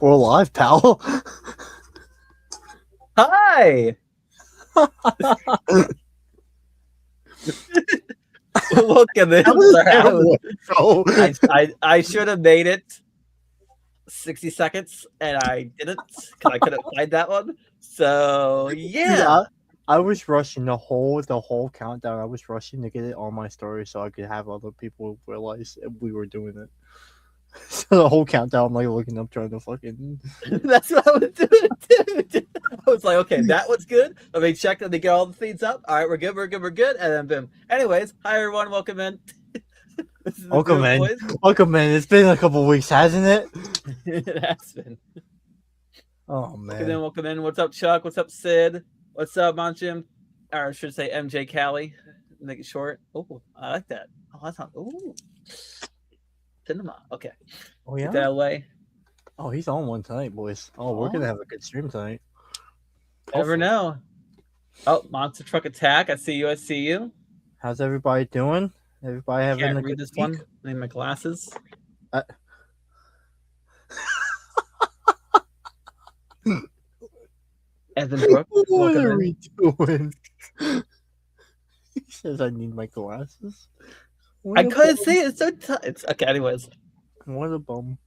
We're alive, pal. Hi. Welcome in. That was a Sorry, terrible intro. I should have made it 60 seconds and I didn't because I couldn't find that one. So Dude, yeah. I was rushing the whole countdown. I was rushing to get it on my story so I could have other people realize we were doing it. So the whole countdown, I'm like looking up, trying to fucking. That's what I was doing, dude. I was like, okay, that one's good. Let me check that they get all the feeds up. All right, we're good, we're good, we're good. And then boom. Anyways, hi everyone, welcome in. This is the Welcome Boom in, Boys. welcome in. It's been a couple weeks, hasn't it? It has been. Oh man. Welcome in. What's up, Chuck? What's up, Sid? What's up, Monjim? Or I should say MJ Callie. Make it short. Oh, I like that. Oh, that's not. Ooh. Cinema. Okay. Oh Get yeah. that away. Oh, he's on one tonight, boys. Oh, we're gonna have a good stream tonight. Never know. Oh, Monster Truck Attack. I see you. I see you. How's everybody doing? Everybody having Can't a read good this week? one. I need my glasses. Evan Brooks. What Welcome are in. we doing? He says I need my glasses. What I a couldn't bum. see it. It's so tough. It's okay. Anyways, What a bum.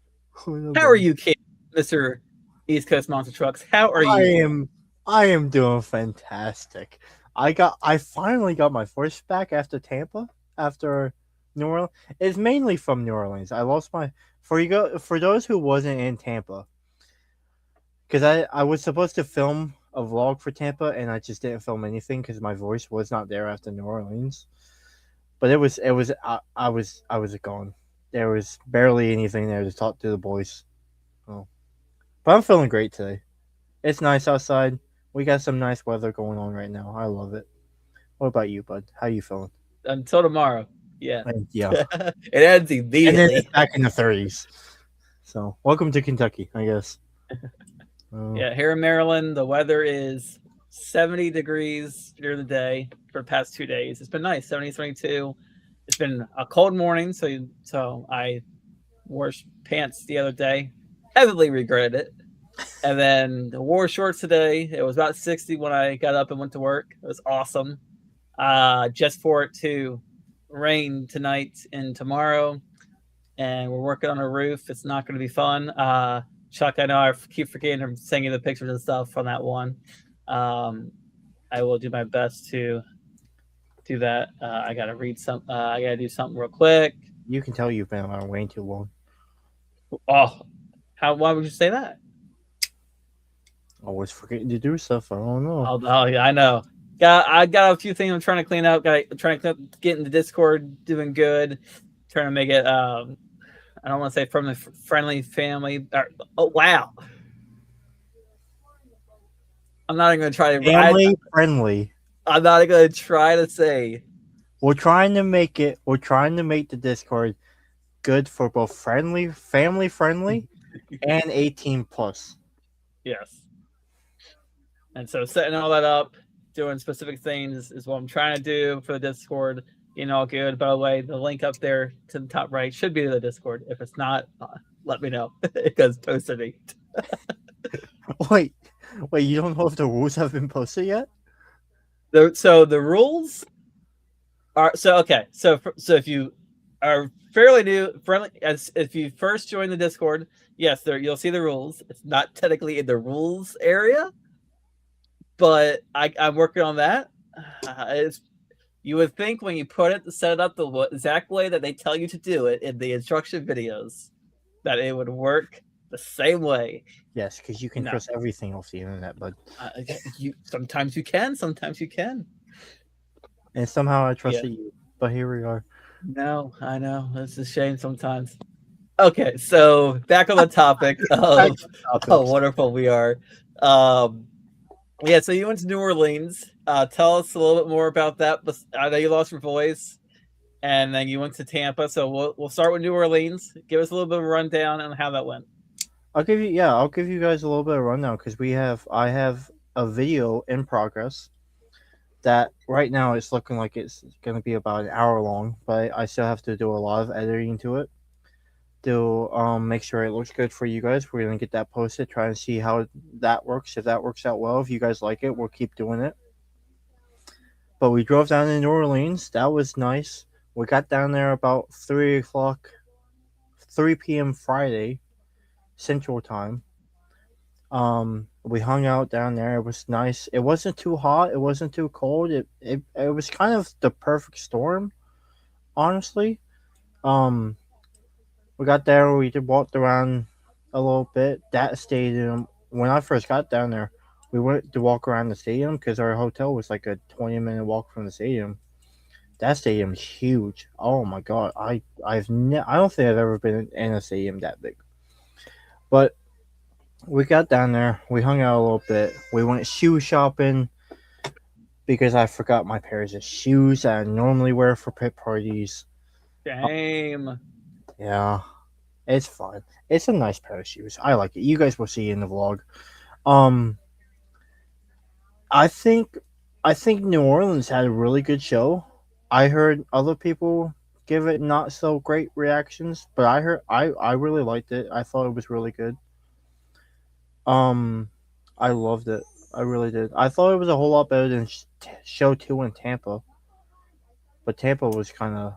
What a how bum. are you, kid, Mister East Coast Monster Trucks? How are you? I am doing fantastic. I finally got my first back after Tampa, after New Orleans. It's mainly from New Orleans. I lost my for those who wasn't in Tampa, because I was supposed to film a vlog for Tampa and I just didn't film anything because my voice was not there after New Orleans. But I was gone. There was barely anything there to talk to the boys. Oh. But I'm feeling great today. It's nice outside. We got some nice weather going on right now. I love it. What about you, bud? How you feeling? Until tomorrow. Yeah. Yeah. It ends And then immediately. it's back in the 30s. So welcome to Kentucky, I guess. Yeah, here in Maryland, the weather is 70 degrees during the day for the past 2 days. It's been nice, 70, 72. It's been a cold morning, so I wore pants the other day. Heavily regretted it. And then wore shorts today. It was about 60 when I got up and went to work. It was awesome. Just for it to rain tonight and tomorrow. And we're working on a roof. It's not going to be fun. Chuck, I know I keep forgetting to send you the pictures and stuff from that one. I will do my best to do that. I gotta read some. I gotta do something real quick. You can tell you've been around way too long. Oh, how? Why would you say that? Always forgetting to do stuff. I don't know. Oh yeah, I know. I got a few things I'm trying to clean up. Trying to get into Discord, doing good. Trying to make it. I don't want to say from the friendly family. Oh wow. I'm not even gonna try to. Family friendly. I'm not gonna try to say. We're trying to make the Discord good for both family friendly, and 18 plus. Yes. And so setting all that up, doing specific things is what I'm trying to do for the Discord. All good. By the way, the link up there to the top right should be the Discord. If it's not, let me know because posted it. Wait, you don't know if the rules have been posted yet? So the rules are okay. So if you are fairly new, friendly, as if you first join the Discord, yes, you'll see the rules. It's not technically in the rules area, but I'm working on that. You would think when you put it, set it up the exact way that they tell you to do it in the instruction videos, that it would work the same way. Yes, because you can trust everything off the internet, but sometimes you can, sometimes you can. And somehow I trusted you, but here we are. No, I know. It's a shame sometimes. Okay, so back on the topic of how wonderful we are. Yeah, so you went to New Orleans. Tell us a little bit more about that. I know you lost your voice, and then you went to Tampa. So we'll start with New Orleans. Give us a little bit of a rundown on how that went. I'll give you guys a little bit of rundown because I have a video in progress that right now it's looking like it's going to be about an hour long, but I still have to do a lot of editing to it. to make sure it looks good for you guys. We're gonna get that posted, try and see how that works. If that works out well, if you guys like it, we'll keep doing it. But we drove down to New Orleans. That was nice. We got down there about 3 o'clock, 3 p.m. Friday Central Time. We hung out down there. It was nice. It wasn't too hot. It wasn't too cold. It was kind of the perfect storm, honestly. Um, we got there. We did walked around a little bit. That stadium. When I first got down there, we went to walk around the stadium because our hotel was like a 20-minute walk from the stadium. That stadium is huge. Oh my god! I don't think I've ever been in a stadium that big. But we got down there. We hung out a little bit. We went shoe shopping because I forgot my pairs of shoes that I normally wear for pit parties. Damn. Yeah, it's fun. It's a nice pair of shoes. I like it. You guys will see in the vlog. Um, I think I think New Orleans had a really good show. I heard other people give it not so great reactions, but I really liked it. I thought it was really good. Um, I loved it. I really did. I thought it was a whole lot better than show two in Tampa, but Tampa was kind of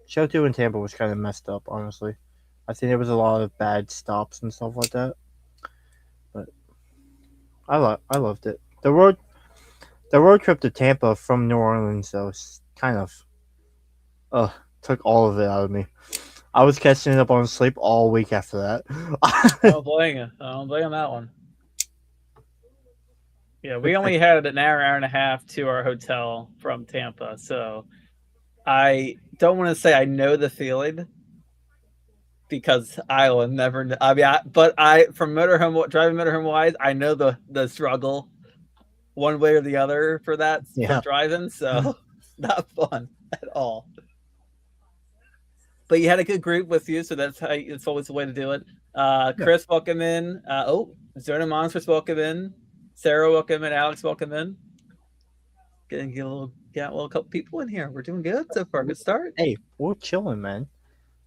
show two in Tampa was kind of messed up. Honestly, I think there was a lot of bad stops and stuff like that. But I loved it. The road trip to Tampa from New Orleans though kind of uh took all of it out of me. I was catching up on sleep all week after I that. don't blame you. I don't blame that one. Yeah, we only had an hour and a half to our hotel from Tampa, so I don't want to say I know the feeling because I will never. I mean, but from motorhome driving motorhome wise, I know the struggle one way or the other for that for Yeah. driving. So not fun at all. But you had a good group with you, so it's always the way to do it. Yeah. Chris, welcome in. Zona Monsters, welcome in. Sarah, welcome in. Alex, welcome in. Getting a little couple people in here. We're doing good so far. Good start. Hey, we're chilling, man.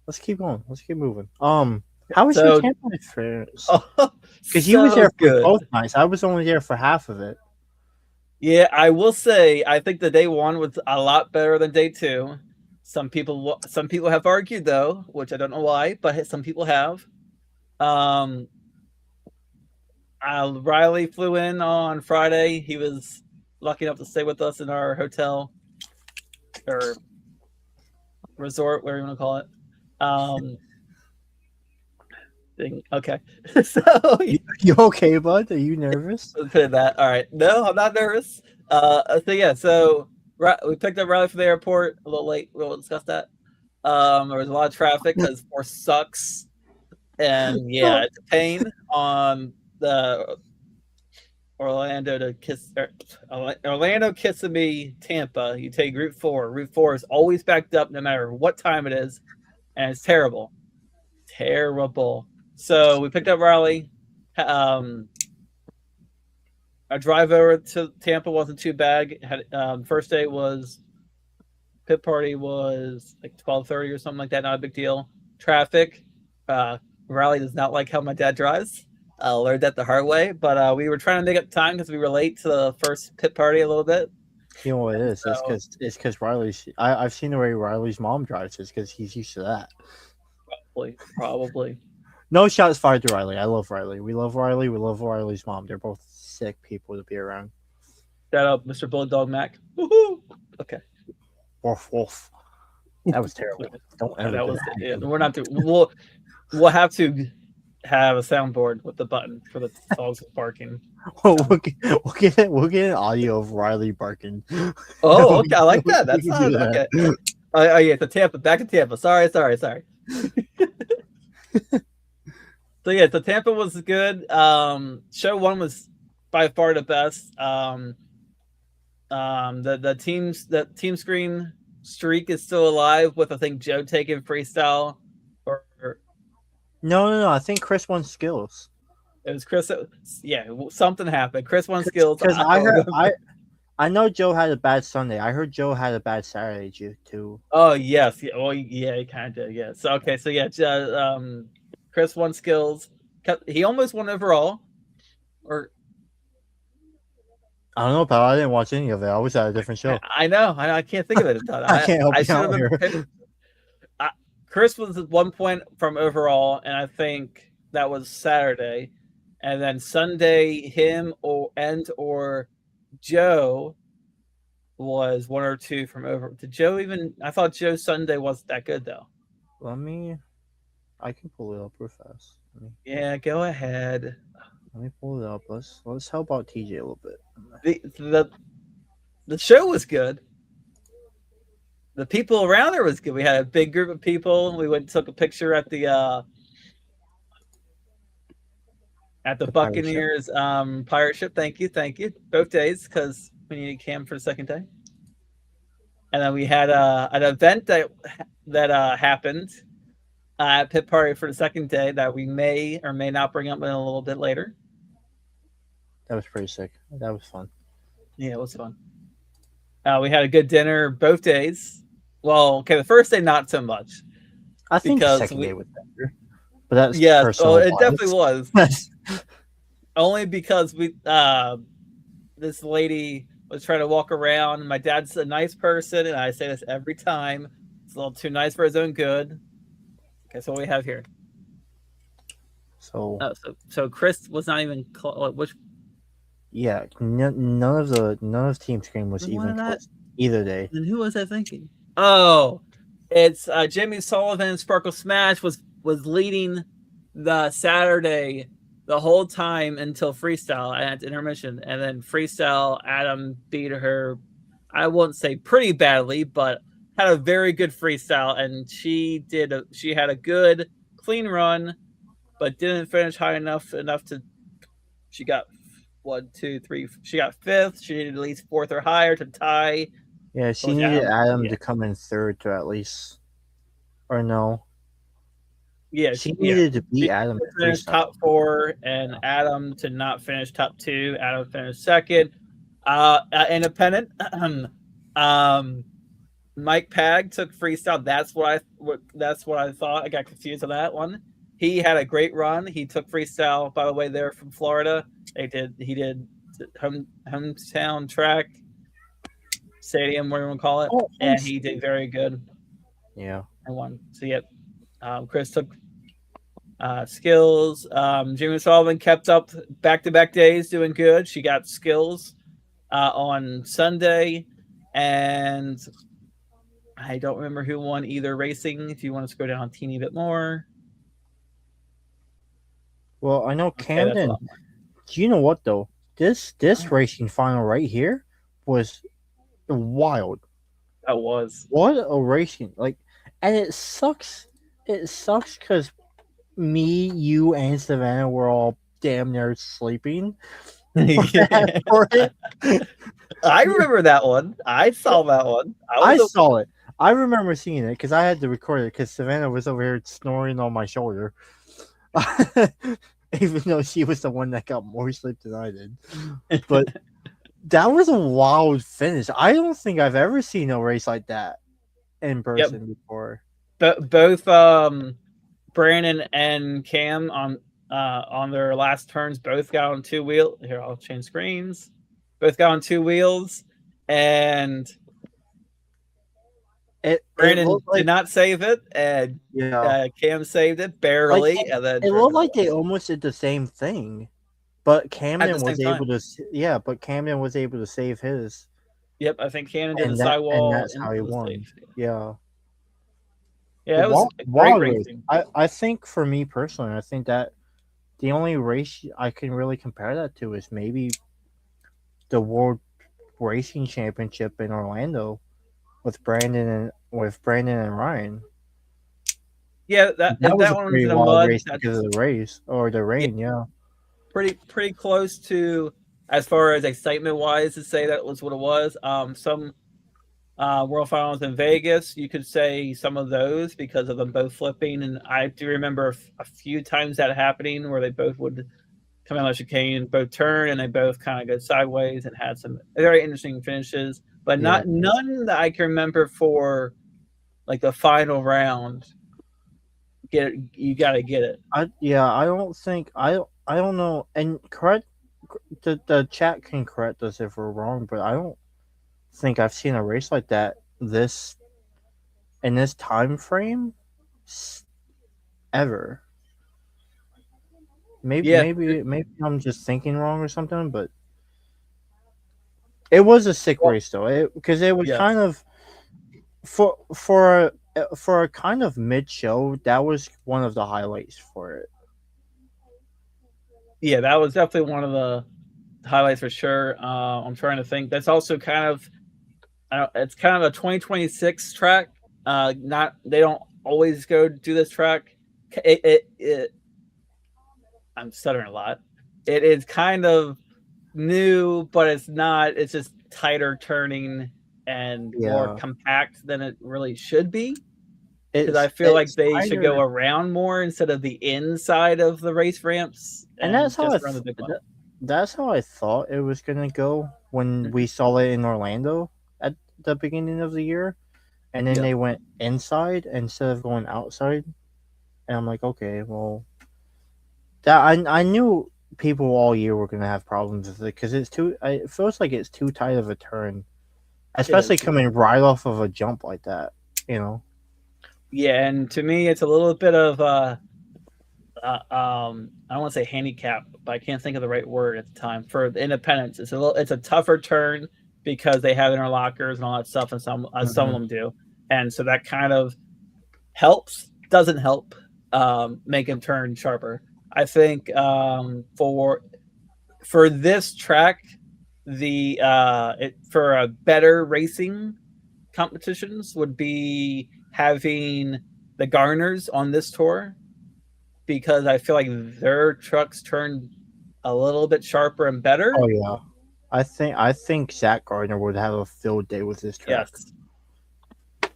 Let's keep going. Let's keep moving. How was your So, Tampa experience? oh, Because you was so there for good. both nights. I was only there for half of it. Yeah, I will say I think the day one was a lot better than day two. Some people have argued though, which I don't know why, but some people have. Um, Riley flew in on Friday. He was lucky enough to stay with us in our hotel or resort, whatever you want to call it. Okay. So you okay, bud? Are you nervous? put that. All right. No, I'm not nervous. So we picked up Riley from the airport a little late. We'll discuss that. There was a lot of traffic because 4 sucks, and yeah, it's a pain on the Orlando Kissimmee, Tampa. You take Route 4. Route 4 is always backed up no matter what time it is, and it's terrible. Terrible. So we picked up Riley. Our drive over to Tampa wasn't too bad. First day was pit party was like 12:30 or something like that. Not a big deal. Traffic. Riley does not like how my dad drives. I learned that the hard way, but we were trying to make up time because we were late to the first pit party a little bit. You know what it is? It's because Riley's. I've seen the way Riley's mom drives. It's because he's used to that. Probably. No shots fired to Riley. I love Riley. We love Riley. We love Riley's mom. They're both sick people to be around. Shout out, Mr. Bulldog Mac. Woohoo! Okay. Wolf, wolf. That was terrible. Don't ever. That was. Yeah, we're not doing. We'll have to have a soundboard with the button for the dogs barking. we'll get an audio of Riley barking. Oh, okay. I like that. That sounds okay. Oh yeah, the Tampa. Back to Tampa. Sorry. So yeah, the Tampa was good. Show one was by far the best. The team screen streak is still alive with I think Joe taking freestyle or No. I think Chris won skills. It was Chris. Yeah, something happened. Chris won skills. Because I know Joe had a bad Sunday. I heard Joe had a bad Saturday too. Oh yes, yeah, oh yeah, he kind of did. Yeah. So okay, so yeah, Chris won skills. He almost won overall, or I don't know, pal. I didn't watch any of it. I was at a different show. I know, I can't think of it. I can't help I you should out have been here. prepared. Chris was at 1 point from overall, and I think that was Saturday, and then Sunday him or Joe was 1 or 2 from over. Did Joe even? I thought Joe's Sunday wasn't that good though. I can pull it up real fast. Yeah, go ahead. Let me pull it up. Let's help out TJ a little bit. The show was good. The people around there was good. We had a big group of people. We went and took a picture at the Buccaneers pirate ship. Thank you. Both days because we needed Cam for the second day. And then we had an event that happened at Pit Party for the second day that we may or may not bring up in a little bit later. That was pretty sick. That was fun. Yeah, it was fun. We had a good dinner both days. Well, okay, the first day not so much. I think the second day was better. But that's personal. It definitely was. Only because this lady was trying to walk around. And my dad's a nice person, and I say this every time. It's a little too nice for his own good. Okay, so what we have here. So Chris was not even which. Yeah, none of team screen was even close either day. Then who was I thinking? Oh, it's Jamie Sullivan. Sparkle Smash was leading the Saturday the whole time until freestyle at intermission, and then freestyle Adam beat her. I won't say pretty badly, but had a very good freestyle, and she had a good clean run, but didn't finish high enough to. She got 1, 2, 3. She got 5th. She needed at least 4th or higher to tie. Yeah, she needed Adam to come in 3rd to at least, or no. Yeah, she needed to beat Adam to finish top 4, and Adam to not finish top 2. Adam finished 2nd. Independent. Mike Pag took freestyle. That's what I thought. I got confused on that one. He had a great run. He took freestyle. By the way, they're from Florida. He did hometown track stadium, whatever you want to call it, and he did very good. Yeah, I won. So yeah, Chris took skills. Jimmy Sullivan kept up back-to-back days doing good. She got skills on Sunday, and I don't remember who won either racing. If you want to scroll down a teeny bit more. Well, I know Camden. Do you know what though? This racing final right here was wild. That was what a racing and it sucks. It sucks because me, you, and Savannah were all damn near sleeping. For it. I remember that one. I saw that one. I saw it. I remember seeing it because I had to record it because Savannah was over here snoring on my shoulder. Even though she was the one that got more sleep than I did. But that was a wild finish. I don't think I've ever seen a race like that in person before. Both Brandon and Cam on their last turns both got on 2 wheels. Here, I'll change screens. Both got on 2 wheels, and Brandon did not save it, and Cam saved it barely. And then it looked like they almost did the same thing, but Camden was able to. Yeah, but Camden was able to save his. Yep, I think Camden did the sidewall, and that's how he won. Yeah. Yeah, it was great racing. I think for me personally, I think that the only race I can really compare that to is maybe the World Racing Championship in Orlando with Brandon and Ryan. Yeah, that was a pretty wild race because of the race or the rain. Yeah, pretty close to as far as excitement wise to say that was what it was. Some World Finals in Vegas, you could say some of those because of them both flipping, and I do remember a few times that happening where they both would coming on the chicane, both turn and they both kind of go sideways and had some very interesting finishes, but Yeah. none that I can remember for like the final round. You got to get it. I don't think I don't know. And correct, the chat can correct us if we're wrong, but I don't think I've seen a race like that this in this time frame ever. Yeah, Maybe I'm just thinking wrong or something, but it was a sick well, race though. Because it was yes, kind of for a kind of mid show. That was one of the highlights for it. yeah, that was definitely one of the highlights for sure. I'm trying to think. That's also kind of it's kind of a 2026 track. Not they don't always go do this track. It I'm stuttering a lot. It is kind of new, but it's not. It's just tighter turning and more Yeah, compact than it really should be. Because I feel like it's they should go tighter, around more instead of the inside of the race ramps and and just around the big one. that's how I thought it was gonna go when we saw it in Orlando at the beginning of the year, and then Yeah, they went inside instead of going outside, and I'm like, okay, well, that I knew people all year were gonna have problems with it because it feels like it's too tight of a turn, it especially is. coming right off of a jump like that, you know. Yeah, and to me, it's a little bit of I don't want to say handicap, but I can't think of the right word at the time for the independence. It's a tougher turn because they have interlockers and all that stuff, and some of Mhm. them do, and so that kind of helps, doesn't help make him turn sharper. I think for this track, for a better racing competitions would be having the Garners on this tour because I feel like their trucks turn a little bit sharper and better. Oh yeah, I think Zach Gardner would have a field day with this track. Yes,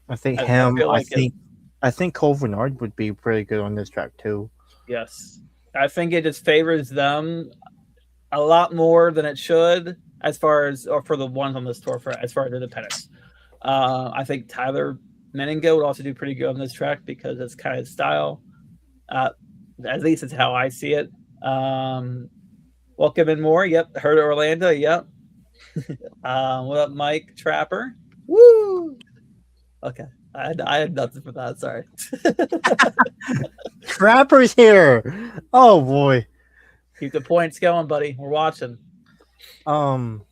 I think I him. feel like it. I think Cole Bernard would be pretty good on this track too. Yes, I think it just favors them a lot more than it should as far as or for the ones on this tour for as far as independence. I think Tyler Meningo would also do pretty good on this track because it's kind of style. Uh, at least it's how I see it. Welcome in more. Yep. Heard of Orlando. Yep. What up, Mike Trapper? Woo! Okay. I had nothing for that. Sorry. Trapper's here. Oh boy. Keep the points going, buddy. We're watching. Um.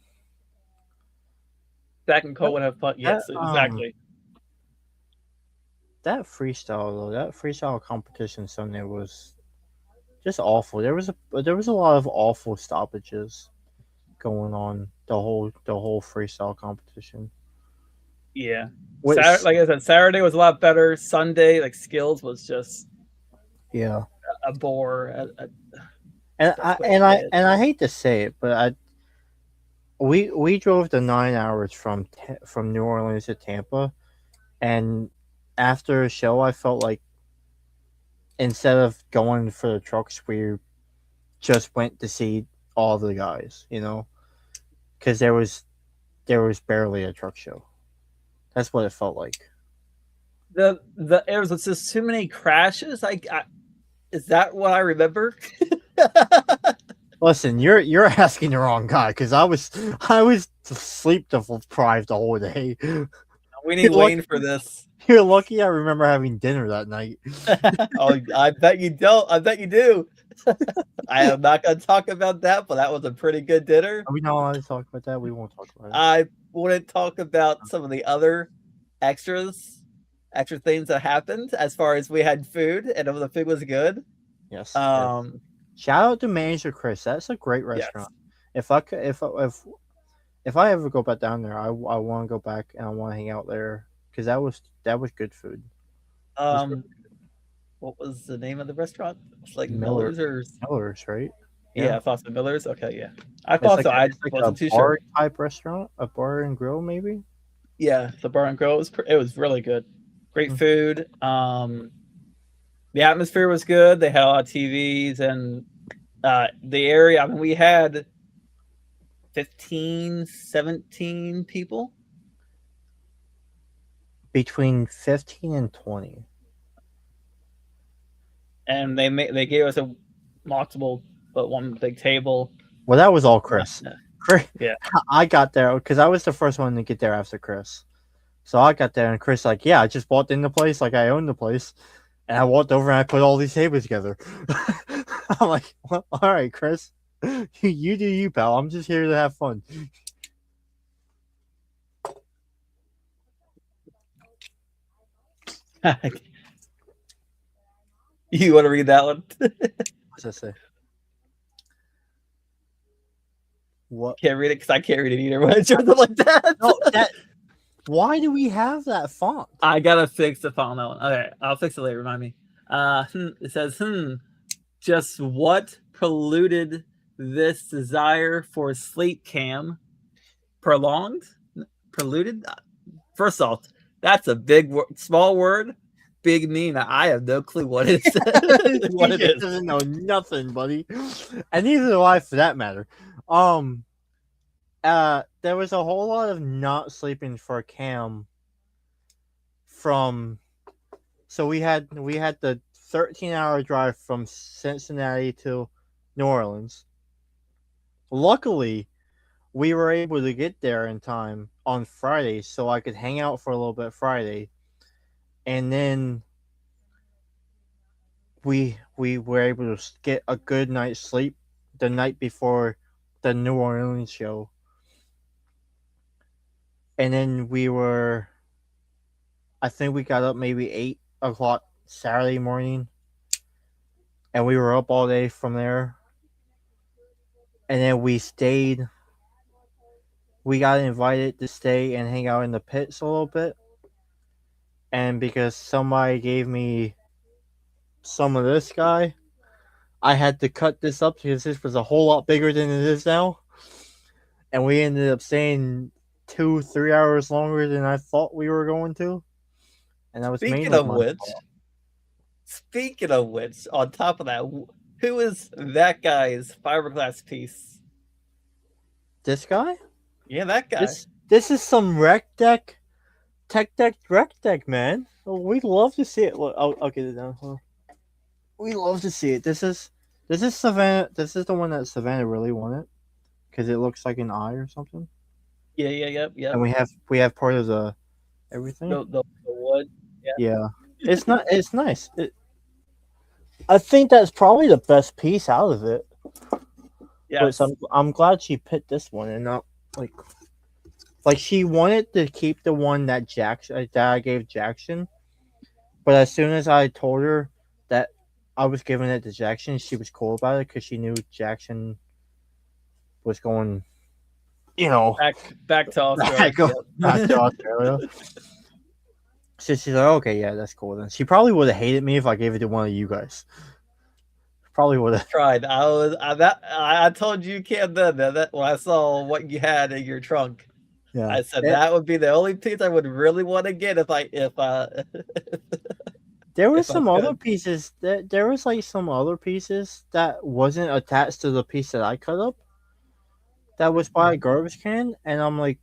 Zach and Cole would have fun. That Yes, exactly. that freestyle though, that freestyle competition Sunday was just awful. There was a lot of awful stoppages going on the whole freestyle competition. Yeah. Which Like I said, Saturday was a lot better. Sunday, like skills was just yeah. a bore. And Best way to say it. I hate to say it, but we drove the 9 hours from New Orleans to Tampa, and after a show, I felt like instead of going for the trucks, we just went to see all the guys, you know, because there was barely a truck show. That's what it felt like. It was just too many crashes. Is that what I remember? Listen, you're asking the wrong guy because I was sleep deprived the whole day. We need Wayne for this. You're lucky I remember having dinner that night. Oh, I bet you don't. I bet you do. I am not going to talk about that, but that was a pretty good dinner. Are we not allowed to talk about that? We won't talk about it. I wouldn't talk about some of the other extra things that happened as far as we had food and the food was good. Yes. Yes. Shout out to Manager Chris. That's a great restaurant. Yes. If I ever go back down there, I want to go back and I want to hang out there because that was good food. What was the name of the restaurant? It's like Miller's, right? Yeah, I thought so. Miller's. Okay, yeah, I thought so. I wasn't too sure. Type restaurant, a bar and grill, maybe. Yeah, the bar and grill it was really good. Great food. The atmosphere was good. They had a lot of TVs and The area, I mean, we had 15, 17 people. Between 15 and 20. And they gave us a multiple, but one big table. Well, that was all Chris. Chris, Yeah. I got there because I was the first one to get there after Chris. So I got there and Chris like, yeah, I just walked in the place like I owned the place, and I walked over and I put all these tables together. I'm like, well, all right, Chris, you do you, pal. I'm just here to have fun. You want to read that one? What's that say? What? Can't read it because I can't read it either. When it's something like that. No, that. Why do we have that font? I gotta fix the font on that one. Okay, I'll fix it later. Remind me. It says, just what polluted this desire for sleep cam? Prolonged? Polluted? First off, that's a big word, small word, big mean. I have no clue what it is. What it is. Doesn't know nothing, buddy. And neither do I, for that matter. There was a whole lot of not sleeping for Cam from. So we had the 13-hour drive from Cincinnati to New Orleans. Luckily, we were able to get there in time on Friday, so I could hang out for a little bit Friday, and then we were able to get a good night's sleep the night before the New Orleans show. And then I think we got up maybe 8 o'clock Saturday morning, and we were up all day from there. And then we stayed. We got invited to stay and hang out in the pits a little bit. And because somebody gave me some of this guy, I had to cut this up because this was a whole lot bigger than it is now. And we ended up staying 2-3 hours longer than I thought we were going to. And that was Speaking of which, on top of that, who is that guy's fiberglass piece? This guy? Yeah, that guy. This is some rec deck, tech deck, rec deck, man. We'd love to see it. Look, I'll get it down. We love to see it. This is Savannah. This is the one that Savannah really wanted because it looks like an eye or something. Yeah. And we have part of the everything. The wood. Yeah. It's not. It's nice. I think that's probably the best piece out of it. Yeah. I'm glad she picked this one and not like she wanted to keep the one that I gave Jackson, but as soon as I told her that I was giving it to Jackson, she was cool about it because she knew Jackson was going, back to Australia. Back to Australia. So she's like, okay, yeah, that's cool. Then she probably would have hated me if I gave it to one of you guys. Probably would have tried. I told you can't do that when I saw what you had in your trunk. Yeah. I said that would be the only piece I would really want to get if there were some other pieces there was like some other pieces that wasn't attached to the piece that I cut up. That was by a garbage can, and I'm like,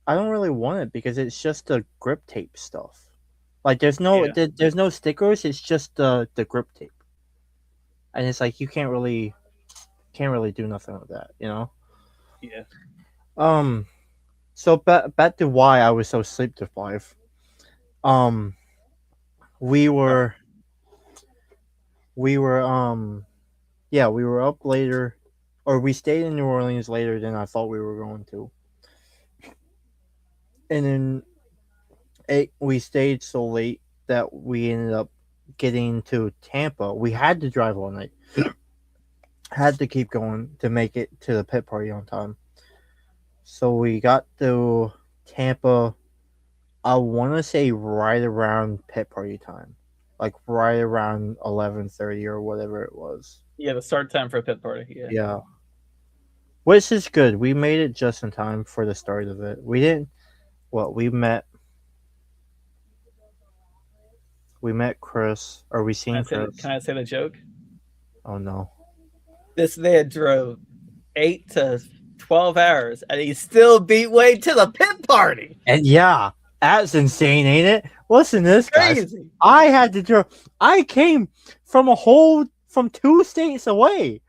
I don't really want it because it's just the grip tape stuff. Like there's no stickers. It's just the grip tape, and it's like you can't really do nothing with that, Yeah. So back to why I was so sleep deprived. We were up later, or we stayed in New Orleans later than I thought we were going to. And then we stayed so late that we ended up getting to Tampa. We had to drive all night. Had to keep going to make it to the pit party on time. So we got to Tampa, I want to say right around pit party time. Like right around 11:30 or whatever it was. Yeah, the start time for a pit party. Yeah. Which is good. We made it just in time for the start of it. We didn't. Well, we met Chris. Or we seen Chris. Can I say the joke? Oh no. This man drove 8 to 12 hours, and he still beat Wade to the pit party. And yeah, that's insane, ain't it? Listen to this, guys. Crazy. I had to drive. I came from from 2 states away,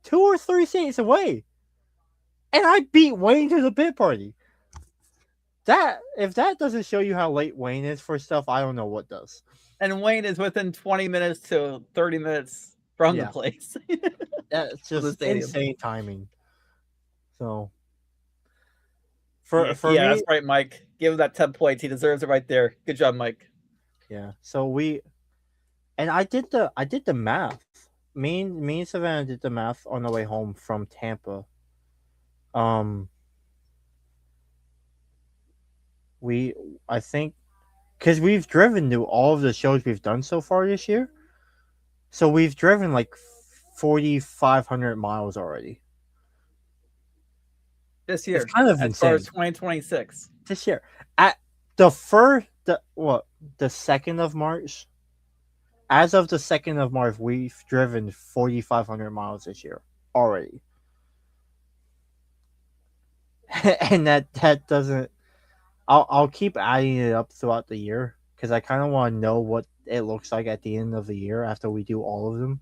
2 or 3 states away, and I beat Wayne to the pit party. That if that doesn't show you how late Wayne is for stuff, I don't know what does. And Wayne is within 20 minutes to 30 minutes from the place. That's just insane timing. So for me, that's right, Mike. Give him that 10 points. He deserves it right there. Good job, Mike. Yeah. So I did the math. Me and Savannah did the math on the way home from Tampa. I think because we've driven to all of the shows we've done so far this year, so we've driven like 4,500 miles already. This year, it's kind of as insane. Far as 2026. This year, at the 2nd of March. As of the 2nd of March, we've driven 4,500 miles this year already, and that doesn't. I'll keep adding it up throughout the year because I kind of want to know what it looks like at the end of the year after we do all of them,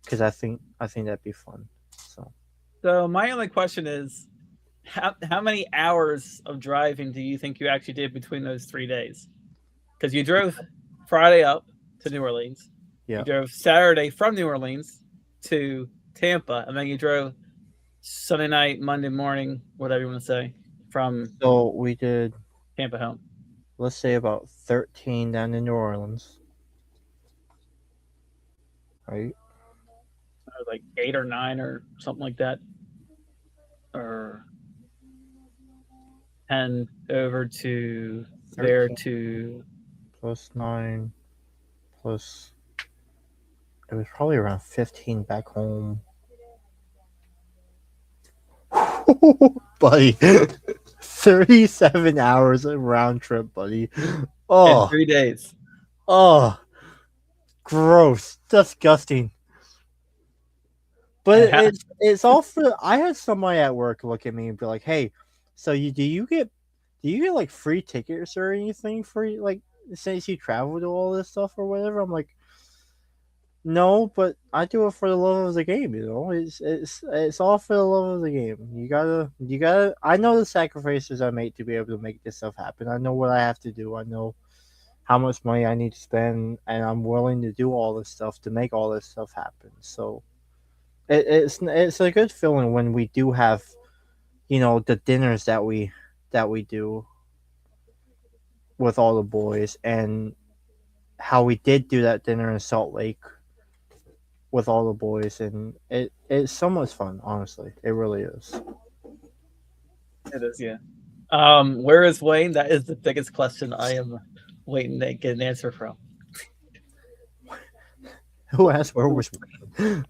because I think that'd be fun. So my only question is, how many hours of driving do you think you actually did between those 3 days? Because you drove Friday up to New Orleans. Yeah. You drove Saturday from New Orleans to Tampa, and then you drove Sunday night, Monday morning, whatever you want to say, from. So we did Tampa home. Let's say about 13 down in New Orleans, right? Like 8 or 9 or something like that, or 10 over to 13. There to plus 9 plus it was probably around 15 back home. Buddy, 37 hours of round trip, buddy. In 3 days. Oh, gross, disgusting. But it's all for. I had somebody at work look at me and be like, "Hey, so do you get like free tickets or anything for like since you travel to all this stuff or whatever?" I'm like, no, but I do it for the love of the game. You know, it's all for the love of the game. You gotta. I know the sacrifices I make to be able to make this stuff happen. I know what I have to do. I know how much money I need to spend, and I'm willing to do all this stuff to make all this stuff happen. So. It's a good feeling when we do have, the dinners that we do with all the boys, and how we did do that dinner in Salt Lake with all the boys, and it's so much fun. Honestly, it really is. It is, yeah. Where is Wayne? That is the biggest question I am waiting to get an answer from. Who asked where was Wayne?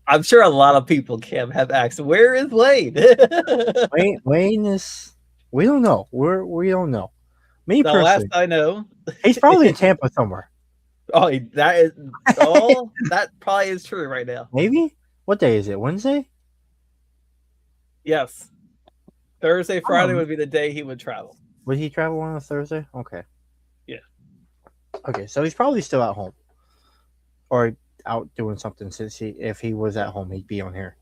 I'm sure a lot of people, Cam, have asked, where is Wayne? Wayne is. We don't know. We don't know. Me the personally, last I know, he's probably in Tampa somewhere. Oh, that probably is true right now. Maybe. What day is it? Wednesday? Yes. Thursday, Friday would be the day he would travel. Would he travel on a Thursday? Okay. Yeah. Okay, so he's probably still at home. Or out doing something, since if he was at home, he'd be on here.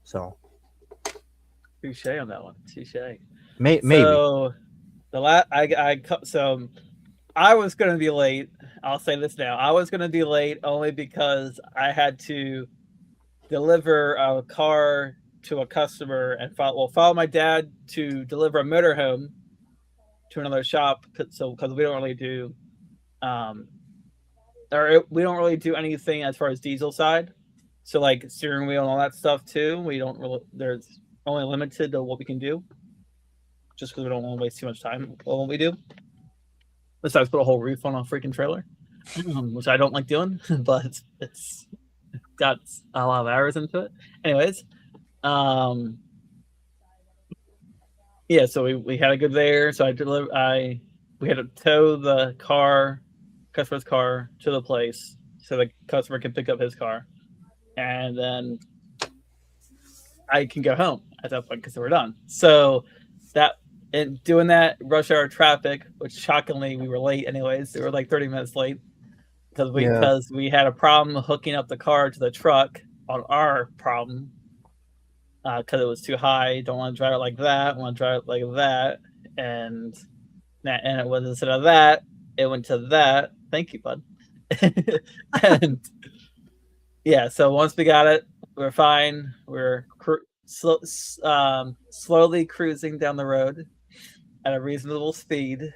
So. Touche on that one. Touche. Maybe. So I was going to be late. I'll say this now. I was going to be late only because I had to deliver a car to a customer and follow my dad to deliver a motorhome to another shop. Because we don't really do, we don't really do anything as far as diesel side. So like steering wheel and all that stuff too. We don't really. There's only limited to what we can do. Just because we don't want to waste too much time on what we do. Besides, put a whole roof on a freaking trailer, which I don't like doing, but it's got a lot of hours into it. Anyways, yeah. So we had a good there. So we had to tow the customer's car to the place. so the customer can pick up his car, and then I can go home at that point because we're done. So that and doing that rush hour traffic, which shockingly we were late anyways. We were like 30 minutes late Yeah. because we had a problem hooking up the car to the truck on our problem because it was too high. Don't want to drive it like that. Want to drive it like that, and it was instead of that, it went to that. Thank you, bud. And yeah, so once we got it, we're fine. We're slowly cruising down the road at a reasonable speed,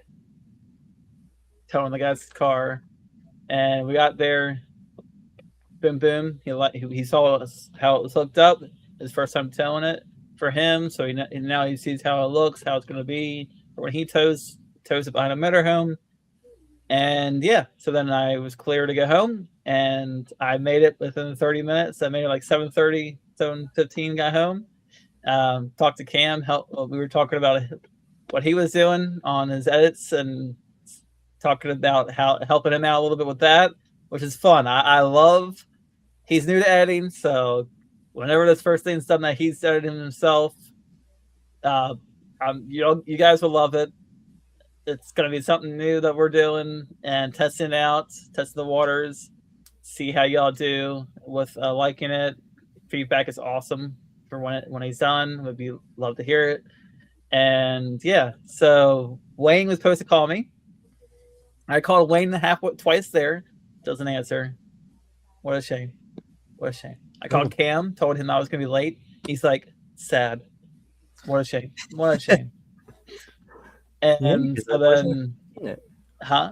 towing the guy's car, and we got there. Boom, boom. He saw us, how it was hooked up. His first time towing it for him, so now he sees how it looks, how it's going to be when he tows it behind a motorhome. And yeah, so then I was clear to go home, and I made it within 30 minutes. I made it like 7:30, 7:15, got home. Talked to Cam. We were talking about what he was doing on his edits and talking about how helping him out a little bit with that, which is fun. I love. He's new to editing, so whenever this first thing's done that he's editing himself, you guys will love it. It's going to be something new that we're doing and testing out, testing the waters, see how y'all do with liking it. Feedback is awesome for when he's done. Would be love to hear it. And yeah, so Wayne was supposed to call me. I called Wayne twice there. Doesn't answer. What a shame. What a shame. I called Cam, told him I was going to be late. He's like, sad. What a shame. What a shame. And so then,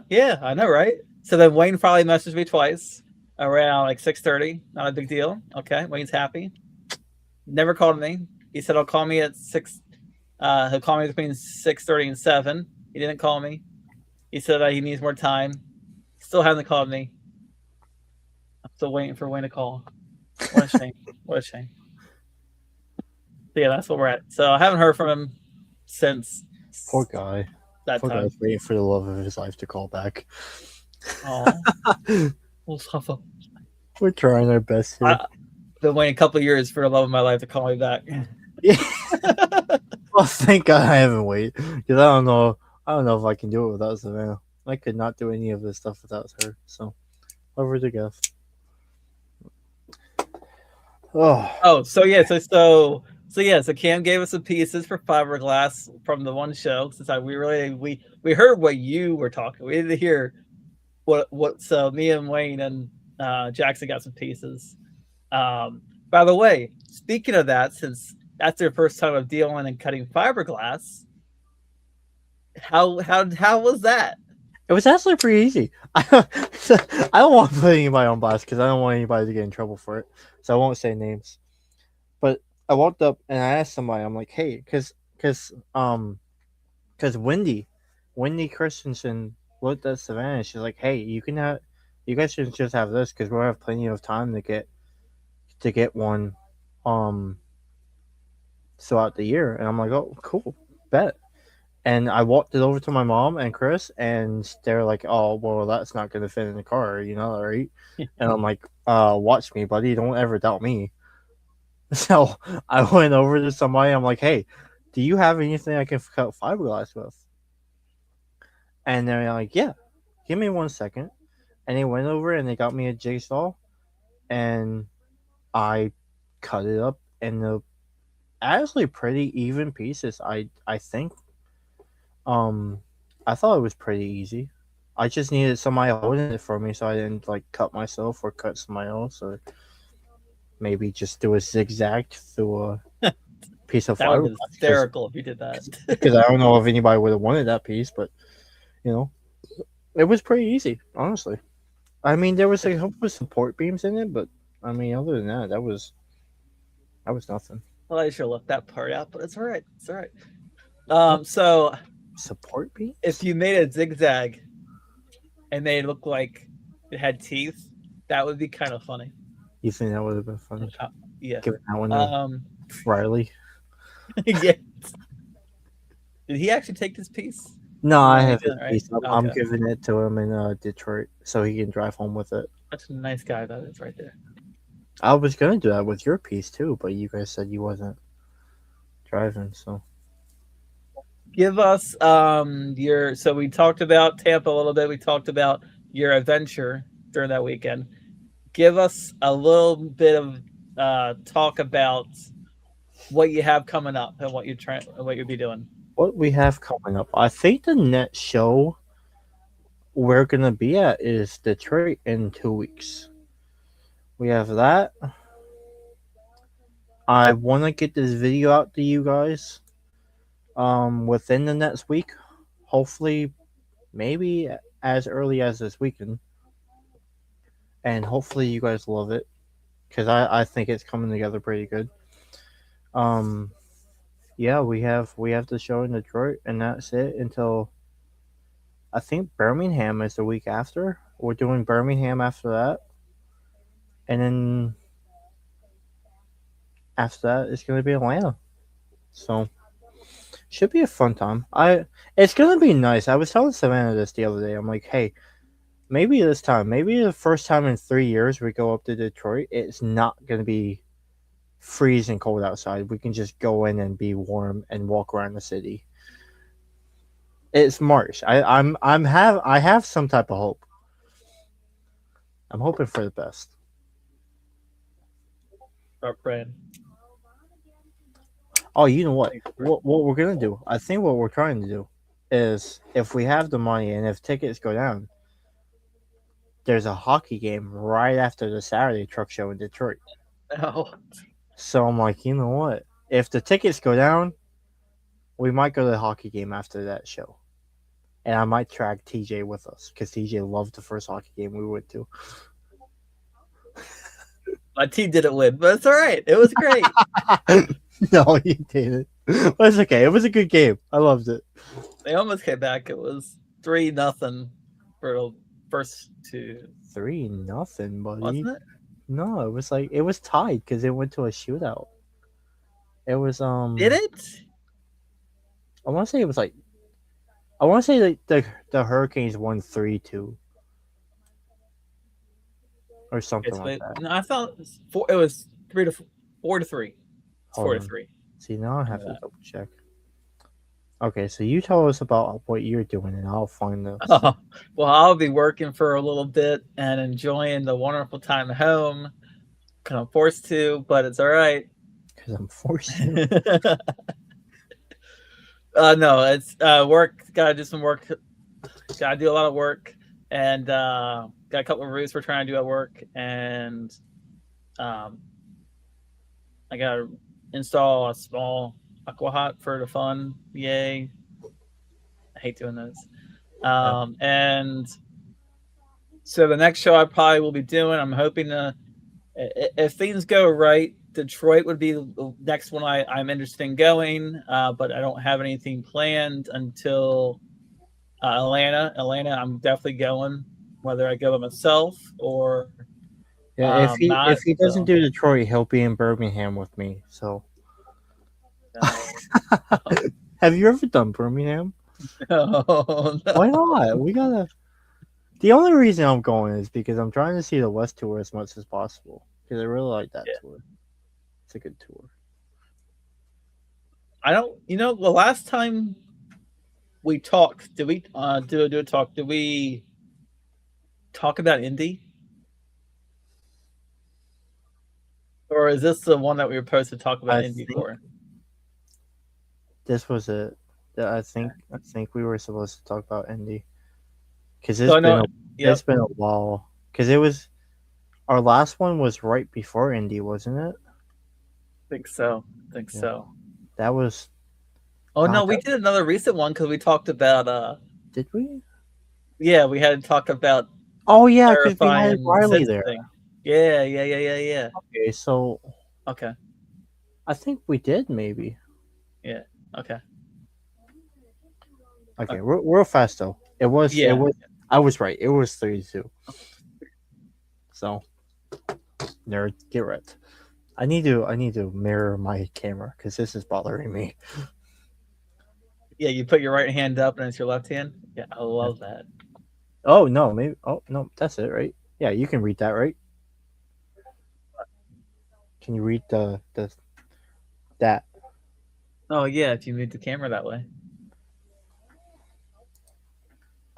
yeah, I know, right? So then Wayne probably messaged me twice around like 6:30. Not a big deal. Okay, Wayne's happy. Never called me. He said he'll call me at 6. He'll call me between 6:30 and 7. He didn't call me. He said he needs more time. Still hasn't called me. I'm still waiting for Wayne to call. What a shame. What a shame. So yeah, that's where we're at. So I haven't heard from him since. Poor guy. That Poor time. guy's waiting for the love of his life to call back. Oh, we'll suffer. We're trying our best here. Been waiting a couple of years for the love of my life to call me back. Yeah. Well, thank God I haven't waited, because I don't know if I can do it without Savannah. I could not do any of this stuff without her. So, love her to death. Oh, so yeah, so Cam gave us some pieces for fiberglass from the one show. Since we heard what you were talking, we didn't hear what. So me and Wayne and Jackson got some pieces. By the way, speaking of that, since that's their first time of dealing and cutting fiberglass, how was that? It was actually pretty easy. I don't want to put anybody on blast because I don't want anybody to get in trouble for it, so I won't say names. But I walked up and I asked somebody, I'm like, hey, because Wendy Christensen looked at Savannah and she's like, hey, you guys should just have this because we'll have plenty of time to get one throughout the year. And I'm like, oh, cool, bet. And I walked it over to my mom and Chris, and they're like, oh, well, that's not going to fit in the car, right? And I'm like, watch me, buddy. Don't ever doubt me. So I went over to somebody. I'm like, hey, do you have anything I can cut fiberglass with? And they're like, yeah, give me 1 second. And they went over and they got me a jigsaw, and I cut it up in the actually pretty even pieces. I think. I thought it was pretty easy. I just needed somebody holding it for me so I didn't like cut myself or cut somebody else, or maybe just do a zigzag through a piece of fiberglass. That would be hysterical if you did that. Because I don't know if anybody would have wanted that piece, but it was pretty easy, honestly. I mean, there was a couple of support beams in it, but I mean, other than that, that was nothing. Well, I should have left that part out, but it's all right. It's all right. So support beams. If you made a zigzag and they looked like it had teeth, that would be kind of funny. You think that would have been funny? Yeah. Give that one to Riley. Yeah. Did he actually take this piece? No, You I only have do his that, right? piece. I'm Okay. giving it to him in Detroit so he can drive home with it. That's a nice guy that is right there. I was gonna do that with your piece too, but you guys said you wasn't driving, so Give us your so we talked about Tampa a little bit. We talked about your adventure during that weekend. Give us a little bit of talk about what you have coming up and what you're trying what you'll be doing. what we have coming up. I think the next show we're gonna be at is Detroit in 2 weeks. We have that. I want to get this video out to you guys within the next week. Hopefully, maybe as early as this weekend, and hopefully you guys love it because I think it's coming together pretty good. Um, yeah, we have the show in Detroit, and that's it until I think Birmingham is the week after. We're doing Birmingham after that, and then after that it's gonna be Atlanta. So should be a fun time. It's gonna be nice. I was telling Savannah this the other day. I'm like, hey, maybe this time, maybe the first time in 3 years we go up to Detroit, it's not gonna be freezing cold outside. We can just go in and be warm and walk around the city. It's March. I have some type of hope. I'm hoping for the best. Start praying. Oh, you know what? What we're gonna do? I think what we're trying to do is if we have the money and if tickets go down, there's a hockey game right after the Saturday truck show in Detroit. No. So I'm like, you know what? If the tickets go down, we might go to the hockey game after that show. And I might drag TJ with us because TJ loved the first hockey game we went to. My team didn't win, but it's all right. It was great. No, you didn't. But it's okay. It was a good game. I loved it. They almost came back. It was 3-0 for the first two. 3-0, buddy. Wasn't it? No, it was tied because it went to a shootout. It was Did it? I want to say it was like I want to say like the Hurricanes won 3-2 or something like that. No, I thought it was 4-3. It's Hold 4 to on. 3. See, now I have to double check. Okay, so you tell us about what you're doing, and I'll find those. Oh, well, I'll be working for a little bit and enjoying the wonderful time at home. Because I'm forced to, but it's all right. Because I'm forced to. No, it's work. Gotta do some work. Gotta do a lot of work, and got a couple of routes we're trying to do at work, and I gotta install a small aqua hot for the fun. Yay! I hate doing those. And so the next show I probably will be doing, I'm hoping to, if things go right, Detroit would be the next one I'm interested in going, but I don't have anything planned until Atlanta. I'm definitely going, whether I go by myself or Yeah, not. if he doesn't do Detroit, he'll be in Birmingham with me. So, have you ever done Birmingham? No. Why not? We gotta. The only reason I'm going is because I'm trying to see the West Tour as much as possible because I really like that tour. It's a good tour. I don't. The last time we talked, did we do a talk? Did we talk about Indy? Or is this the one that we were supposed to talk about Indy for? This was it. I think we were supposed to talk about Indy because it's been a while. Because it was our last one was right before Indy, wasn't it? I think so. So. That was. Oh no, we did another recent one because we talked about. Did we? Yeah, we had to talk about. Oh yeah, because we had Riley there. Thing. Yeah. Okay, so. Okay. I think we did maybe. Yeah. Okay. Okay, real fast though. It was. I was right. It was 32. So, nerd, get right. I need to mirror my camera because this is bothering me. Yeah, you put your right hand up and it's your left hand. Yeah, I love that. Oh no, maybe. Oh no, that's it, right? Yeah, you can read that, right? Can you read the that? Oh yeah, if you move the camera that way.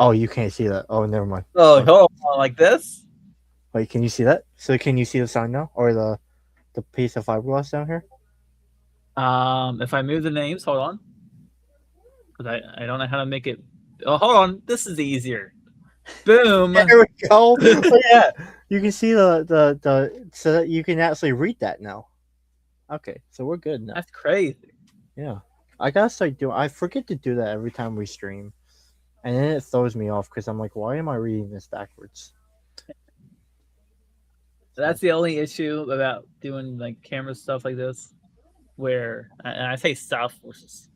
Oh, you can't see that. Oh, never mind. Oh, Sorry. hold on, like this. Wait, can you see that? So can you see the sign now, or the piece of fiberglass down here? If I move the names, hold on, because I don't know how to make it. Oh, hold on, this is easier. Boom. There we go. Oh, yeah, you can see the so that you can actually read that now. Okay, so we're good now. That's crazy. Yeah, I gotta start doing. I forget to do that every time we stream, and then it throws me off because I'm like, why am I reading this backwards? That's the only issue about doing like camera stuff like this, where and I say stuff, which is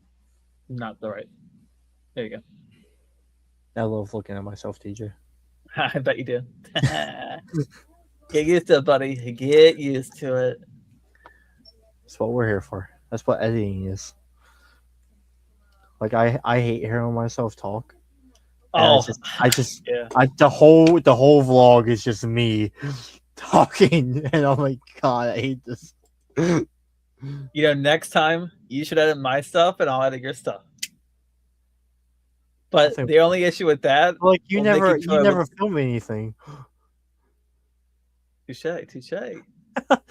not the right. There you go. I love looking at myself, TJ. I bet you do. Get used to it, buddy. Get used to it. That's what we're here for. That's what editing is. Like I hate hearing myself talk. And Oh, yeah. the whole vlog is just me talking, and I'm like, God, I hate this. You know, next time you should edit my stuff, and I'll edit your stuff. But the only issue with that, like, you never film anything. Touche. I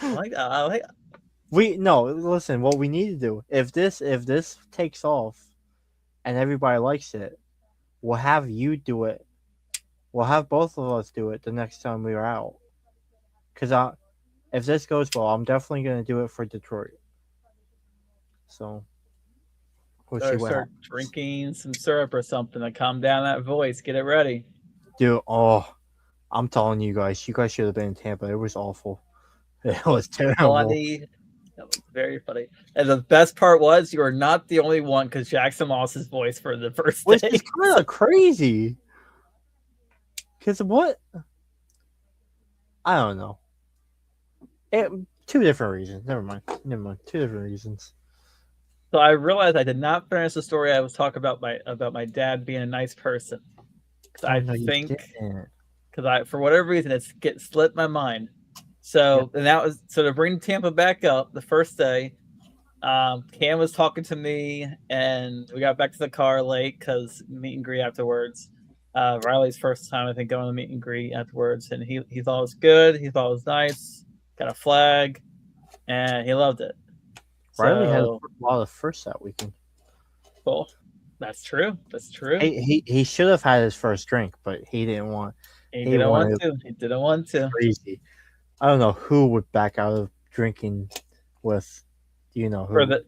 like that. Listen, what we need to do, if this takes off and everybody likes it, we'll have you do it. We'll have both of us do it the next time we are out. Because if this goes well, I'm definitely going to do it for Detroit. So we'll see what start drinking some syrup or something to calm down that voice. Get it ready. Dude, I'm telling you guys should have been in Tampa. It was awful. It was terrible. Funny. That was very funny. And the best part was you were not the only one because Jackson lost his voice for the first day. Which is kind of crazy. Because what? I don't know. Two different reasons. Never mind. Two different reasons. So I realized I did not finish the story I was talking about my dad being a nice person. I think because for whatever reason it slipped my mind. So and that was to bring Tampa back up the first day. Cam was talking to me, and we got back to the car late because meet and greet afterwards. Riley's first time I think going to meet and greet afterwards, and he thought it was good. He thought it was nice. Got a flag, and he loved it. Riley had a lot of firsts that weekend. Cool. That's true. He should have had his first drink, but he didn't want. He didn't want to. Crazy. I don't know who would back out of drinking with, who.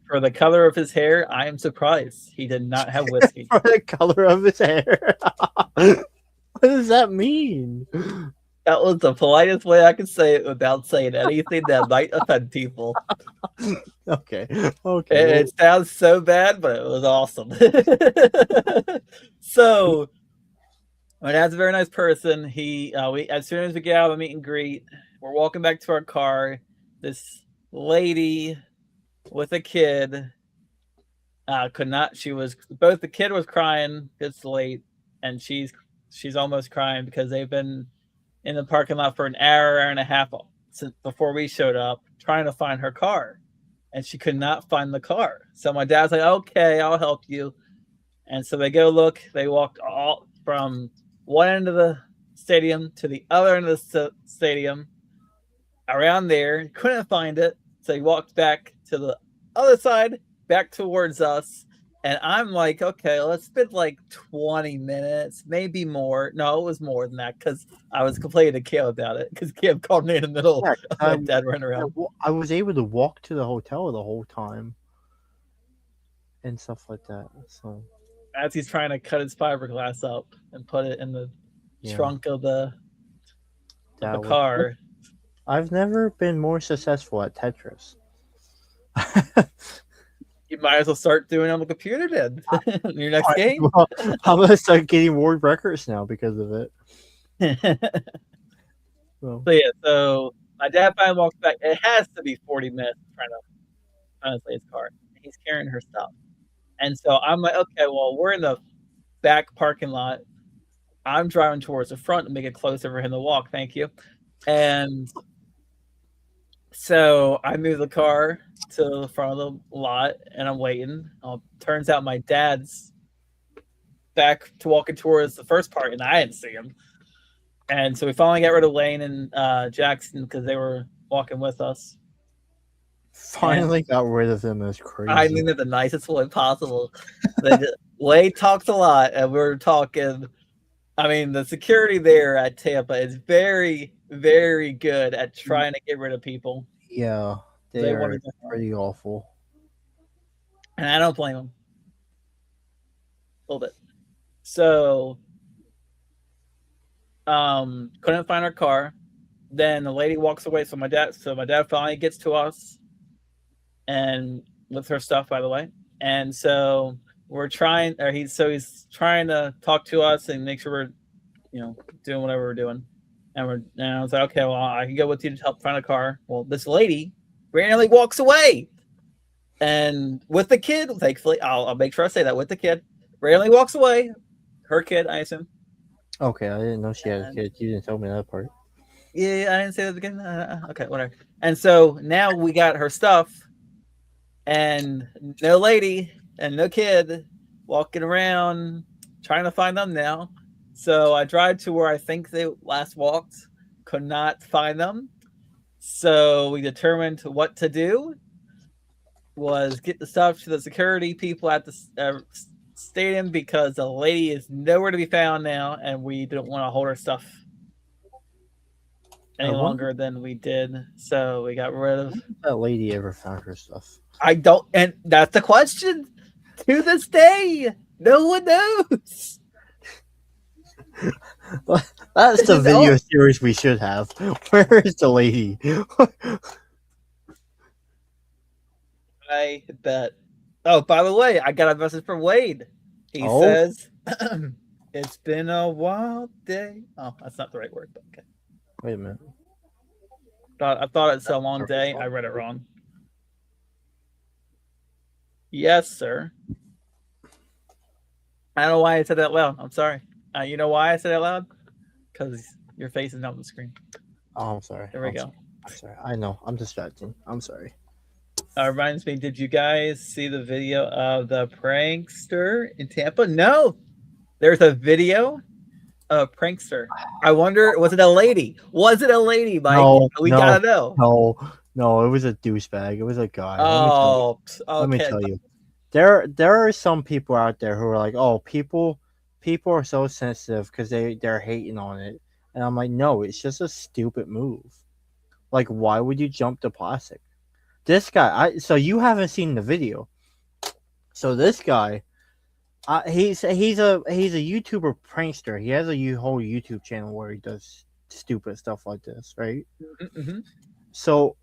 For the color of his hair, I am surprised he did not have whiskey. For the color of his hair. What does that mean? That was the politest way I could say it without saying anything that might offend people. Okay. It sounds so bad, but it was awesome. So, my dad's a very nice person. He, as soon as we get out of the meet and greet, we're walking back to our car. This lady with a kid could not. Both the kid was crying. It's late, and she's almost crying because they've been in the parking lot for an hour and a half since before we showed up trying to find her car, and she could not find the car. So my dad's like, okay, I'll help you. And so they go look. They walked all from one end of the stadium to the other end of the stadium around there. Couldn't find it. So he walked back to the other side, back towards us. And I'm like, okay, let's spend like 20 minutes, maybe more. No, it was more than that because I was complaining to Cam about it because Cam called me in the middle of my dad running around. I was able to walk to the hotel the whole time and stuff like that. So as he's trying to cut his fiberglass up and put it in the trunk of the car. I've never been more successful at Tetris. You might as well start doing it on the computer then. Your next game. Well, I'm gonna start getting world records now because of it. So my dad finally walks back. It has to be 40 minutes trying to say his car. He's carrying her stuff, And so I'm like, okay, well, we're in the back parking lot. I'm driving towards the front to make it closer for him to walk. Thank you. And so I move the car to the front of the lot and I'm waiting. Turns out my dad's back to walking towards the first part and I didn't see him. And so we finally got rid of Lane and Jackson because they were walking with us. And Finally got rid of him. Is I crazy. mean it the nicest way possible. Wade talks a lot and we were talking. I mean, the security there at Tampa is very, very good at trying to get rid of people. Yeah, They they want are to go home. pretty awful. And I don't blame them a little bit. So, couldn't find our car. Then the lady walks away. So my dad finally gets to us, and with her stuff, by the way. And so we're trying, or he's trying to talk to us and make sure we're, doing whatever we're doing. And I was like, okay, well, I can go with you to help find a car. Well, this lady randomly walks away, and with the kid, thankfully, I'll make sure I say that with the kid, randomly walks away. Her kid, I assume. Okay, I didn't know she had a kid. You didn't tell me that part. Yeah, I didn't say that again. Okay, whatever. And so now we got her stuff, and no lady and no kid walking around trying to find them now. So I drive to where I think they last walked, could not find them. So we determined what to do was get the stuff to the security people at the stadium because the lady is nowhere to be found now, and we didn't want to hold her stuff any longer than we did. So we got rid of that lady. Ever found her stuff? I don't, and that's the question. To this day, no one knows. That's the video series we should have. Where is the lady? I bet. Oh, by the way, I got a message from Wade. He says, "It's been a wild day." Oh, that's not the right word, but okay. Wait a minute. I thought it's a long day. I read it wrong. Yes, sir. I don't know why I said that loud. I'm sorry. You know why I said that loud? Because your face is not on the screen. Oh, I'm sorry. There we go. I'm sorry. I know. I'm distracting. I'm sorry. Reminds me, did you guys see the video of the prankster in Tampa? No. There's a video of prankster. I wonder, was it a lady? Was it a lady, Mike? No, we gotta know. No, it was a douchebag. It was a guy. Oh, let me tell you. There are some people out there who are like, oh, people are so sensitive because they're hating on it, and I'm like, no, it's just a stupid move. Like, why would you jump to plastic? This guy, so you haven't seen the video. So this guy, he's a YouTuber prankster. He has a whole YouTube channel where he does stupid stuff like this, right? Mm-hmm. So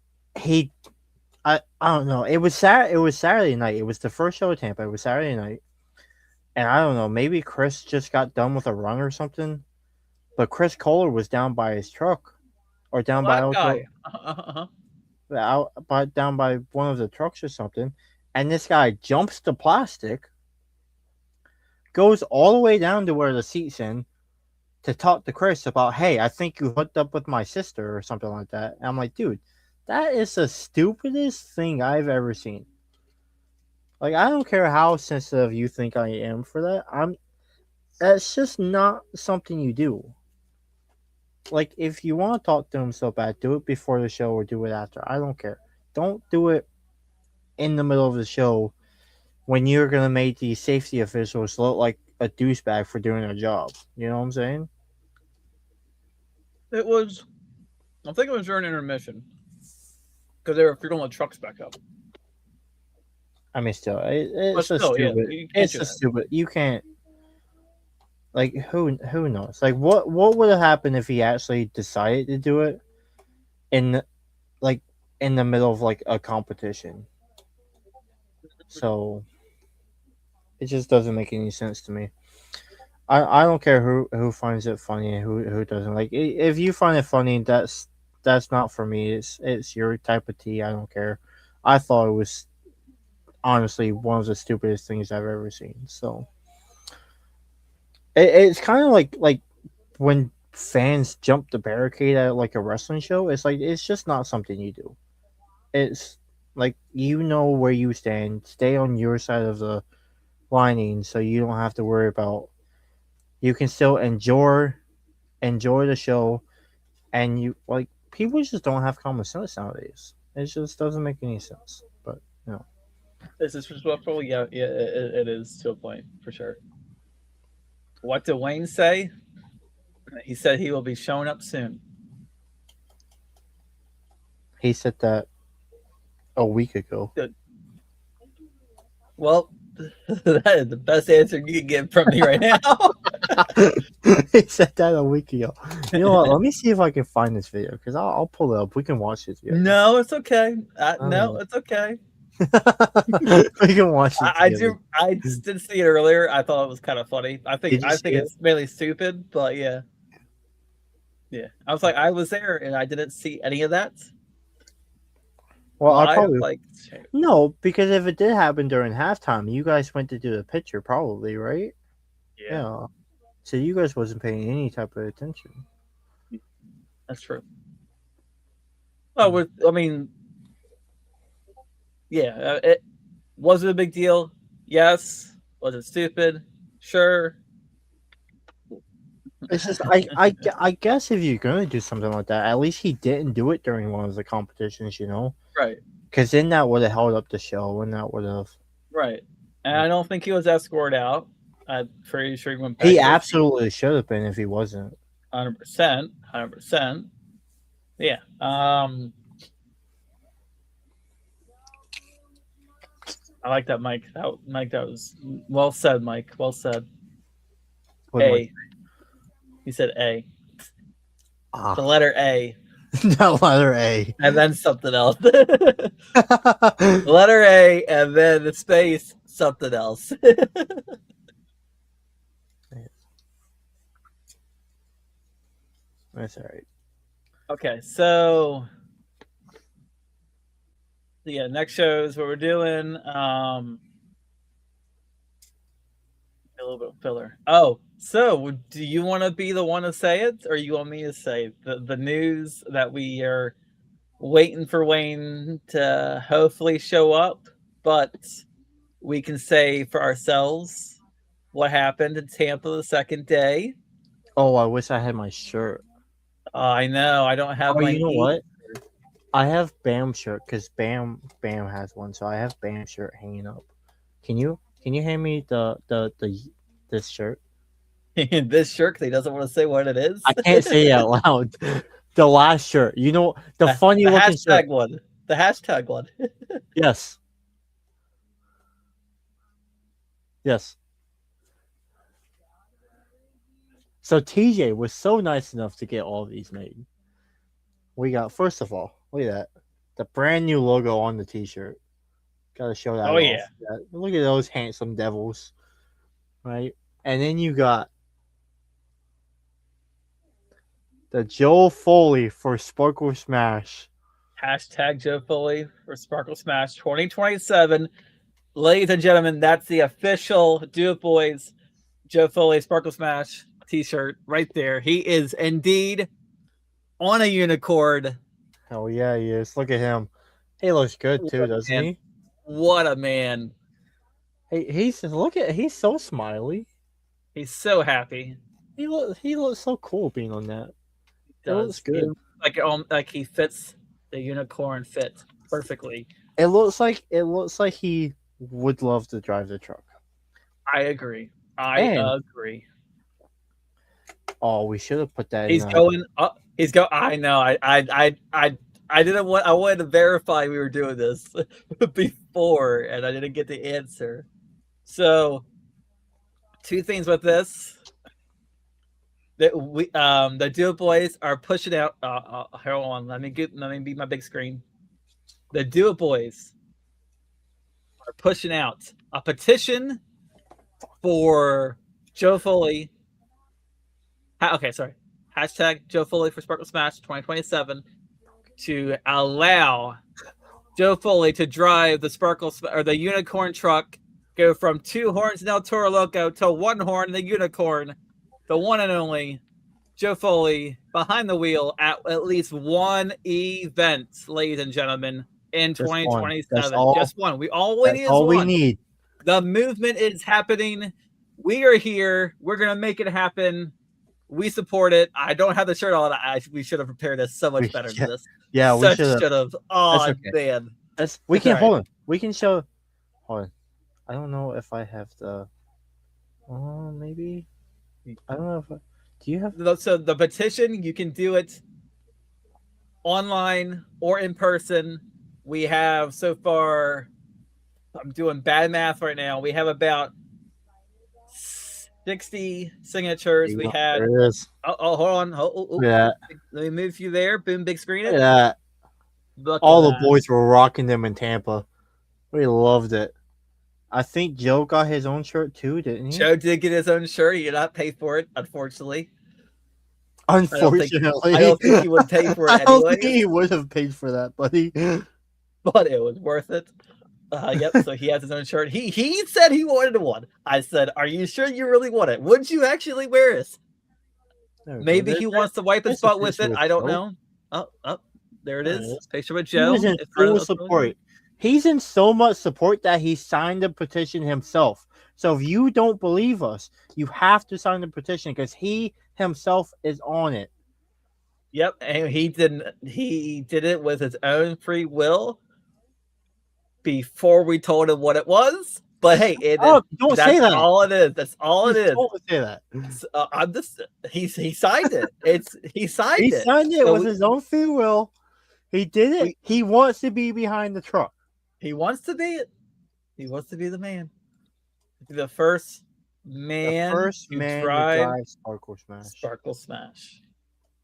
I don't know. It was Saturday night. It was the first show of Tampa. It was Saturday night, and I don't know. Maybe Chris just got done with a run or something. But Chris Kohler was down by his truck, or down down by one of the trucks or something, and this guy jumps the plastic, goes all the way down to where the seat's in, to talk to Chris about, hey, I think you hooked up with my sister or something like that. And I'm like, dude, that is the stupidest thing I've ever seen. Like, I don't care how sensitive you think I am for that. That's just not something you do. Like, if you want to talk to him so bad, do it before the show or do it after. I don't care. Don't do it in the middle of the show when you're going to make the safety officials look like a douchebag for doing their job. You know what I'm saying? I think it was during intermission. Because they were filling the trucks back up. I mean, still, it's just stupid. Yeah, it's just stupid. You can't. Like, who knows? Like, what would have happened if he actually decided to do it in the middle of like a competition? So it just doesn't make any sense to me. I don't care who finds it funny and who doesn't. Like, if you find it funny, that's not for me. It's your type of tea. I don't care. I thought it was honestly one of the stupidest things I've ever seen. So it's kind of like when fans jump the barricade at like a wrestling show. It's like it's just not something you do. It's like you know where you stand. Stay on your side of the lining, so you don't have to worry about. You can still enjoy the show, and you like people just don't have common sense nowadays. It just doesn't make any sense. But you know, Is this disrespectful? Yeah, it is to a point for sure. What did Wayne say? He said he will be showing up soon. he said that a week ago. Good. Well, that is the best answer you can get from me right now. He said that a week ago. You know what? Let me see if I can find this video because I'll pull it up. We can watch this video. No, it's okay. No, it's okay. We can watch it. I just did see it earlier. I thought it was kind of funny. I think it's mainly stupid, but yeah. Yeah. I was like, I was there and I didn't see any of that. Well, I probably like no, because if it did happen during halftime, you guys went to do the picture, probably, right? Yeah. So you guys wasn't paying any type of attention. That's true. Oh, I mean, yeah. Was it a big deal? Yes. Was it stupid? Sure. It's just I guess if you're gonna do something like that, at least he didn't do it during one of the competitions, you know? Right. Because then that would have held up the show, and that would have. Right. And I don't think he was escorted out. I'm pretty sure he went back. He absolutely should have been if he wasn't. 100%. 100%. Yeah. I like that, Mike. Mike, that was well said, Mike. Well said. A. He said A. The letter A. The letter A. And then something else. The letter A and then the space something else. That's all right. Okay, so yeah, next show is what we're doing. A little bit of filler. Oh, so do you want to be the one to say it, or you want me to say the news that we are waiting for Wayne to hopefully show up, but we can say for ourselves what happened in Tampa the second day? Oh, I wish I had my shirt. I know I don't have. You know what? I have Bam shirt because Bam has one, so I have Bam shirt hanging up. Can you hand me this shirt? This shirt because he doesn't want to say what it is. I can't say it out loud. The last shirt, you know, the funny looking hashtag shirt. one. The hashtag one. Yes. Yes. So TJ was so nice enough to get all of these made. We got, first of all, look at that. The brand new logo on the t-shirt. Gotta show that off. Yeah. Look at those handsome devils. Right? And then you got the Joe Foley for Sparkle Smash. Hashtag Joe Foley for Sparkle Smash 2027. Ladies and gentlemen, that's the official Do It Boys Joe Foley Sparkle Smash t-shirt right there. He is indeed on a unicorn. Hell yeah, he is. Look at him. He looks good too, doesn't he? What a man. Hey, he's so smiley. He's so happy. He looks so cool being on that. It looks good. Like he fits the unicorn fit perfectly. It looks like he would love to drive the truck. I agree. I agree. Oh, we should have put that. He's going up. He's go. I know. I didn't want. I wanted to verify we were doing this before, and I didn't get the answer. So, two things with this. That we the Do It Boys are pushing out. Hold on. Let me be my big screen. The Do It Boys are pushing out a petition for Joe Foley. Okay, sorry. Hashtag Joe Foley for Sparkle Smash 2027 to allow Joe Foley to drive the the unicorn truck, go from 2 horns in El Toro Loco to 1 horn in the unicorn, the one and only Joe Foley behind the wheel at least one event, ladies and gentlemen, in Just one. That's 2027. all. Just one. All we That's need is all we one. need. The movement is happening. We are here. We're gonna make it happen. We support it. I don't have the shirt on. We should have prepared this so much better than this. Yeah, we should have. Oh, okay. man. We can hold on. We can show. Hold on. I don't know if I have the. Maybe. I don't know if. Do you have? So the petition, you can do it online or in person. We have so far. I'm doing bad math right now. We have about 60 signatures. We had. There it is. Hold on. Yeah. Let me move you there. Boom, big screen it. Yeah. All the boys were rocking them in Tampa. We loved it. I think Joe got his own shirt too, didn't he? Joe did get his own shirt. He did not pay for it, unfortunately. Unfortunately. I don't think he would pay for it anyway. I don't think he would have paid for that, buddy. But it was worth it. Yep, so he has his own shirt. He said he wanted one. I said, are you sure you really want it? Would you actually wear this? Maybe he wants to wipe his butt with it. I don't know. Oh, there it is. Picture with Joe. He was in full support. He's in so much support that he signed the petition himself. So if you don't believe us, you have to sign the petition because he himself is on it. Yep, and he did it with his own free will before we told him what it was. But hey, don't say that. That's all it is. That's all it is. Don't say that. I'm just he signed it. He signed it. He signed it with his own free will. He did it. He wants to be behind the truck. He wants to be it. He wants to be the man. The first man, to drive Sparkle Smash.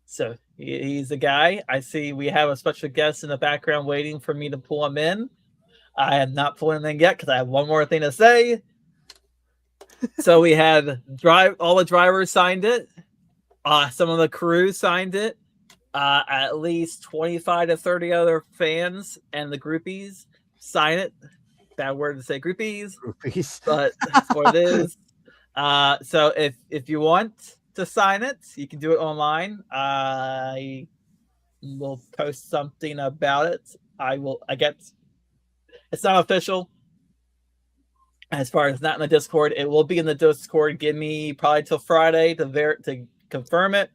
So he's the guy. I see we have a special guest in the background waiting for me to pull him in. I am not pulling him in yet because I have one more thing to say. So we had all the drivers signed it. Some of the crew signed it. At least 25 to 30 other fans and the groupies sign it. Bad word to say groupies. But that's what it is. So if you want to sign it, you can do it online. I will post something about it. I guess it's not official. As far as not in the Discord, it will be in the Discord. Give me probably till Friday to confirm it.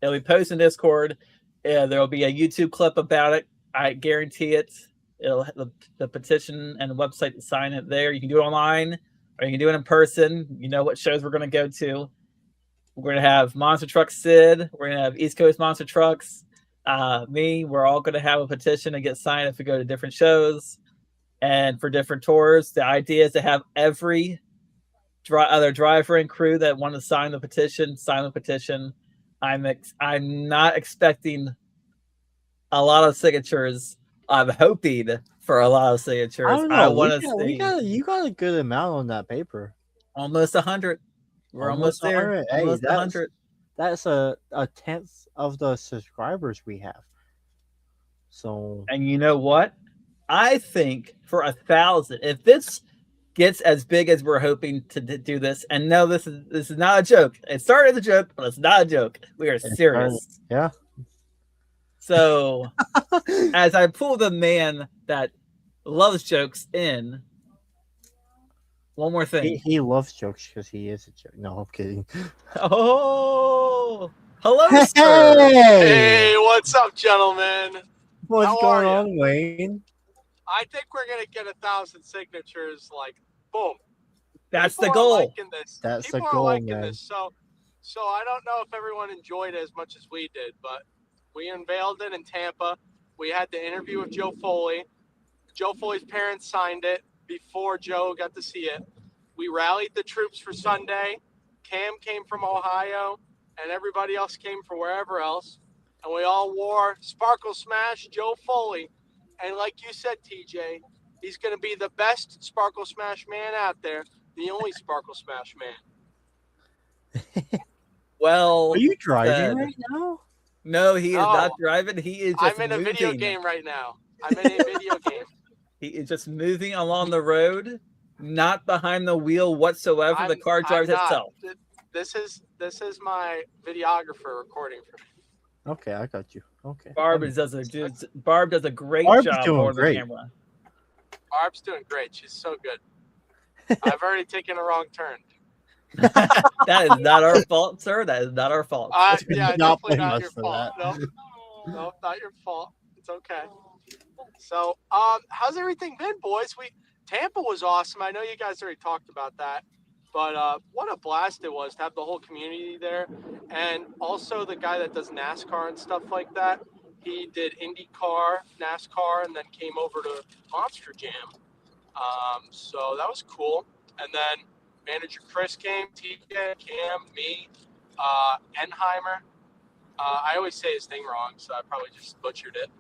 It'll be posted in Discord. There will be a YouTube clip about it. I guarantee it. It'll have the petition and the website to sign it there. You can do it online or you can do it in person. You know what shows we're going to go to. We're going to have Monster Truck Sid. We're going to have East Coast Monster Trucks. Me. We're all going to have a petition to get signed if we go to different shows and for different tours. The idea is to have every other driver and crew that want to sign the petition. I'm not expecting a lot of signatures. I'm hoping for a lot of signatures. I don't know. I want to see. You got a good amount on that paper. Almost 100. We're almost there. 100. Hey, almost 100. That's a tenth of the subscribers we have. So. And you know what? I think for 1,000, if this gets as big as we're hoping to do this, and no, this is not a joke. It started as a joke, but it's not a joke. We are serious. Yeah. So, as I pull the man that loves jokes in, one more thing. He loves jokes because he is a joke. No, I'm kidding. Oh, hello, hey! sir. Hey, what's up, gentlemen? What's going on, Wayne? I think we're gonna get 1,000 signatures. Like, boom. That's the goal. That's the goal, man. This. So I don't know if everyone enjoyed it as much as we did, but we unveiled it in Tampa. We had the interview with Joe Foley. Joe Foley's parents signed it before Joe got to see it. We rallied the troops for Sunday. Cam came from Ohio, and everybody else came from wherever else. And we all wore Sparkle Smash Joe Foley. And like you said, TJ, he's going to be the best Sparkle Smash man out there, the only Sparkle Smash man. Well, are you driving right now? No, he is not driving. He is just I'm in a video game right now. I'm in a video game. He is just moving along the road, not behind the wheel whatsoever. The car drives itself. This is my videographer recording for me. Okay, I got you. Okay. Barb does a great job holding the camera. Barb's doing great. She's so good. I've already taken a wrong turn. That is not our fault, sir. That is not our fault. Yeah, definitely not your fault. No, not your fault. It's okay. So, how's everything been, boys? Tampa was awesome. I know you guys already talked about that, but what a blast it was to have the whole community there, and also the guy that does NASCAR and stuff like that. He did IndyCar, NASCAR, and then came over to Monster Jam. So that was cool. And then manager Chris came, TJ, Cam, me, Enheimer. I always say his thing wrong, so I probably just butchered it.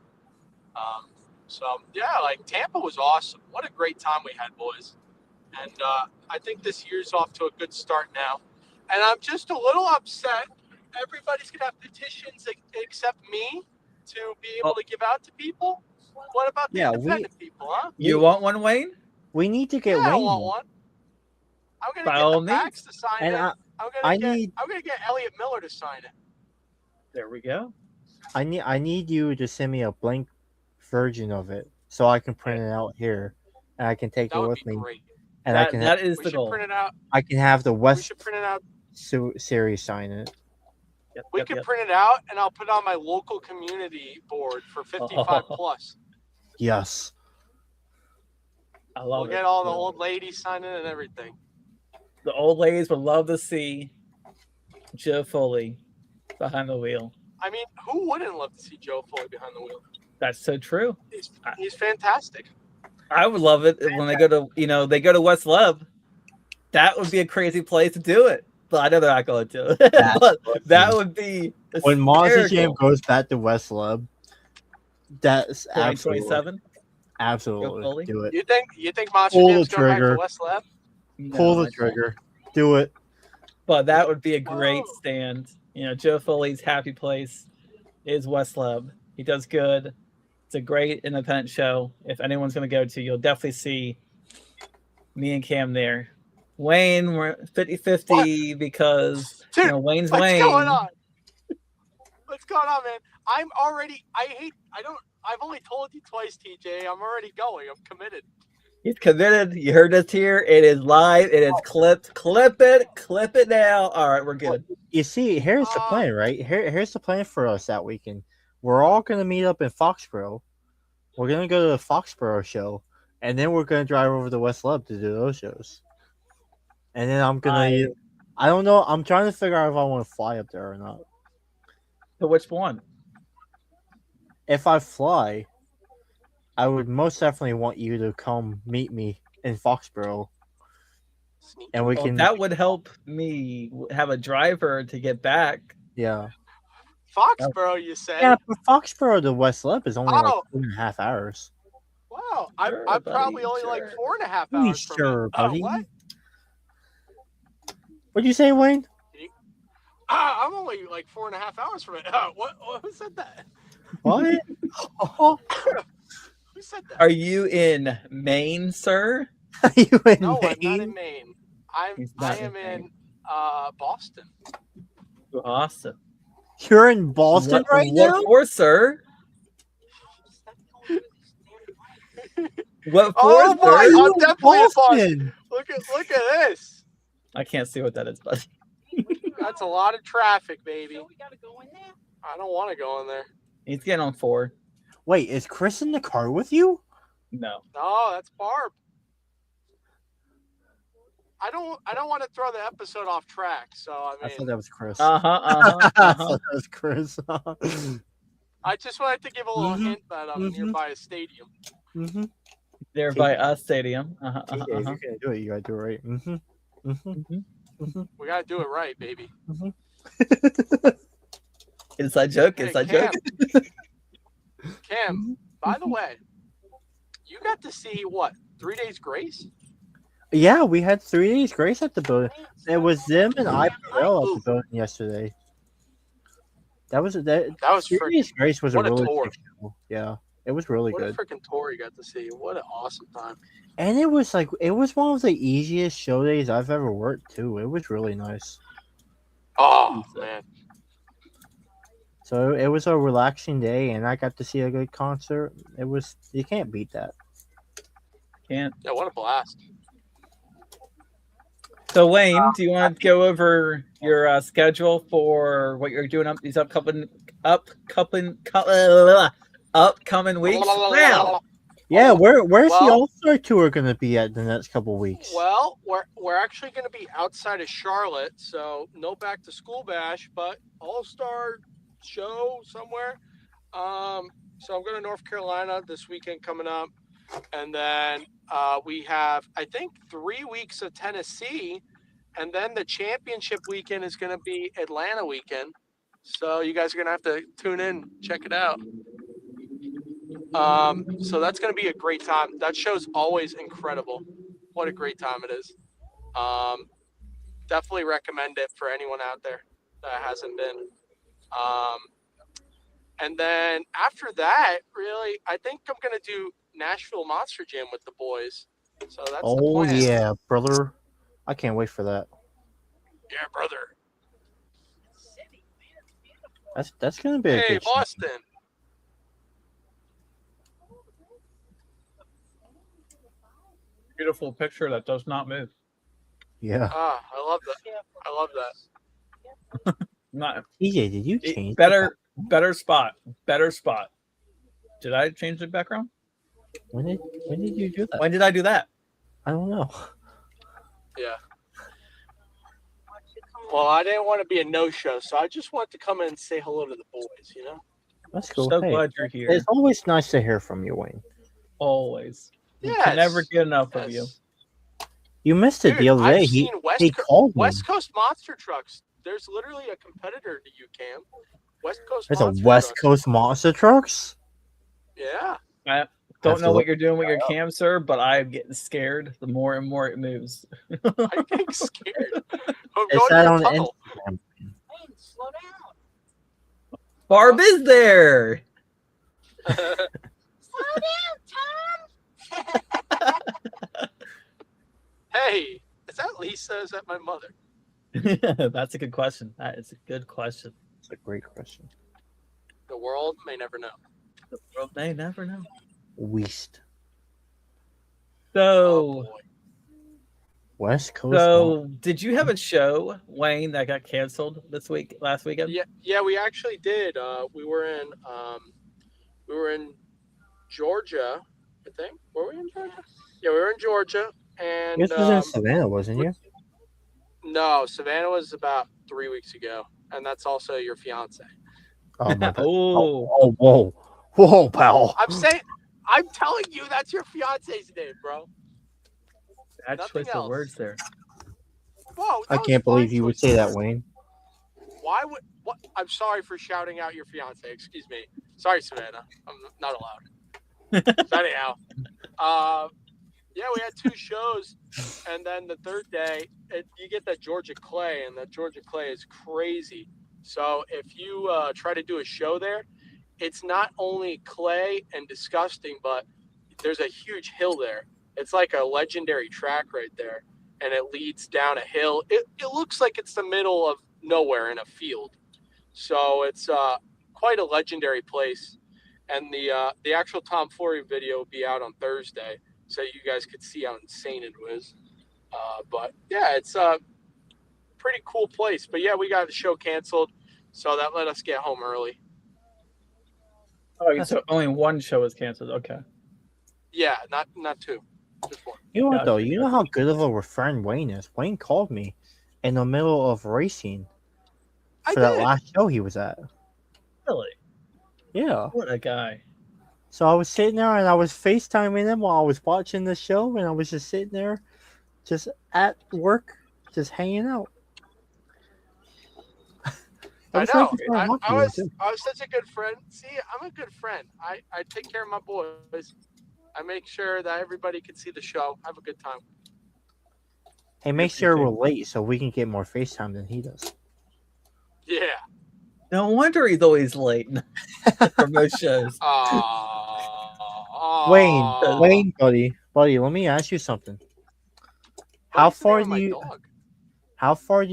So yeah, like Tampa was awesome. What a great time we had, boys. And I think this year's off to a good start now. And I'm just a little upset. Everybody's gonna have petitions except me to be able to give out to people. What about the independent people, huh? You want one, Wayne? We need to get Wayne. I want one. I'm gonna get the facts to sign it. I'm gonna get Elliot Miller to sign it. There we go. I need you to send me a blank version of it so I can print it out here and I can take it with me. Great. And that is the goal. Print it out. I can have the West. We should print it out. Series sign it. We can print it out, and I'll put it on my local community board for 55 plus. Yes. I love it. We'll get all the old ladies signing and everything. The old ladies would love to see Joe Foley behind the wheel. I mean, who wouldn't love to see Joe Foley behind the wheel? That's so true. He's fantastic. I would love it when they go to West Lub. That would be a crazy place to do it. But I know they're not going to. But that would be when Monster Jam goes back to West Lub. That's 2027. Absolutely, do it. You think Monster Jam's going back to West Lub? Pull the trigger. Do it. But that would be a great stand. Joe Foley's happy place is West Lub. He does good. It's a great independent show. If anyone's going to go to, you'll definitely see me and Cam there. Wayne, we're 50-50 because Wayne's Wayne. What's going on? What's going on, man? I've only told you twice, TJ. I'm already going. I'm committed. He's committed. You heard us here. It is live. It is clipped. Clip it now. All right, we're good. You see, here's the plan, right? Here's the plan for us that weekend. We're all going to meet up in Foxborough. We're going to go to the Foxborough show, and then we're going to drive over to West Lub to do those shows. And then I'm going to... I don't know. I'm trying to figure out if I want to fly up there or not. So which one? If I fly, I would most definitely want you to come meet me in Foxborough. And we can... That would help me have a driver to get back. Yeah. Foxborough, you say? Yeah, but Foxborough to West Lub is only like 2.5 hours. Wow, I'm probably only like 4.5 hours from sure, buddy. What? What'd you say, Wayne? I'm only like 4.5 hours from it. Who said that? What? Who said that? Are you in Maine, sir? Are you in No, Maine? I'm not in Maine. I am in Boston. Boston. You're in Boston right now? What for, sir? What for, oh boy, sir? I'm definitely in Boston. Look at this. I can't see what that is, but that's a lot of traffic, baby. We gotta go in there. I don't want to go in there. He's getting on 4. Wait, is Chris in the car with you? No. No, that's Barb. I don't want to throw the episode off track, so I thought that was Chris. I thought that was Chris. I just wanted to give a little hint that I'm nearby a stadium. There by a stadium. You gotta do it. You gotta do it right. We gotta do it right, baby. Inside joke. Inside joke. Cam, by the way, you got to see what? 3 Days Grace? Yeah, we had 3 days grace at the building. It was them and I Burrell at the building yesterday. That was 3 days grace was a really big show. Yeah, It was really What good. a freaking tour you got to see. What an awesome time. And it was one of the easiest show days I've ever worked too. It was really nice. Oh, man. So it was a relaxing day, and I got to see a good concert. You can't beat that. Can't. Yeah, what a blast. So Wayne, do you want to go over your schedule for what you're doing up these upcoming weeks? Wow. Yeah, where's the All-Star Tour going to be at the next couple weeks? Well, we're actually going to be outside of Charlotte, so no back to school bash, but All-Star show somewhere. So I'm going to North Carolina this weekend coming up, and then we have, I think, 3 weeks of Tennessee, and then the championship weekend is going to be Atlanta weekend. So you guys are going to have to tune in, check it out. So that's going to be a great time. That show's always incredible. What a great time it is. Definitely recommend it for anyone out there that hasn't been. And then after that, really, I think I'm going to do Nashville Monster Jam with the boys. So that's the plan. Yeah, brother. I can't wait for that. Yeah, brother. That's going to be a Hey, good show. Boston. Beautiful picture that does not move. Yeah. Ah, I love that. I love that. Not TJ, did you change better spot. Better spot. Did I change the background? When did you do that? When did I do that? I don't know. Yeah. Well, I didn't want to be a no-show, so I just wanted to come in and say hello to the boys, you know? That's cool. So Hey, glad you're here. it's always nice to hear from you, Wayne. Always. We Yes. can never get enough of you. You missed it Dude, the other day. I've seen He called me. West Coast Monster Trucks. There's literally a competitor to UCAM. West Coast There's Monster a West Trucks. Coast Monster Trucks? Yeah. I don't know what you're doing with your cam, sir, but I'm getting scared the more and more it moves. I'm getting scared. I'm It's going that to on the tunnel. Instagram. Hey, slow down. Barb is there. Slow down, Tom. Hey, is that Lisa? Is that my mother? That's a good question. That is a good question. It's a great question. The world may never know. The world may never know. West. Oh, So, boy. West Coast. did you have a show, Wayne, that got canceled last weekend? Yeah, we actually did. We were in Georgia, I think. Were we in Georgia? Yeah, we were in Georgia, and This was in Savannah, wasn't you? no, Savannah was about 3 weeks ago, and that's also your fiance. Oh, my bad. Oh. Whoa, pal. I'm telling you, that's your fiance's name, bro. Bad Nothing choice of else. words there. Whoa, I that was can't fine believe you would choice say of that, words. Wayne. Why would what? I'm sorry for shouting out your fiance. Excuse me. Sorry, Savannah. I'm not allowed. So anyhow, yeah, we had 2 shows, and then the third day, you get that Georgia clay, and that Georgia clay is crazy. So if you try to do a show there, it's not only clay and disgusting, but there's a huge hill there. It's like a legendary track right there, and it leads down a hill. It looks like it's the middle of nowhere in a field. So it's quite a legendary place. And the actual Tom Flory video will be out on Thursday, so you guys could see how insane it was. But yeah, it's a pretty cool place. But yeah, we got the show canceled, so that let us get home early. Oh, so only one show was canceled. Okay. Yeah, not 2, just 1. You know what, though? Gotcha. You know how good of a friend Wayne is? Wayne called me in the middle of racing for that last show he was at. Really? Yeah. What a guy. So I was sitting there and I was FaceTiming him while I was watching the show, and I was just sitting there, just at work, just hanging out. I know. I was too. such a good friend. See, I'm a good friend. I take care of my boys. I make sure that everybody can see the show. Have a good time. Hey, make sure we're late so we can get more FaceTime than he does. Yeah. No wonder he's always late for most shows. Aww. Wayne, buddy, let me ask you something. How far do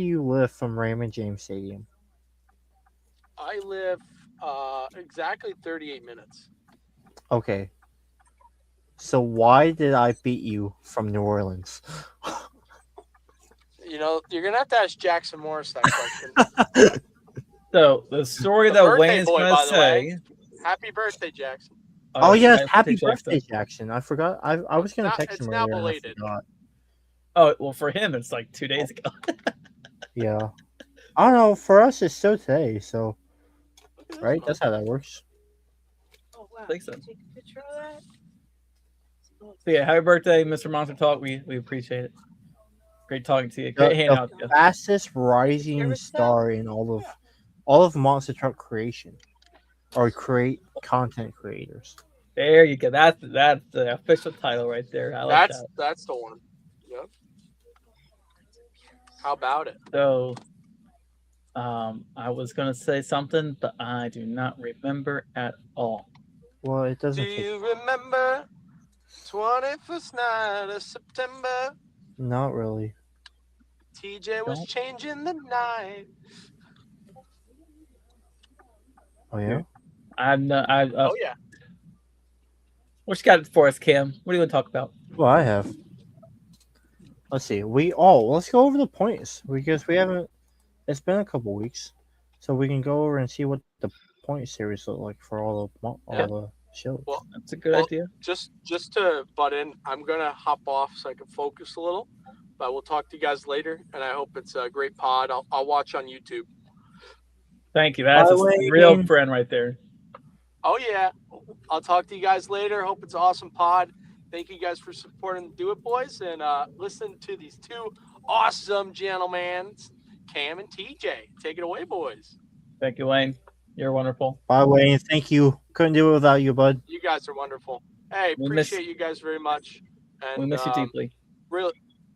you live from Raymond James Stadium? I live exactly 38 minutes. Okay. So why did I beat you from New Orleans? You know, you're gonna have to ask Jackson Morris that question. So the story that Wayne is going to say. Happy birthday, Jackson. Oh yes, happy birthday, Jackson. I forgot. I was going to text him earlier. Now belated. Oh well, for him it's like 2 days ago. Yeah. I don't know. For us, it's still today. So, right? That's how that works. Oh wow! I think so. Take a picture of that. So yeah, happy birthday, Mr. Monster Talk. We appreciate it. Great talking to you. Great hanging out. The fastest rising star in all of Monster Truck creation, or content creators. There you go. That's the official title right there. I like that. That's the one. Yep. How about it? So, I was gonna say something, but I do not remember at all. Well, it doesn't. Do you remember 21st night of September? Not really. TJ was changing the night. Oh yeah. Oh yeah. What you got for us, Cam? What do you want to talk about? Well, I have. Let's see. Let's go over the points because we haven't. It's been a couple weeks, so we can go over and see what the point series look like for all the shows. Well, that's a good idea. Just to butt in, I'm gonna hop off so I can focus a little, but we'll talk to you guys later. And I hope it's a great pod. I'll watch on YouTube. Thank you. That's a real friend right there. Oh yeah. I'll talk to you guys later. Hope it's an awesome pod. Thank you guys for supporting the Do It Boys and listen to these two awesome gentlemen, Cam and TJ. Take it away, boys. Thank you, Wayne. You're wonderful. Bye, Wayne. Thank you. Couldn't do it without you, bud. You guys are wonderful. Hey, appreciate you guys very much. And we miss you deeply. Really.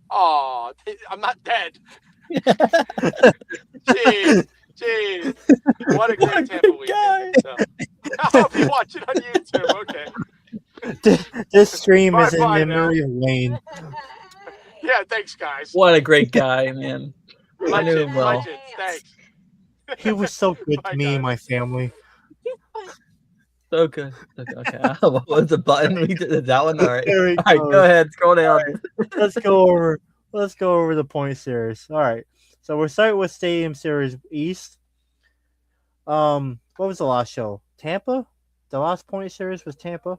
Oh, I'm not dead. Jeez. What a great Tampa weekend. So, I'll be watching on YouTube. Okay. This stream is in memory of Wayne. Yeah, thanks, guys. What a great guy, man. I knew him well. Thanks. He was so good to me and my family. So good. Okay. What's the button? We did that one. All right. All right, go ahead. Scroll down. Right. Let's go over the point series. All right. So we're starting with Stadium Series East. What was the last show? Tampa? The last point series was Tampa.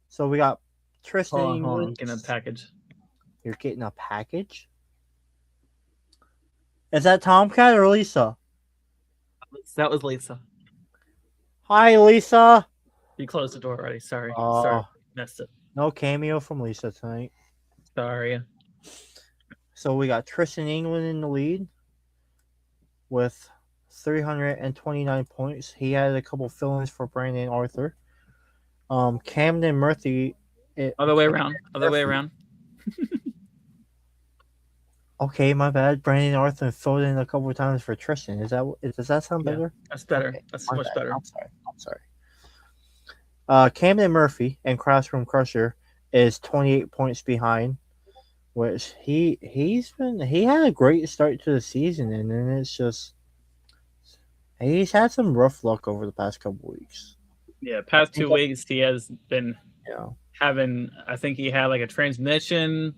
So we got Tristan. Hold on. I'm getting a package. You're getting a package? Is that Tomcat or Lisa? That was Lisa. Hi, Lisa. You closed the door already. Sorry. Messed it. No cameo from Lisa tonight. Sorry. So we got Tristan England in the lead with 329 points. He had a couple fill-ins for Brandon Arthur. Camden Murphy. Other way around. Okay, my bad. Brandon Arthur filled in a couple of times for Tristan. Does that sound better? That's better. Okay, that's much better. I'm sorry. Camden Murphy and Classroom Crusher is 28 points behind, which he had a great start to the season, and then it's just he's had some rough luck over the past couple weeks. Yeah, past 2 weeks he has been having. I think he had like a transmission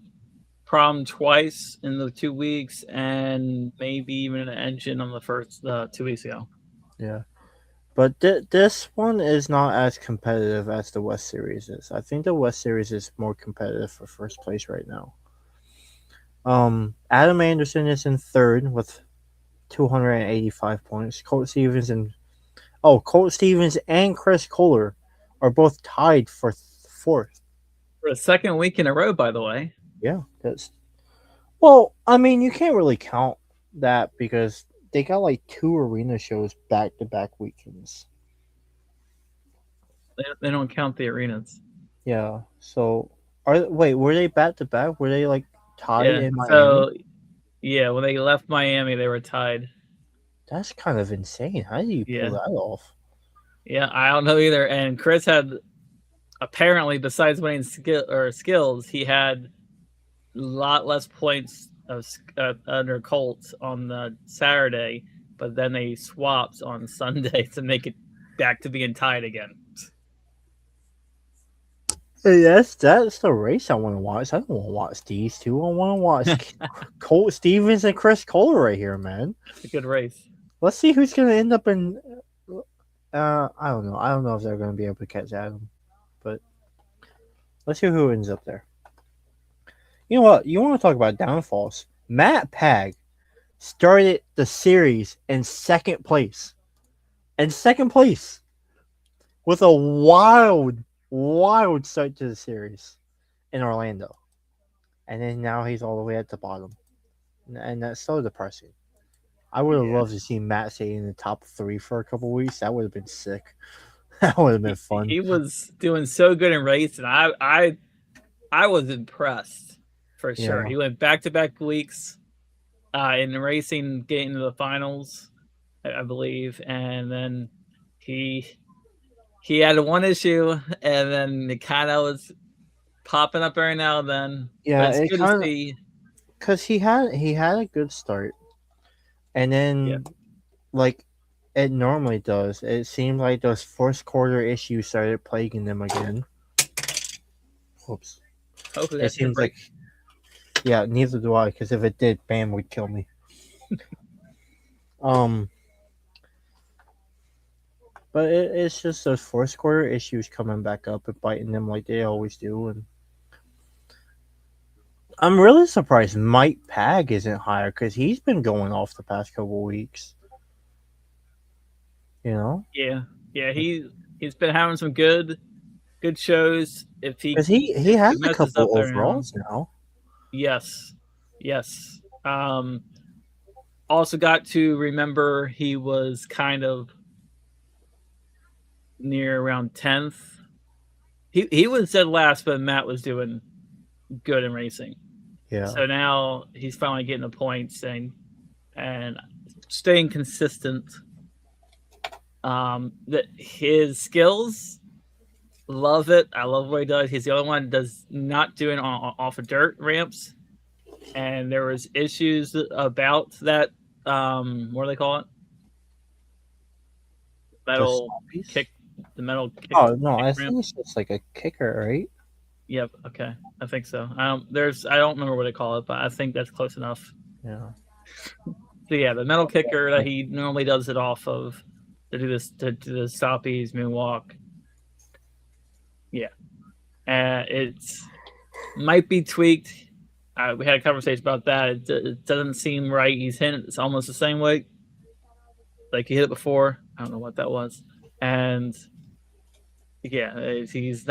problem twice in the 2 weeks, and maybe even an engine on the first 2 weeks ago. Yeah. But this one is not as competitive as the West Series is. I think the West Series is more competitive for first place right now. Adam Anderson is in third with 285 points. Colt Stevens and Chris Kohler are both tied for fourth. For the second week in a row, by the way. Yeah, well, I mean, you can't really count that because they got like 2 arena shows back-to-back weekends. They don't count the arenas. Yeah. So, were they back-to-back? Were they like tied in Miami? So, yeah, when they left Miami, they were tied. That's kind of insane. How do you pull that off? Yeah, I don't know either. And Chris had apparently, besides winning skills, he had a lot less points of under Colts on the Saturday, but then they swapped on Sunday to make it back to being tied again. Hey, that's the race I want to watch. I don't want to watch these two. I want to watch Colt Stevens and Chris Kohler right here, man. It's a good race. Let's see who's going to end up in. I don't know. I don't know if they're going to be able to catch Adam, but let's see who ends up there. You know what? You want to talk about downfalls? Matt Pag started the series in second place. With a wild start to the series in Orlando. And then now he's all the way at the bottom. And that's so depressing. I would have loved to see Matt stay in the top 3 for a couple weeks. That would have been sick. That would have been fun. He was doing so good in race, and I was impressed for sure. Yeah. He went back-to-back weeks in racing, getting to the finals, I believe, and then he had one issue, and then it kind of was popping up every now and then. Yeah, but it's good to see. Because he had a good start, and then like it normally does, it seemed like those first quarter issues started plaguing them again. Oops. Hopefully it seems like, yeah, neither do I, because if it did, Bam would kill me. But it's just those first quarter issues coming back up and biting them like they always do, and I'm really surprised Mike Pag isn't higher, because he's been going off the past couple weeks. You know? Yeah, he's been having some good shows. If he has a couple overalls now. Yes. Also got to remember he was kind of near around 10th. He was dead last, but Matt was doing good in racing. Yeah. So now he's finally getting the points and staying consistent. That his skills, love it. I love what he does. He's the only one that does not do it off of dirt ramps. And there was issues about that. What do they call it? Metal kick. The metal kick. Oh no, I think it's just like a kicker, right? Yep. Okay, I think so. I don't remember what they call it, but I think that's close enough. Yeah. So yeah, the metal kicker that he normally does it off of to do the stoppies, moonwalk. Yeah, it might be tweaked. We had a conversation about that. It doesn't seem right. He's hitting it's almost the same way, like he hit it before. I don't know what that was, and yeah, has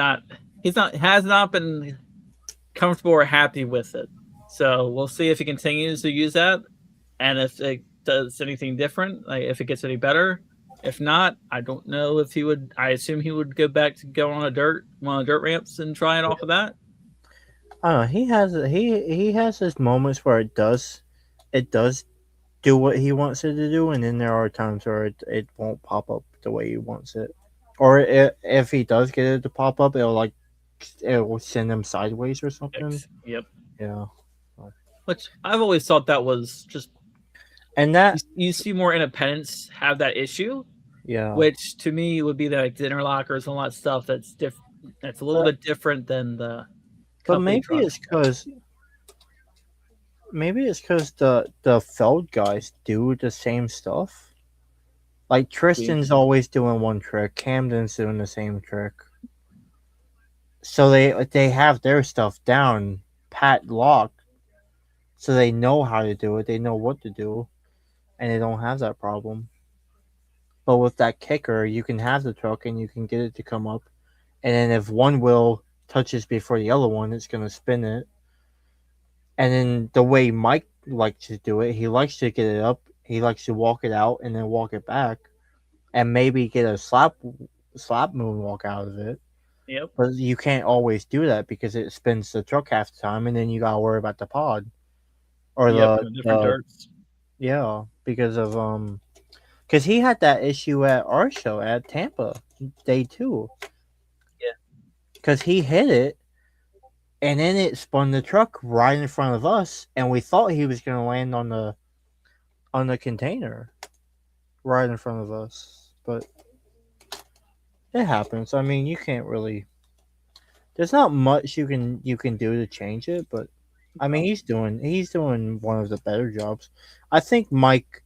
not been comfortable or happy with it. So we'll see if he continues to use that, and if it does anything different, like if it gets any better. If not, I don't know if he would. I assume he would go back to go on one of the dirt ramps and try it off of that. I don't know. He has his moments where it does do what he wants it to do, and then there are times where it won't pop up the way he wants it. Or if he does get it to pop up, it will send him sideways or something. Yep. Yeah. Which I've always thought that was just, and that you see more independents have that issue. Yeah. Which to me would be like the interlockers and all that stuff. That's different. That's a little bit different than the. But maybe it's because the Feld guys do the same stuff. Like Tristan's always doing one trick, Camden's doing the same trick. So they have their stuff down, pat locked, so they know how to do it, they know what to do, and they don't have that problem. But with that kicker, you can have the truck and you can get it to come up, and then if one wheel touches before the other one, it's gonna spin it. And then the way Mike likes to do it, he likes to get it up, he likes to walk it out and then walk it back, and maybe get a slap moonwalk out of it. Yep. But you can't always do that because it spins the truck half the time, and then you gotta worry about the pod or the different dirts. Yeah, because of because he had that issue at our show at Tampa day 2. Yeah. because he hit it, and then it spun the truck right in front of us, and we thought he was going to land on the container right in front of us, but it happens. I mean, you can't really. There's not much you can do to change it, but I mean, he's doing one of the better jobs. I think Mike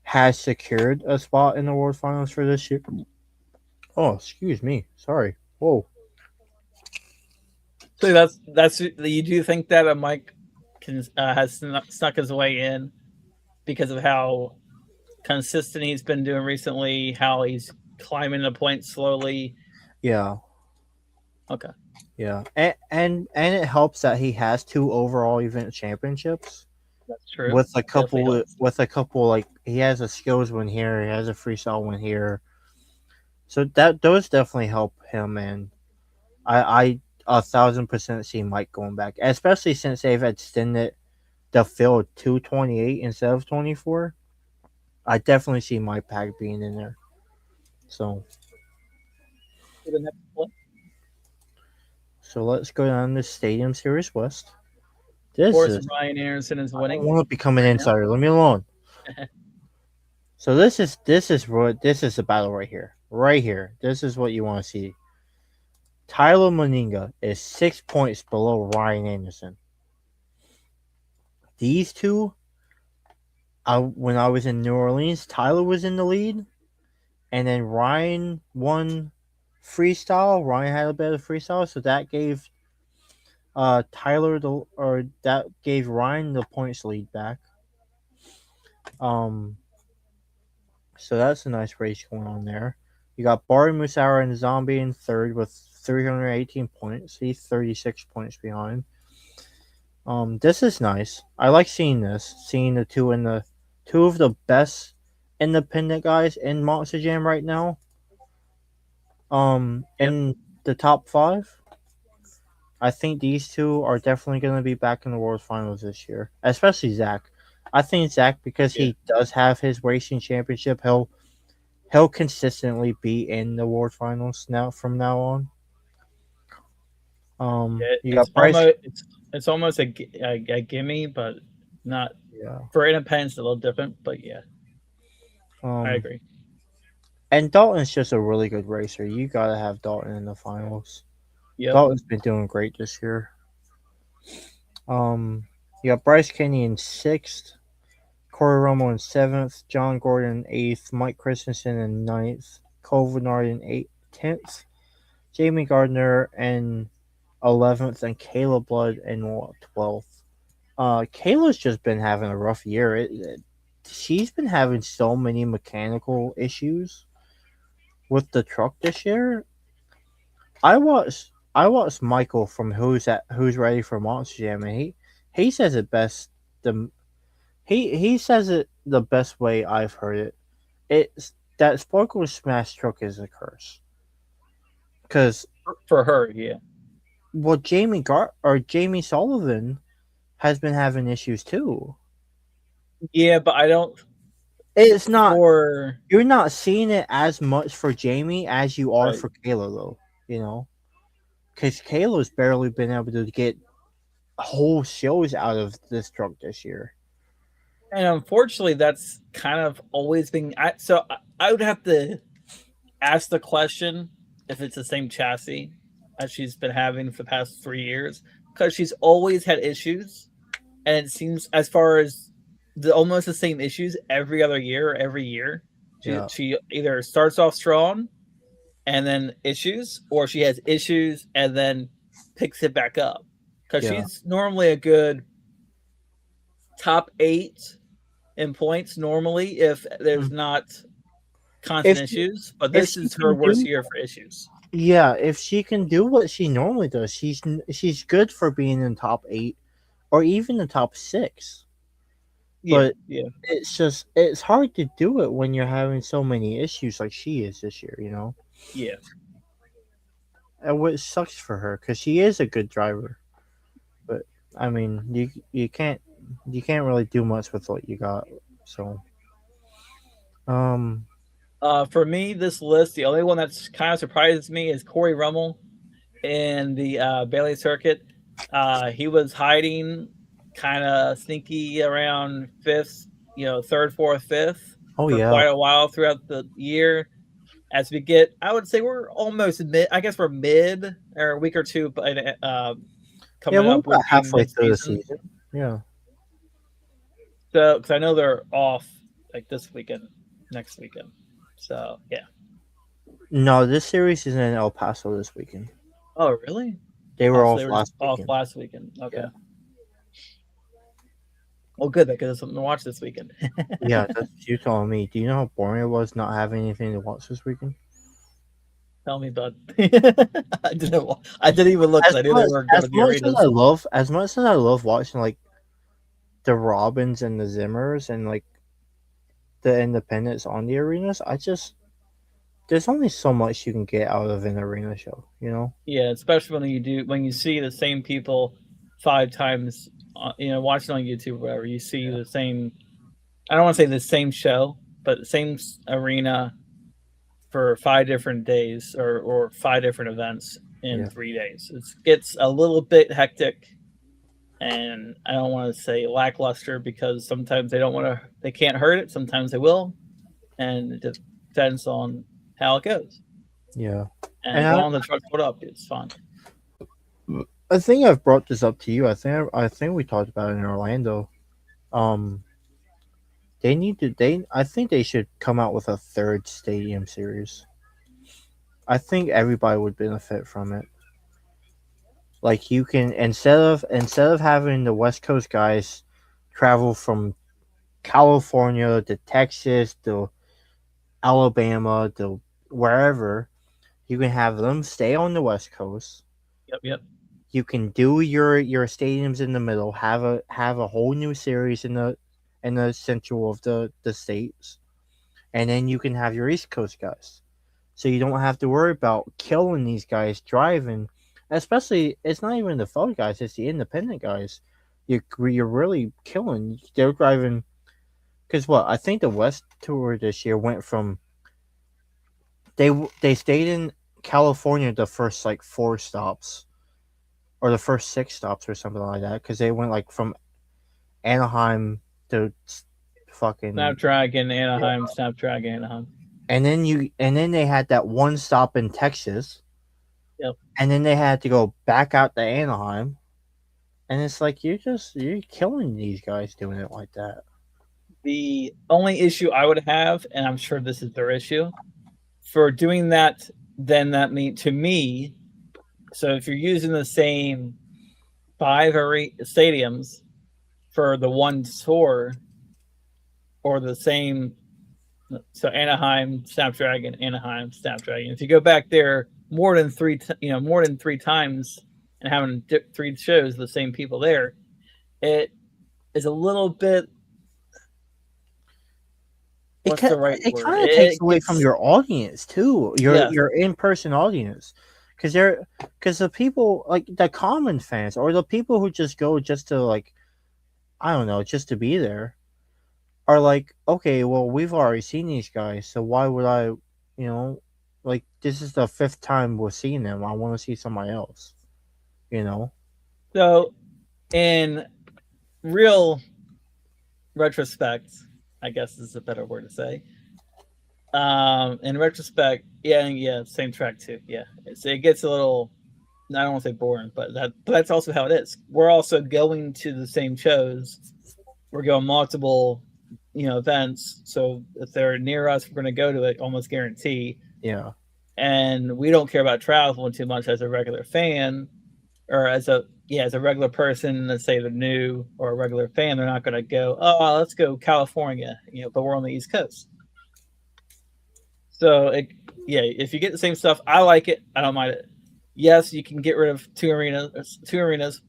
has secured a spot in the World Finals for this year. Oh, excuse me. Sorry. Whoa. So that's you do think that Mike has snuck his way in because of how consistent he's been doing recently, how he's climbing the points slowly. Yeah. Okay. Yeah. And it helps that he has 2 overall event championships. That's true. With a couple like he has a skills win here, he has a freestyle win here. So that those definitely help him, and I 1,000% see Mike going back, especially since they've extended the field to 28 instead of 24. I definitely see Mike Pack being in there. So The next one. so let's go down to Stadium Series West. Of course, Is Ryan Anderson is I winning. don't want to become an insider. Let me alone. So this is the battle right here. Right here. This is what you want to see. Tyler Moninga is 6 points below Ryan Anderson. These two, when I was in New Orleans, Tyler was in the lead, and then Ryan won freestyle. Ryan had a better freestyle, so that gave that gave Ryan the points lead back. So that's a nice race going on there. You got Bari Musawa and Zombie in third with 318 points. He's 36 points behind. This is nice. I like seeing this. Seeing the two of the best independent guys in Monster Jam right now. In the top 5. I think these two are definitely going to be back in the World Finals this year, especially Zach. I think Zach, because he does have his racing championship, he'll consistently be in the World Finals now from now on. You got Bryce. It's almost a gimme, but not. Yeah. For independence, a little different, but yeah, I agree. And Dalton's just a really good racer. You gotta have Dalton in the finals. Yep. Dalton's been doing great this year. You got Bryce Kenny in 6th, Corey Romo in 7th, John Gordon in 8th, Mike Christensen in 9th, Cole Bernard in 10th, Jamie Gardner in 11th, and Kayla Blood in 12th. Kayla's just been having a rough year. She's been having so many mechanical issues with the truck this year. I watched Michael from Who's Ready for Monster Jam, and he says it best. He says it the best way I've heard it. It's that Sparkle Smash truck is a curse. Because for her, yeah. Well, Jamie Sullivan has been having issues too. Yeah, but I don't. It's not. You're not seeing it as much for Jamie as you are for Kayla, though. You know, because Kayla's barely been able to get whole shows out of this truck this year. And unfortunately, that's kind of always been. So I would have to ask the question if it's the same chassis as she's been having for the past 3 years, because she's always had issues, and it seems as far as almost the same issues every other year or every year. She either starts off strong and then issues, or she has issues and then picks it back up, because she's normally a good top 8 in points normally if there's not constant issues, but this is her worst year for issues. Yeah, if she can do what she normally does, she's good for being in top 8 or even the top 6. But it's hard to do it when you're having so many issues like she is this year, you know? Yeah. And what sucks for her, because she is a good driver. But I mean, you can't really do much with what you got. So for me, this list, the only one that's kind of surprises me is Corey Rummel. in the Bailey circuit. He was hiding kind of sneaky around fifth, third, fourth, fifth for quite a while throughout the year. As we get, I would say we're almost mid. I guess we're mid or a week or two, but coming we're up would about be halfway through the mid-season. season. Yeah. So, because I know they're off like this weekend, next weekend. So yeah. No, this series is in El Paso this weekend. Oh really? They were off last weekend. Okay. Yeah. Well, good. That gives us something to watch this weekend. Yeah, that's you telling me. Do you know how boring it was not having anything to watch this weekend? Tell me, bud. I didn't even look. I knew they were going to be arenas. As much as I love watching like the Robins and the Zimmers and like the independents on the arenas, there's only so much you can get out of an arena show, you know? Yeah, especially when you see the same people 5 times, watching on YouTube or whatever, you see the same, I don't want to say the same show, but the same arena for 5 different days or 5 different events in 3 days. It gets a little bit hectic, and I don't want to say lackluster because sometimes they can't hurt it, sometimes they will, and it depends on how it goes. Yeah. And as long as the trucks put up, it's fun. I think I've brought this up to you. I think we talked about it in Orlando. I think they should come out with a third stadium series. I think everybody would benefit from it. Like you can instead of having the West Coast guys travel from California to Texas to Alabama to wherever, you can have them stay on the West Coast. Yep. You can do your stadiums in the middle. Have a whole new series in the central of the states, and then you can have your East Coast guys. So you don't have to worry about killing these guys driving. Especially, it's not even the fun guys; it's the independent guys. You're really killing. They're driving. Because what I think the West Tour this year went from. They stayed in California the first like 4 stops, or the first 6 stops or something like that. Because they went like from Anaheim to fucking Snapdragon Anaheim, Snapdragon Anaheim. And then they had that one stop in Texas. Yep. And then they had to go back out to Anaheim. And it's like you're killing these guys doing it like that. The only issue I would have, and I'm sure this is their issue, for doing that, then that means to me, so if you're using the same 5 stadiums for the one tour, or the same, so Anaheim, Snapdragon, Anaheim, Snapdragon. If you go back there more than 3 times and having 3 shows, the same people there, it is a little bit. It kind of takes away from your audience too, your in-person audience, because the people like the common fans or the people who just go just to like, I don't know, just to be there, are like, okay, well, we've already seen these guys, so why would I, like this is the 5th time we're seeing them. I want to see somebody else, So, in real retrospect, I guess is a better word to say. In retrospect, yeah, same track too. Yeah, it gets a little, I don't want to say boring, but that's also how it is. We're also going to the same shows. We're going multiple, events. So if they're near us, we're going to go to it almost guarantee. Yeah. And we don't care about traveling too much as a regular fan, or as a regular person. Let's say they're new or a regular fan, they're not going to go, oh, let's go California, but we're on the East Coast. So if you get the same stuff, I like it. I don't mind it. Yes, you can get rid of two arenas,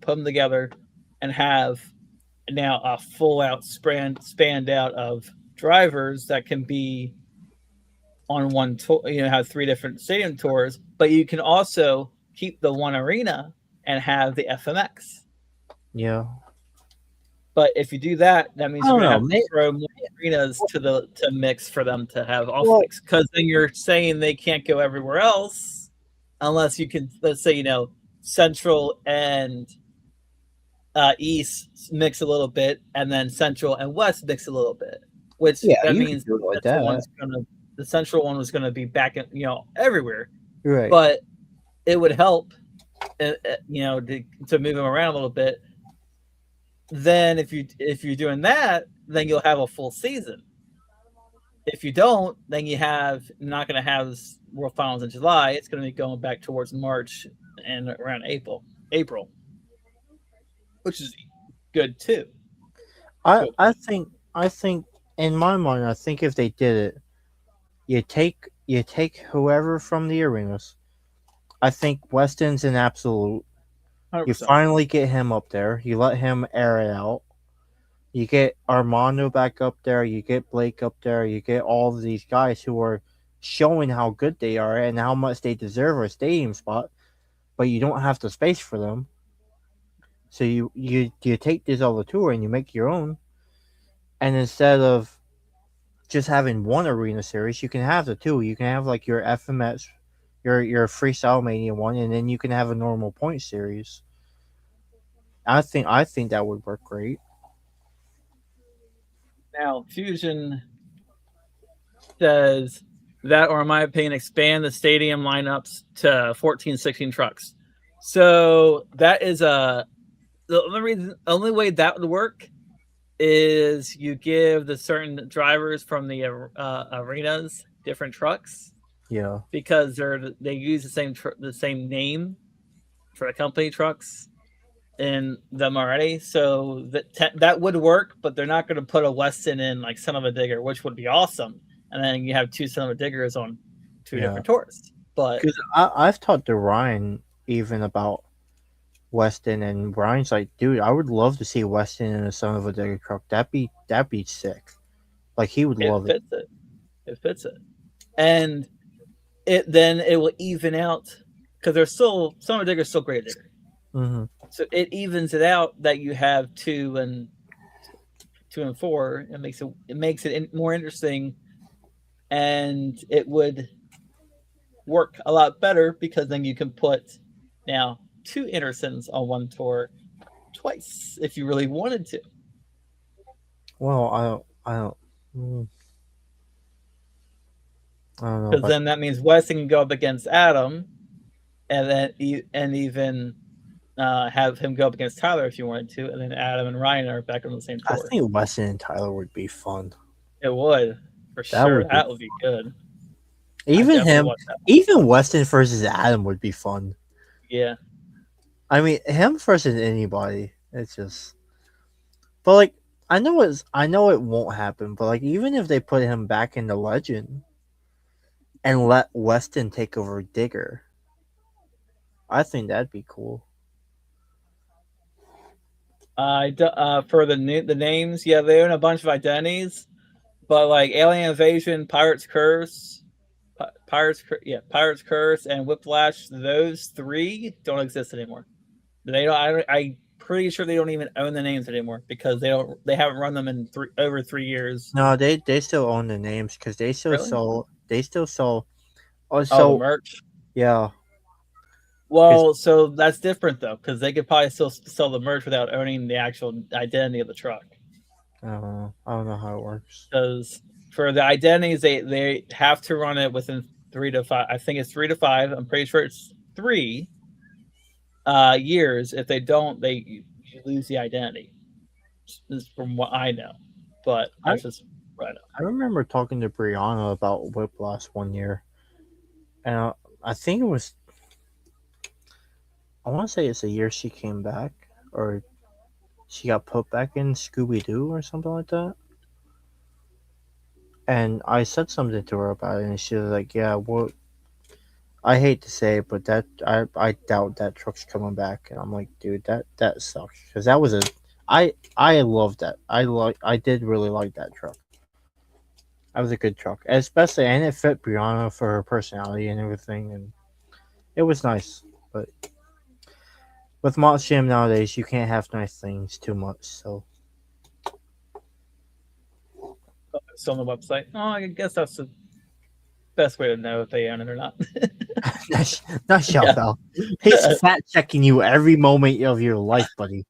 put them together, and have now a full out spanned out of drivers that can be on one tour. Have 3 different stadium tours, but you can also keep the one arena and have the FMX. Yeah. But if you do that, that means you're going to have to throw more arenas to mix for them to have off weeks. Because then you're saying they can't go everywhere else. unless you can, let's say, Central and East mix a little bit, and then Central and West mix a little bit. Which Yeah, that you could means do it like the Central one was gonna be back in, everywhere. right. But it would help, to move them around a little bit. Then if you're doing that, then you'll have a full season. If you don't, then not going to have World Finals in July. It's going to be going back towards March and around April, which is good too. I think in my mind, I think if they did it, you take whoever from the arenas. I think Weston's an absolute. 100%. You finally get him up there. You let him air it out. You get Armando back up there. You get Blake up there. You get all of these guys who are showing how good they are and how much they deserve a stadium spot, but you don't have the space for them. So you take this other tour and you make your own. And instead of just having one arena series, you can have the two. You can have like your FMS, your Freestyle Mania one, and then you can have a normal point series. I think that would work great. Now, Fusion says that, or in my opinion, expand the stadium lineups to 14, 16 trucks. So that is the only way that would work is you give the certain drivers from the arenas different trucks. Yeah, because they use the same name for the company trucks in them already. So that would work, but they're not going to put a Weston in like Son of a Digger, which would be awesome. And then you have two Son of a Diggers on two different tours. But because I've talked to Ryan even about Weston, and Ryan's like, dude, I would love to see Weston in a Son of a Digger truck. That'd be sick. Like he would love it. It fits it, and it will even out because there's still Son of a Digger still great digger. Mm-hmm. So it evens it out that you have 2 and 4. It makes it more interesting, and it would work a lot better because then you can put now 2 Andersons on one tour twice if you really wanted to. Well, I don't know. Because then that means Weston can go up against Adam, and then even have him go up against Tyler if you wanted to, and then Adam and Ryan are back on the same tour. I think Weston and Tyler would be fun. It would, for sure. That would be good. Even Weston versus Adam would be fun. Yeah. I mean, him versus anybody. It's just, but like, I know it won't happen. But like, even if they put him back in the Legend and let Weston take over Digger, I think that'd be cool. For the names, yeah, they own a bunch of identities, but like Alien Invasion, Pirate's Curse, Pirate's Curse, and Whiplash, those 3 don't exist anymore. They don't. I'm pretty sure they don't even own the names anymore because they haven't run them in over 3 years. No, they still own the names because they still sell. They still sell. The merch. Yeah. Well, so that's different though, because they could probably still sell the merch without owning the actual identity of the truck. I don't know how it works. Because for the identities, they have to run it within 3 to 5. I think it's 3 to 5. I'm pretty sure it's 3 years. If they don't, you lose the identity. This is from what I know, but that's just right up. I remember talking to Brianna about Whiplash one year, and I think it was. I want to say it's the year she came back, or she got put back in Scooby Doo or something like that. And I said something to her about it, and she was like, "Yeah, well, I hate to say it, but that I doubt that truck's coming back." And I'm like, "Dude, that sucks," because that was I loved that. I did really like that truck. That was a good truck, especially, and it fit Brianna for her personality and everything, and it was nice. But with Mott's Jam nowadays, you can't have nice things too much, so. It's on the website. Oh, I guess that's best way to know if they own it or not. Not Shell. He's fact checking you every moment of your life, buddy.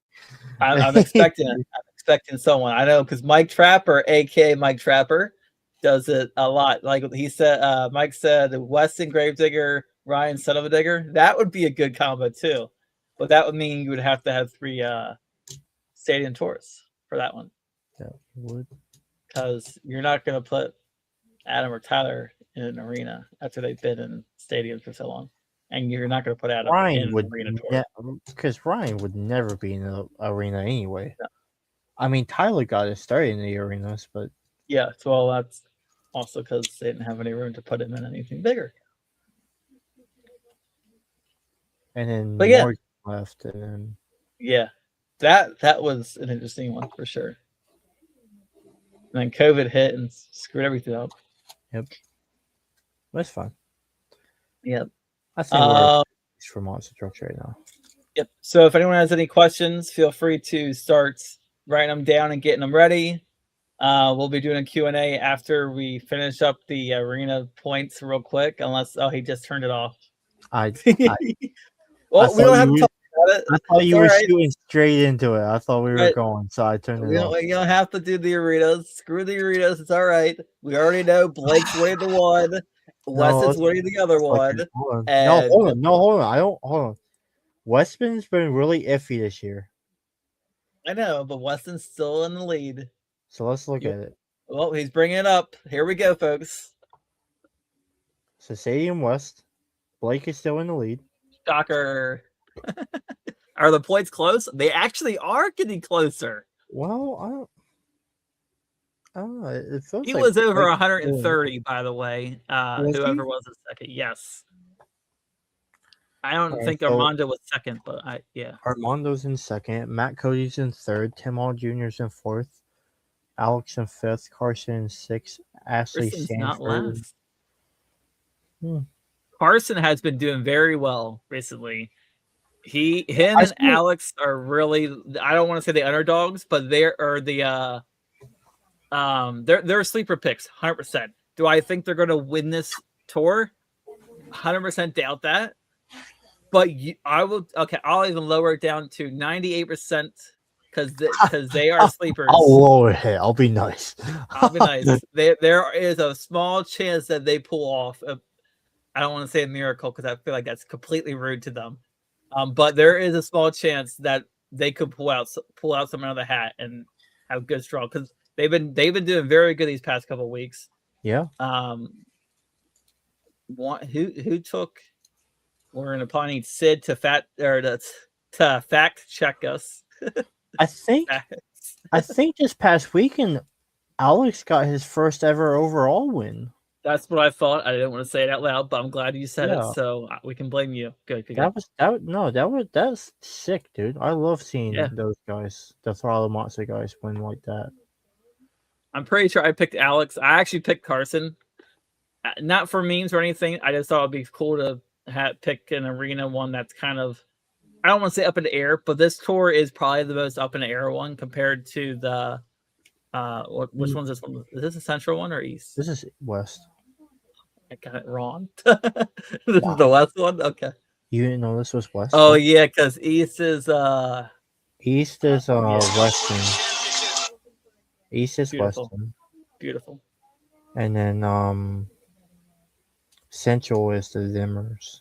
I'm expecting someone I know because Mike Trapper, aka Mike Trapper, does it a lot. Like he said, Mike said, Weston Gravedigger, Ryan Son of a Digger. That would be a good combo too, but that would mean you would have to have 3 stadium tours for that one. That would, because you're not going to put Adam or Tyler in an arena after they've been in stadiums for so long. And you're not going to put Adam in an arena tour. Because Ryan would never be in the arena anyway. No. I mean, Tyler got his start in the arenas, but... Yeah, well, that's also because they didn't have any room to put him in anything bigger. And then Morgan left, and then... Yeah, that was an interesting one for sure. And then COVID hit and screwed everything up. Yep. That's fun. Yep. I think we're for monster trucks right now. Yep. So if anyone has any questions, feel free to start writing them down and getting them ready. We'll be doing a Q&A after we finish up the arena points real quick, unless he just turned it off. Well, we don't have to talk about it. I thought you were shooting straight into it. I thought we were going, so I turned it off. You don't have to do the arenas. Screw the arenas. It's all right. We already know Blake's winning the one. Weston's winning the other one. Hold on. Hold on. Weston's been really iffy this year. I know, but Weston's still in the lead. So let's look at it. Well, he's bringing it up. Here we go, folks. So Stadium West, Blake is still in the lead. Shocker. Are the points close? They actually are getting closer. Well, I don't know. It feels he like was over 130, by the way. Whoever was the second. Yes. I don't think Armando was second, but yeah. Armando's in second. Matt Cody's in third. Tim Hall Jr.'s in fourth. Alex in fifth. Carson in sixth. Ashley Stanford. Not last. Carson has been doing very well recently. Him and Alex are really, I don't want to say the underdogs, but they're sleeper picks, 100%. Do I think they're going to win this tour? 100% doubt that. But I'll even lower it down to 98% because they are sleepers. I'll lower it. I'll be nice. I'll be nice. There is a small chance that they pull off. I don't want to say a miracle because I feel like that's completely rude to them. But there is a small chance that they could pull out something out of the hat and have good straw because they've been doing very good these past couple of weeks. Yeah. Who took? We're gonna probably need Sid to fact check us. I think this past weekend, Alex got his first ever overall win. That's what I thought. I didn't want to say it out loud, but I'm glad you said it, so we can blame you. Good. That's sick, dude. I love seeing those guys, the Throttle Monster guys, win like that. I'm pretty sure I picked Alex. I actually picked Carson, not for memes or anything. I just thought it'd be cool to pick an arena one that's kind of, I don't want to say up in the air, but this tour is probably the most up in the air one compared to the which one's this one? Is this a central one or east? This is west. I got it wrong. This is the west one? Okay. You didn't know this was west? Oh yeah, because east is western. East is western. Beautiful. And then central is the Zimmers.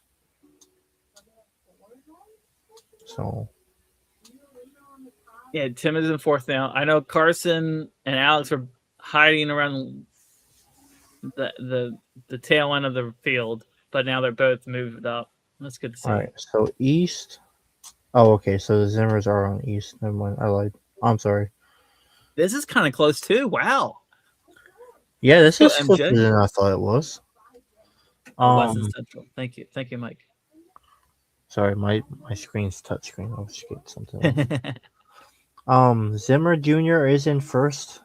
So yeah, Tim is in fourth now. I know Carson and Alex are hiding around the tail end of the field, but now they're both moved up. That's good to see. All right, so east. Oh, okay. So the Zimmers are on east. Never mind. I lied. I'm sorry. This is kind of close too. Wow. Yeah, this is closer than I thought it was. West and Central. Thank you, Mike. Sorry, my screen's touchscreen. I'll just get something. Zimmer Jr. is in first.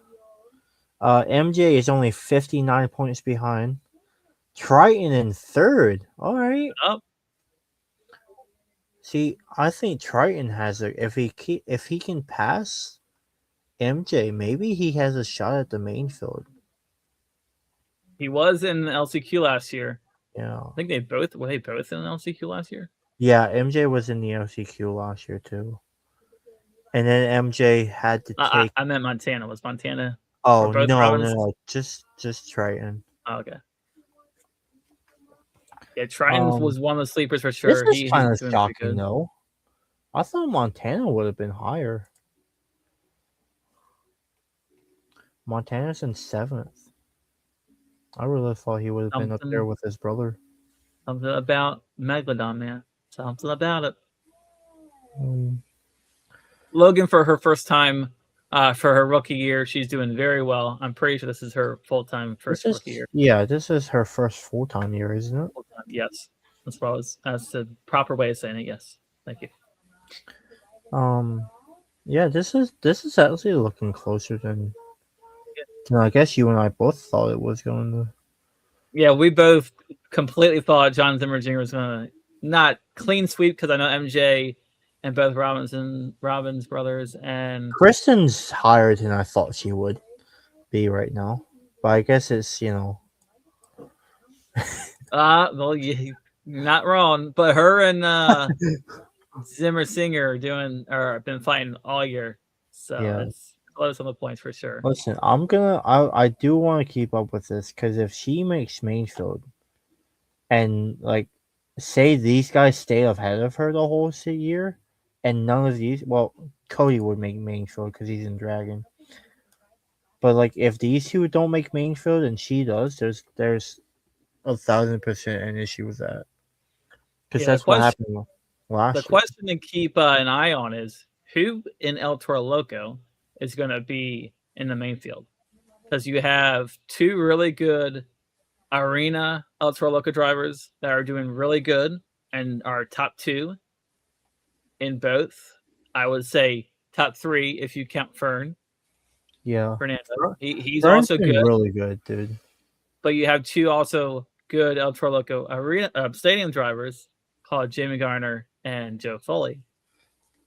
MJ is only 59 points behind. Triton in third. All right. Oh. See, I think Triton has if he can pass MJ, maybe he has a shot at the main field. He was in LCQ last year. Yeah. I think were they both in LCQ last year? Yeah, MJ was in the LCQ last year too. And then MJ had to take. I meant Montana. Was Montana? Oh both no, just Triton. Oh, okay. Yeah, Triton was one of the sleepers for sure. This is kind of doing shocking though. I thought Montana would have been higher. Montana's in 7th. I really thought he would have been up there with his brother. Something about Megalodon, man. Something about it. Logan, for her first time, for her rookie year, she's doing very well. I'm pretty sure this is her full-time rookie year. Yeah, this is her first full-time year, isn't it? Full-time, yes. That's the proper way of saying it. Yes. Thank you. Yeah, this is actually looking closer than I guess you and I both thought it was going to. Yeah, we both completely thought John Zimmer Jr. was going to not clean sweep, because I know MJ and both Robbins brothers and Kristen's higher than I thought she would be right now, but I guess it's well, you're not wrong, but her and Zimmer Singer been fighting all year, so it's close on the points for sure. Listen, I do want to keep up with this, because if she makes Mainfield, and like, say these guys stay ahead of her the whole year, and none of these, well, Cody would make Mainfield because he's in Dragon. But like, if these two don't make Mainfield and she does, there's 1,000% an issue with that. Because that's what happened last year. The question to keep an eye on is who in El Toro Loco is going to be in the main field. Because you have two really good arena El Toro Loco drivers that are doing really good and are top 2 in both. I would say top 3 if you count Fern. Yeah. Fernando. He's Fern's also good. Really good, dude. But you have two also good El Toro Loco arena stadium drivers called Jamie Garner and Joe Foley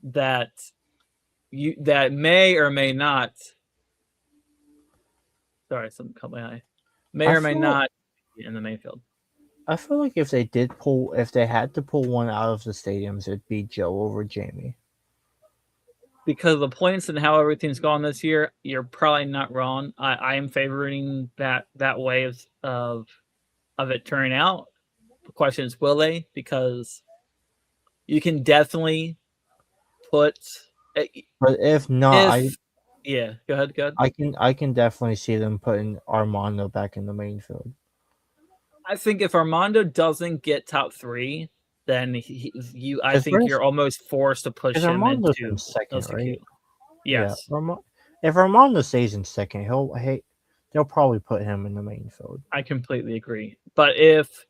that may or may not. Sorry, something caught my eye. May or may not be in the main field. I feel like if they had to pull one out of the stadiums, it'd be Joe over Jamie. Because of the points and how everything's gone this year, you're probably not wrong. I am favoring that way of it turning out. The question is, will they? Because you can definitely put. But if not, go ahead. I can definitely see them putting Armando back in the main field. I think if Armando doesn't get top 3, then I think you're almost forced to push him into second, right? Yes. Yeah. If Armando stays in second, they'll probably put him in the main field. I completely agree. But if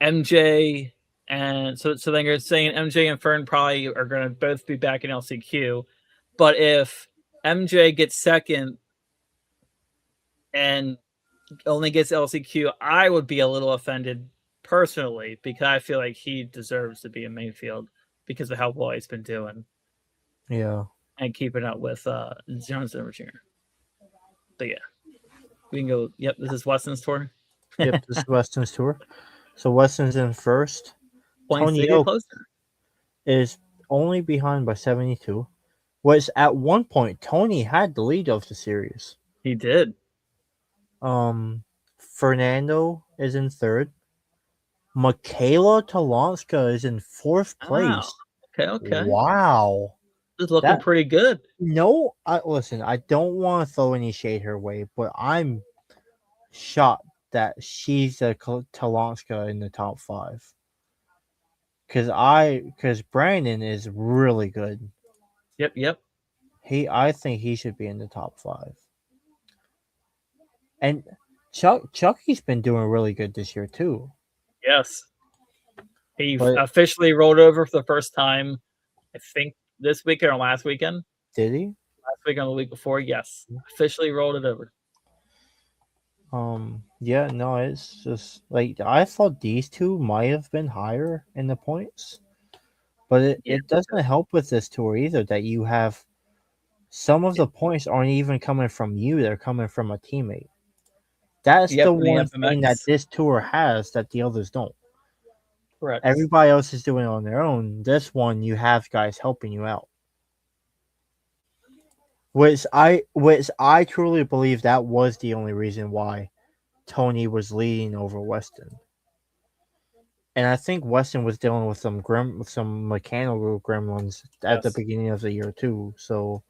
MJ and so then you're saying MJ and Fern probably are going to both be back in LCQ, but if MJ gets second and only gets LCQ, I would be a little offended personally, because I feel like he deserves to be in main field because of how well he's been doing. Yeah. And keeping up with John Zimmer Jr. But yeah, we can go. Yep, this is Weston's tour. Yep, this is Weston's tour. So Weston's in first. Tony Oak is only behind by 72. Was at one point Tony had the lead of the series. He did. Fernando is in third. Michaela Talonska is in 4th place. Okay. Wow. This is looking pretty good. No, listen, I don't want to throw any shade her way, but I'm shocked that she's a Talonska in the top 5. Because Brandon is really good. Yep. I think he should be in the top 5. And Chucky's been doing really good this year too. Yes. He officially rolled over for the first time, I think this weekend or last weekend. Did he? Last weekend or the week before, yes. Officially rolled it over. Yeah, no, it's just like I thought these two might have been higher in the points. But it doesn't help with this tour either that you have some of the points aren't even coming from you, they're coming from a teammate. That's Yep, the and the one thing that FMX. this tour has that the others don't. Correct. Everybody else is doing it on their own. This one, you have guys helping you out. Which I truly believe that was the only reason why Tony was leading over Weston. And I think Weston was dealing with some mechanical gremlins at the Yes. beginning of the year too. So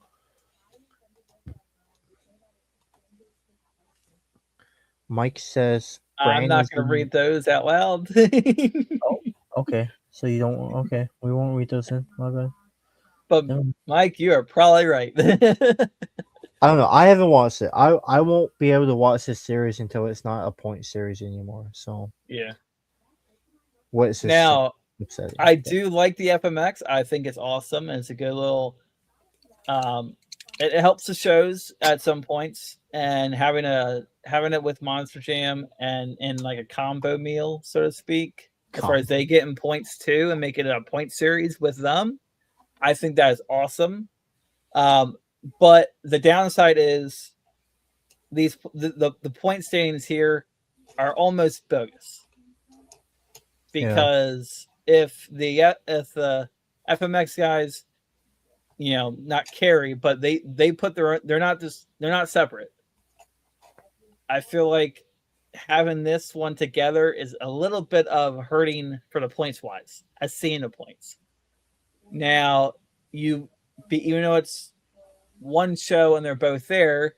Mike says I'm Brand not is going to the read those out loud. Oh, okay. So you don't okay. We won't read those in. My bad. But No. Mike, you are probably right. I don't know. I haven't watched it. I won't be able to watch this series until it's not a point series anymore. So Yeah. what is this Now, upsetting? I do like the FMX. I think it's awesome, and it's a good little. It helps the shows at some points, and having it with Monster Jam and in like a combo meal, so to speak, as far as they getting points too, and make it a point series with them. I think that is awesome. But the downside is the point standings here are almost bogus because if the FMX guys, not carry, but they put they're not separate. I feel like having this one together is a little bit of hurting for the points wise, as seeing the points. Now even though it's one show and they're both there,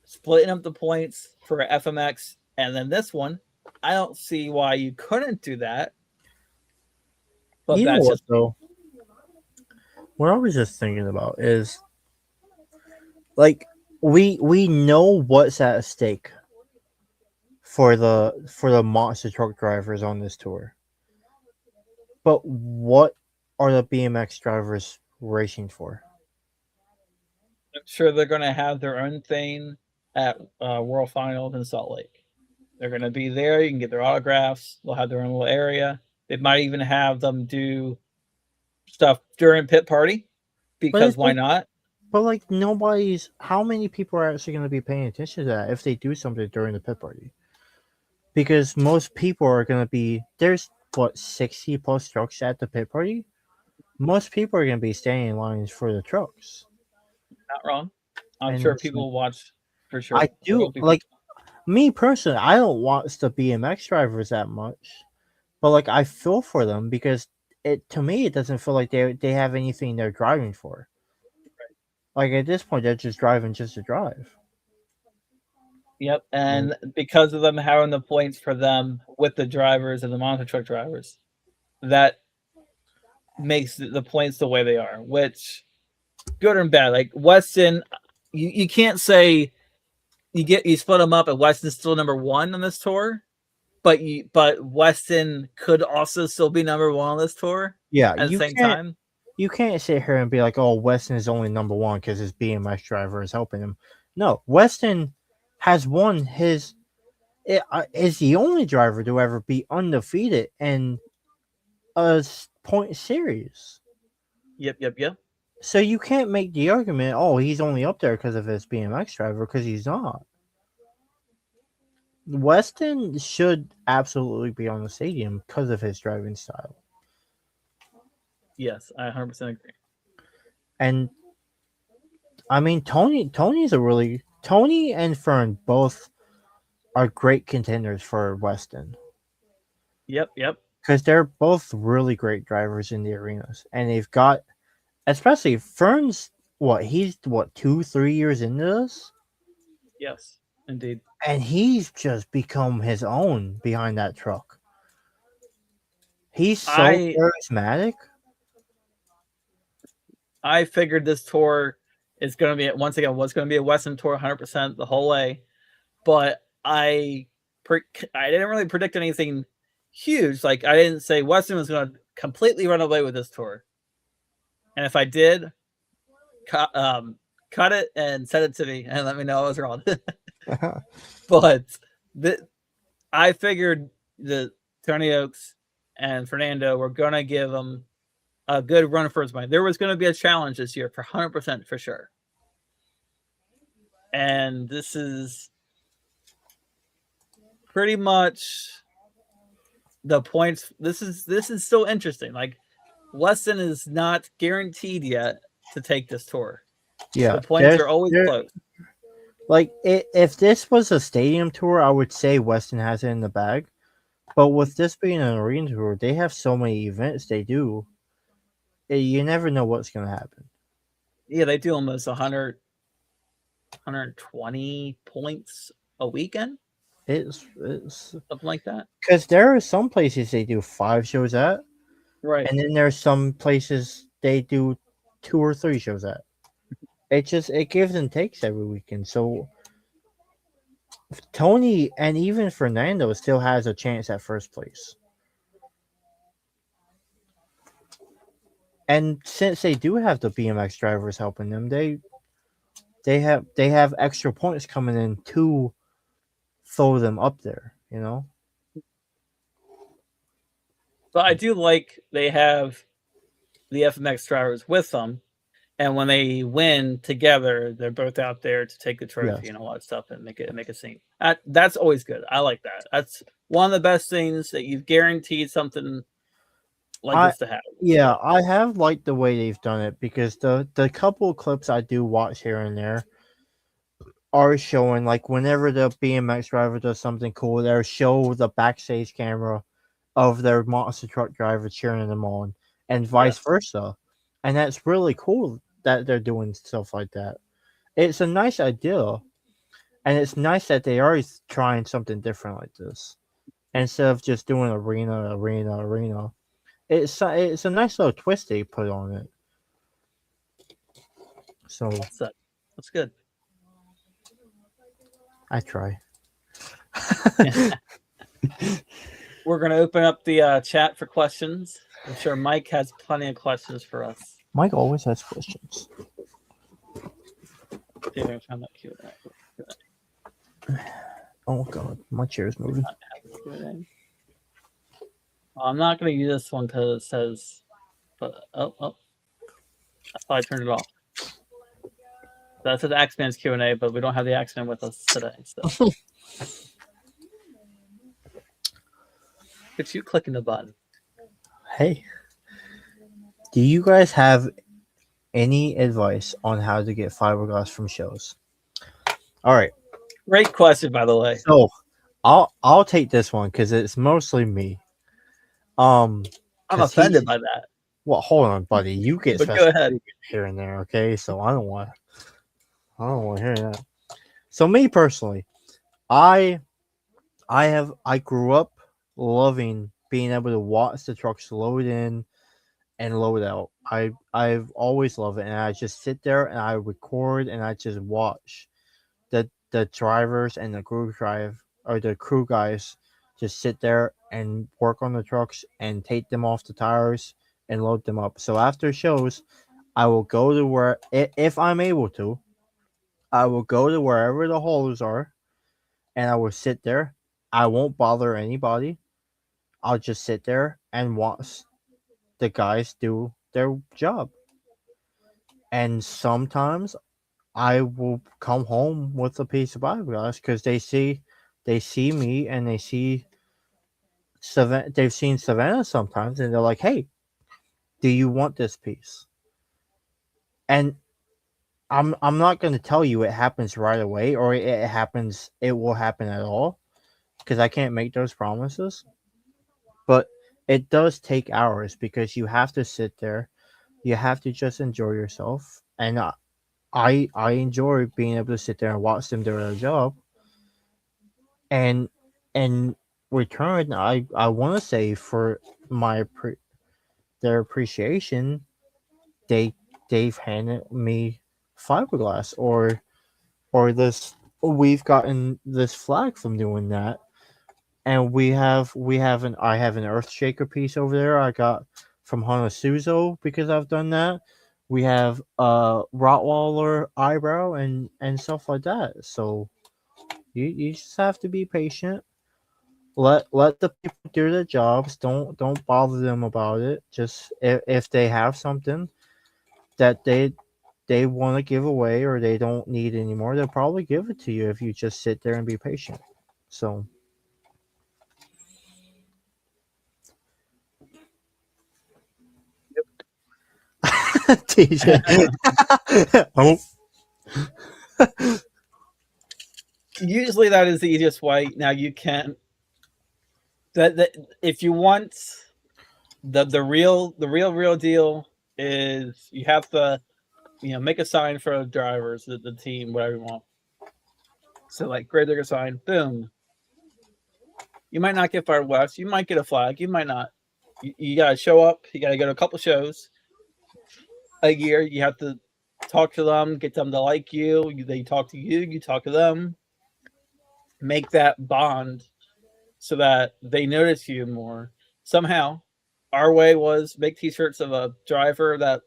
splitting up the points for FMX and then this one, I don't see why you couldn't do that. But you know that's what just though? What I was just thinking about is like we know what's at stake for the monster truck drivers on this tour. But what are the BMX drivers racing for? I'm sure they're going to have their own thing at World Finals in Salt Lake. They're going to be there. You can get their autographs. They'll have their own little area. They might even have them do stuff during pit party because why not? But like how many people are actually going to be paying attention to that if they do something during the pit party? Because most people are going to be there's 60 plus trucks at the pit party. Most people are going to be standing in lines for the trucks. Not wrong. I'm And sure people will watch for sure. I do like me personally. I don't watch the BMX drivers that much, but like I feel for them because to me it doesn't feel like they have anything they're driving for. Like at this point, they're just driving just to drive. Yep, and because of them having the points for them with the drivers and the monster truck drivers, that makes the points the way they are, which good and bad. Like Weston, you can't say you split them up and Weston's still number one on this tour, but Weston could also still be number one on this tour. Yeah, at the same time. You can't sit here and be like, "Oh, Weston is only number one because his BMX driver is helping him." No, Weston has won his. Is the only driver to ever be undefeated in a point series. Yep. So you can't make the argument, "Oh, he's only up there because of his BMX driver," because he's not. Weston should absolutely be on the stadium because of his driving style. Yes, I 100% agree. And I mean, Tony and Fern both are great contenders for Weston. Yep. Because they're both really great drivers in the arenas, and they've got, especially Fern's. He's 2-3 years into this. Yes, indeed. And he's just become his own behind that truck. He's so charismatic. I figured this tour is going to be, once again, was going to be a Weston tour 100% the whole way. But I didn't really predict anything huge. Like, I didn't say Weston was going to completely run away with this tour. And if I did, cut it and send it to me and let me know I was wrong. But I figured that Tony Oaks and Fernando were going to give them a good run for his money. There was going to be a challenge this year for 100% for sure. And this is pretty much the points. This is still interesting. Like Weston is not guaranteed yet to take this tour. Yeah, the points are always close. Like if this was a stadium tour, I would say Weston has it in the bag. But with this being an arena tour, they have so many events they do. You never know what's going to happen. Yeah, they do almost 100, 120 points a weekend. It's something like that. Because there are some places they do 5 shows at, right? And then there's some places they do 2 or 3 shows at. It gives and takes every weekend. So Tony and even Fernando still has a chance at first place. And since they do have the BMX drivers helping them, they have extra points coming in to throw them up there, you know? But I do like they have the FMX drivers with them, and when they win together, they're both out there to take the trophy and all that stuff and make a scene. That's always good. I like that. That's one of the best things that you've guaranteed something like this to happen. Yeah, I have liked the way they've done it because the couple of clips I do watch here and there are showing, like, whenever the BMX driver does something cool, they'll show the backstage camera of their monster truck driver cheering them on, and vice versa. And that's really cool that they're doing stuff like that. It's a nice idea, and it's nice that they are trying something different like this instead of just doing arena. It's a nice little twist they put on it. So that's good. I try. We're going to open up the chat for questions. I'm sure Mike has plenty of questions for us. Mike always has questions. Oh God, my chair's moving. I'm not going to use this one because it says, but I thought I turned it off. That's the Axeman's Q&A, but we don't have the Axeman with us today. So. It's you clicking the button. Hey, do you guys have any advice on how to get fiberglass from shows? All right. Great question, by the way. So I'll take this one because it's mostly me. I'm offended by that. Well, hold on, buddy. You get go ahead here and there, okay? So I don't want to hear that. So me personally, I grew up loving being able to watch the trucks load in and load out. I've always loved it, and I just sit there and I record and I just watch the drivers and the crew guys just sit there and work on the trucks and take them off the tires and load them up. So after shows, I will go to where, if I'm able to, I will go to wherever the haulers are, and I will sit there. I won't bother anybody. I'll just sit there and watch the guys do their job. And sometimes I will come home with a piece of fiberglass because they see me and they see Savannah. They've seen Savannah sometimes, and they're like, "Hey, do you want this piece?" And I'm not going to tell you it happens right away or it will happen at all because I can't make those promises. But it does take hours because you have to sit there, you have to just enjoy yourself, and I enjoy being able to sit there and watch them do their job. And in return, I want to say for their appreciation, they've handed me fiberglass or this. We've gotten this flag from doing that, and I have an earth shaker piece over there I got from Hanasuzo because I've done that. We have Rottweiler eyebrow and stuff like that. So you just have to be patient. Let the people do their jobs. Don't bother them about it. Just if they have something that they want to give away or they don't need anymore, they'll probably give it to you if you just sit there and be patient. So TJ. Oh, Usually that is the easiest way. Now you can that if you want the real deal is you have to make a sign for the drivers, the team, whatever you want. So like Gravedigger sign, boom. You might not get fiberglass. You might get a flag. You might not. You gotta show up. You gotta go to a couple shows a year. You have to talk to them, get them to like you. They talk to you. You talk to them. Make that bond so that they notice you more. Somehow, our way was make T-shirts of a driver that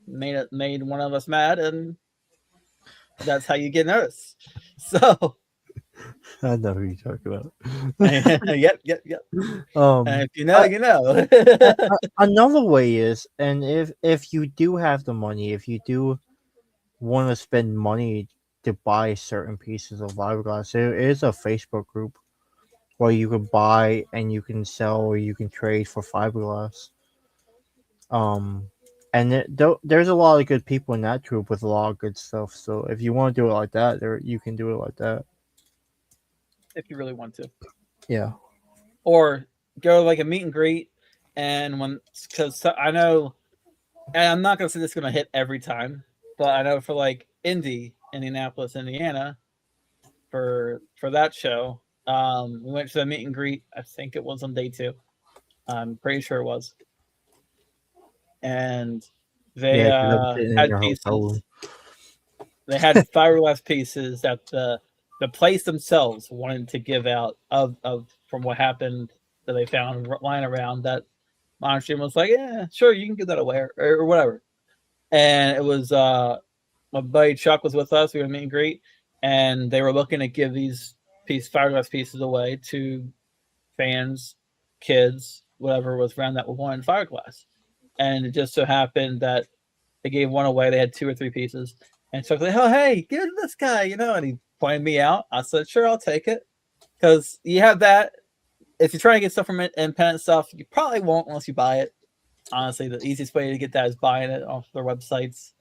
made one of us mad, and that's how you get noticed. So, I know who you talk about. yep. And if you know, you know. Another way is, and if you do have the money, if you do want to spend money to buy certain pieces of fiberglass, there is a Facebook group where you can buy and you can sell or you can trade for fiberglass. And there's a lot of good people in that group with a lot of good stuff. So if you want to do it like that, you can do it like that. If you really want to. Yeah. Or go like a meet and greet, and because I know, and I'm not gonna say this is gonna hit every time, but I know for like Indianapolis, Indiana, for that show, we went to the meet and greet. I think it was on day 2. I'm pretty sure it was, and they had pieces. They had fiberglass pieces that the place themselves wanted to give out of from what happened that they found lying around. That Monstream was like, yeah, sure, you can give that away or whatever. And it was my buddy Chuck was with us. We were meet and greet, and they were looking to give these fiberglass pieces away to fans, kids, whatever was around that wanted fiberglass. And it just so happened that they gave one away. They had 2 or 3 pieces. And Chuck's like, oh, hey, give it to this guy, and he pointed me out. I said, sure, I'll take it. Because you have that. If you're trying to get stuff from independent stuff, you probably won't unless you buy it. Honestly, the easiest way to get that is buying it off their websites.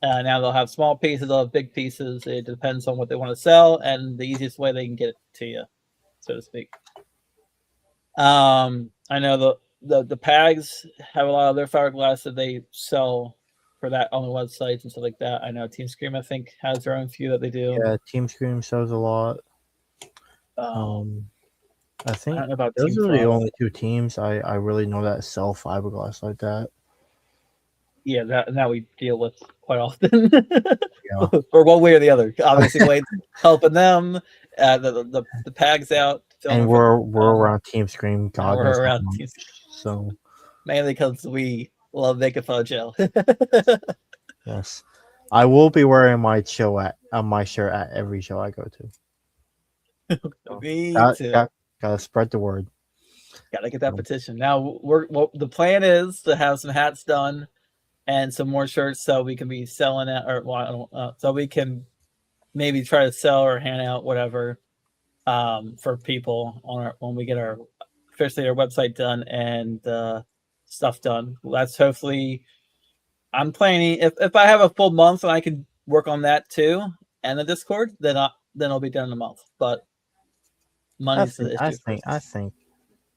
Now they'll have small pieces, they'll have big pieces. It depends on what they want to sell and the easiest way they can get it to you, so to speak. I know the PAGs have a lot of their fiberglass that they sell for that on the websites and stuff like that. I know Team Scream, I think, has their own few that they do. Yeah, Team Scream sells a lot. I think I don't know about those Team are the Frost. only 2 teams I really know that sell fiberglass like that. Yeah, that we deal with quite often, Yeah. or one way or the other. Obviously, Wade's helping them, the PAGs out, and we're around Team Scream. God knows we're around Team Scream. So mainly because we love making fun of Joe. Yes, I will be wearing my shirt at every show I go to. Me too. Gotta spread the word. Gotta get that petition. Now the plan is to have some hats done and some more shirts so we can be selling it, or so we can maybe try to sell or hand out whatever for people when we get our website done and stuff done. That's hopefully. I'm planning if I have a full month and I can work on that too and the Discord, then I'll be done in a month. But money's the issue. I think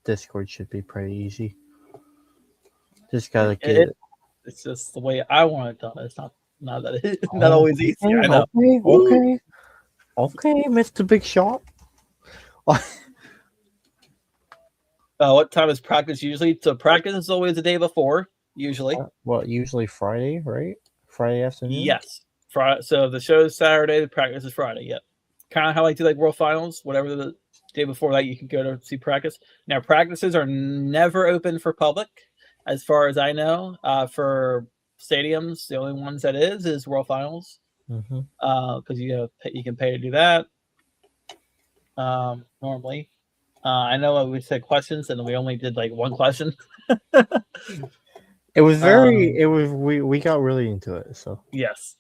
Discord should be pretty easy. Just gotta get it. It's just the way I want it done. It's not that it's not always easy. I know. Okay, Mr. Big Shot. What time is practice usually? So practice is always the day before, usually. Usually Friday, right? Friday afternoon? Yes. Friday. So the show is Saturday, the practice is Friday, yep. Kind of how I do like World Finals, whatever the day before that you can go to see practice. Now practices are never open for public, as far as I know. For stadiums, the only ones that is World Finals. Because you can pay to do that. Normally. I know we said questions and we only did like one question. It was we got really into it, so yes.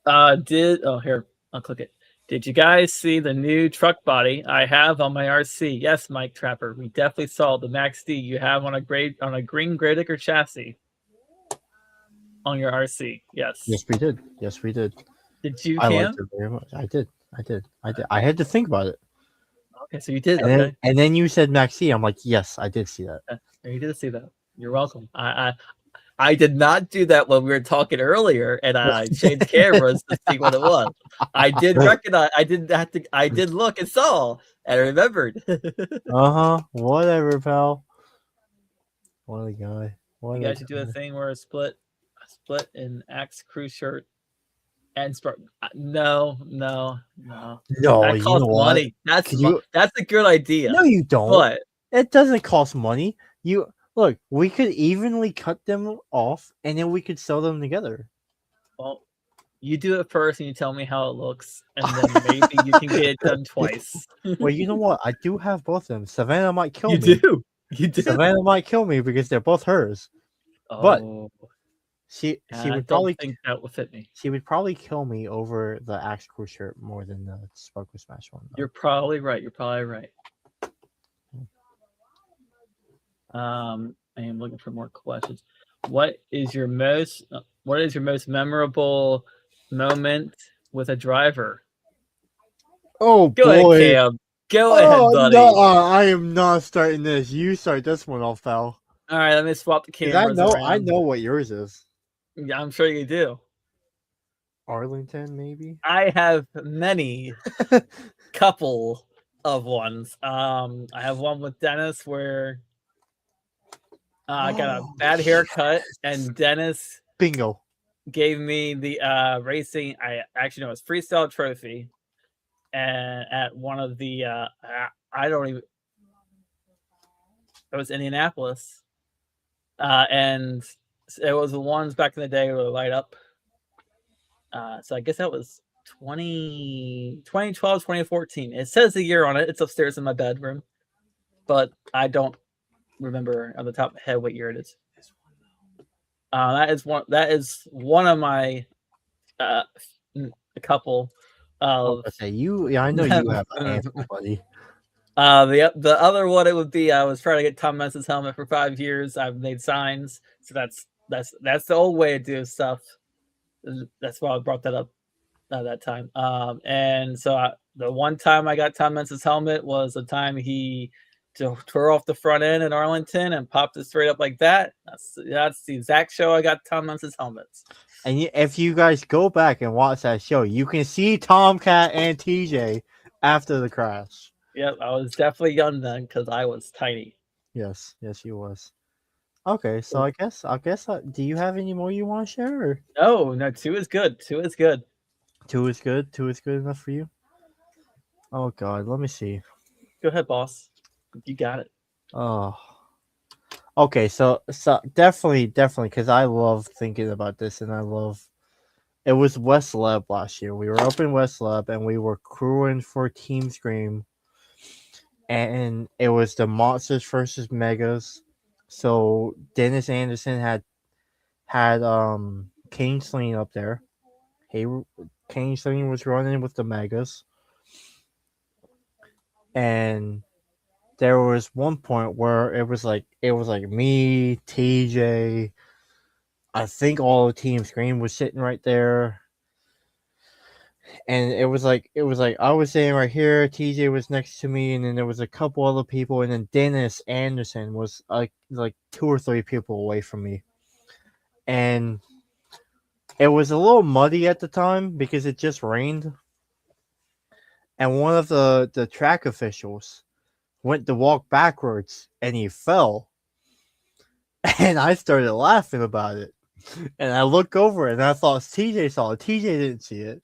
Here I'll click it. Did you guys see the new truck body I have on my RC? Yes, Mike Trapper. We definitely saw the Max D you have on a green Gradicker chassis on your RC. Yes. Yes, we did. Yes, we did. Did you, I Cam? liked it very much. I did. I had to think about it. Okay, so you did. And then you said Maxi. I'm like, yes, I did see that. You did see that. You're welcome. I did not do that when we were talking earlier, and I changed cameras to see what it was. I did recognize. I did look and saw and remembered. Whatever, pal. What a guy. You guys should do a thing where a split in Axe crew shirt and Spark. No. That costs money. That's a good idea. No, you don't. But it doesn't cost money. Look, we could evenly cut them off, and then we could sew them together. Well, you do it first, and you tell me how it looks, and then maybe you can get it done twice. Well, you know what? I do have both of them. Savannah might kill me. You do. Savannah might kill me because they're both hers. Oh. But she would probably think that would fit me. She would probably kill me over the Axe Crew shirt more than the Sparkle Smash one. Though. You're probably right. I am looking for more questions. What is your most memorable moment with a driver? Oh, go boy. ahead, Cam. Go ahead, buddy. No, I am not starting this. You start this one off, pal. All right, let me swap the cameras. I know what yours is. Yeah, I'm sure you do. Arlington, maybe. I have many couple of ones. I have one with Dennis where I got a bad haircut, and Dennis bingo gave me the racing. I actually know it's freestyle trophy, and at one of the it was Indianapolis, and it was the ones back in the day where they light up. So I guess that was 2012, 2014. It says the year on it. It's upstairs in my bedroom, but I don't remember on the top of my head what year it is. That is one of my a couple of. I know you have a handful, buddy. The other one it would be I was trying to get Tom Mensah's helmet for 5 years. I've made signs, so that's the old way to do stuff. That's why I brought that up at that time. And so the one time I got Tom Mensah's helmet was the time he tore off the front end in Arlington and popped it straight up like that. That's the exact show I got Tom Mensah's helmets. And if you guys go back and watch that show, you can see Tomcat and TJ after the crash. Yep, I was definitely young then because I was tiny. Yes, you was. Okay, so I guess. Do you have any more you want to share? Or? No, 2 is good. 2 is good. 2 is good. 2 is good enough for you. Oh God, let me see. Go ahead, boss. You got it. Oh. Okay, so definitely, because I love thinking about this, and it was West Lab last year. We were up in West Lab, and we were crewing for Team Scream, and it was the Monsters versus Megas. So Dennis Anderson had Kane Sling up there. Kane Sling was running with the Megas, and there was one point where it was like me, TJ. I think all of Team Scream was sitting right there, and it was like I was sitting right here. TJ was next to me, and then there was a couple other people, and then Dennis Anderson was like 2 or 3 people away from me, and it was a little muddy at the time because it just rained, and one of the track officials went to walk backwards, and he fell, and I started laughing about it, and I look over, and I thought TJ saw it. TJ didn't see it.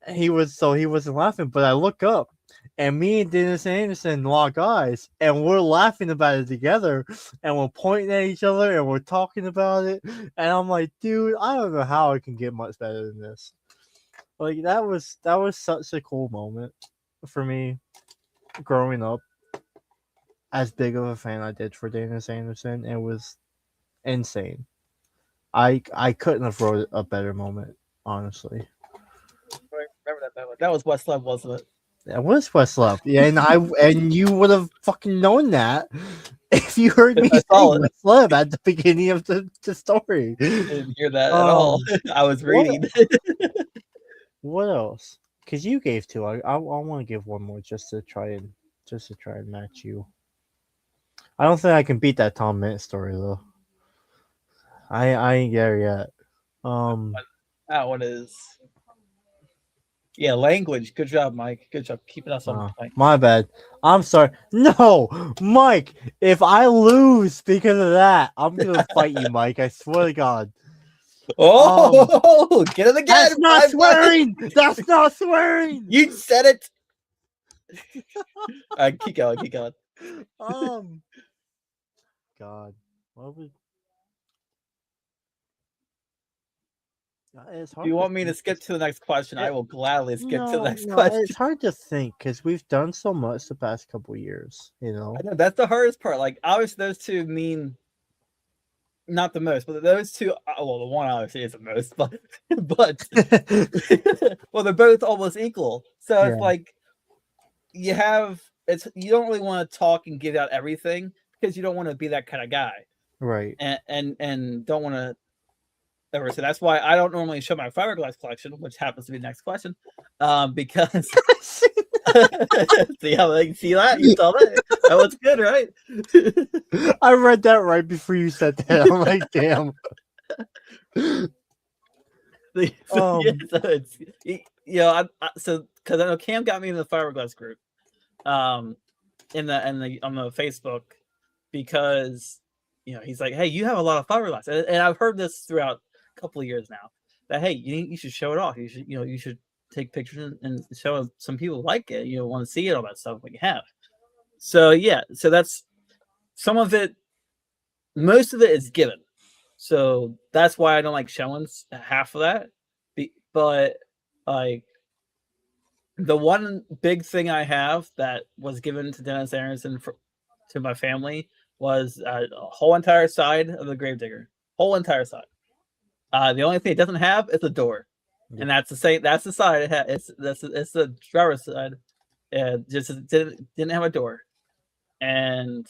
He wasn't laughing, but I look up, and me and Dennis Anderson lock eyes, and we're laughing about it together, and we're pointing at each other, and we're talking about it, and I'm like, dude, I don't know how I can get much better than this. Like that was such a cool moment for me growing up. As big of a fan I did for Dennis Anderson, it was insane. I couldn't have wrote a better moment, honestly. Remember that That was Westlove, wasn't it? That was Westlove. Yeah, and you would have fucking known that if you heard me I say saw it. Westlove at the beginning of the story. I didn't hear that at all. I was reading. What else? Because you gave two. I want to give one more just to try and match you. I don't think I can beat that Tom Mint story though. I ain't there yet. That one is. Yeah, language. Good job, Mike. Good job keeping us on point. My bad. I'm sorry. No, Mike. If I lose because of that, I'm gonna fight you, Mike. I swear to God. Oh, get it again. That's not swearing. That's not swearing. You said it. Keep going. Keep going. God, what would? It's hard. If you want me to skip to the next question, I will gladly skip to the next no, question. It's hard to think because we've done so much the past couple years. You know, I know that's the hardest part. Like, obviously, those two mean not the most, but those two. Well, the one obviously is the most, but well, they're both almost equal. So it's like you don't really want to talk and give out everything because you don't want to be that kind of guy, right? And don't want to. So that's why I don't normally show my fiberglass collection, which happens to be the next question, because see how they see that? You saw that? That was good, right? I read that right before you said that. I'm like, damn. So because I know Cam got me in the fiberglass group, on the Facebook, because he's like, hey, you have a lot of fiberglass, and I've heard this throughout a couple of years now that hey, you should show it off. You should take pictures and show some people like it. Want to see it, all that stuff like you have. So so that's some of it. Most of it is given. So that's why I don't like showing half of that. But like the one big thing I have that was given to Dennis Aronson to my family was a whole entire side of the Gravedigger. Whole entire side. The only thing it doesn't have is a door. And that's the same. That's the side it has. It's the driver's side. Just didn't have a door, and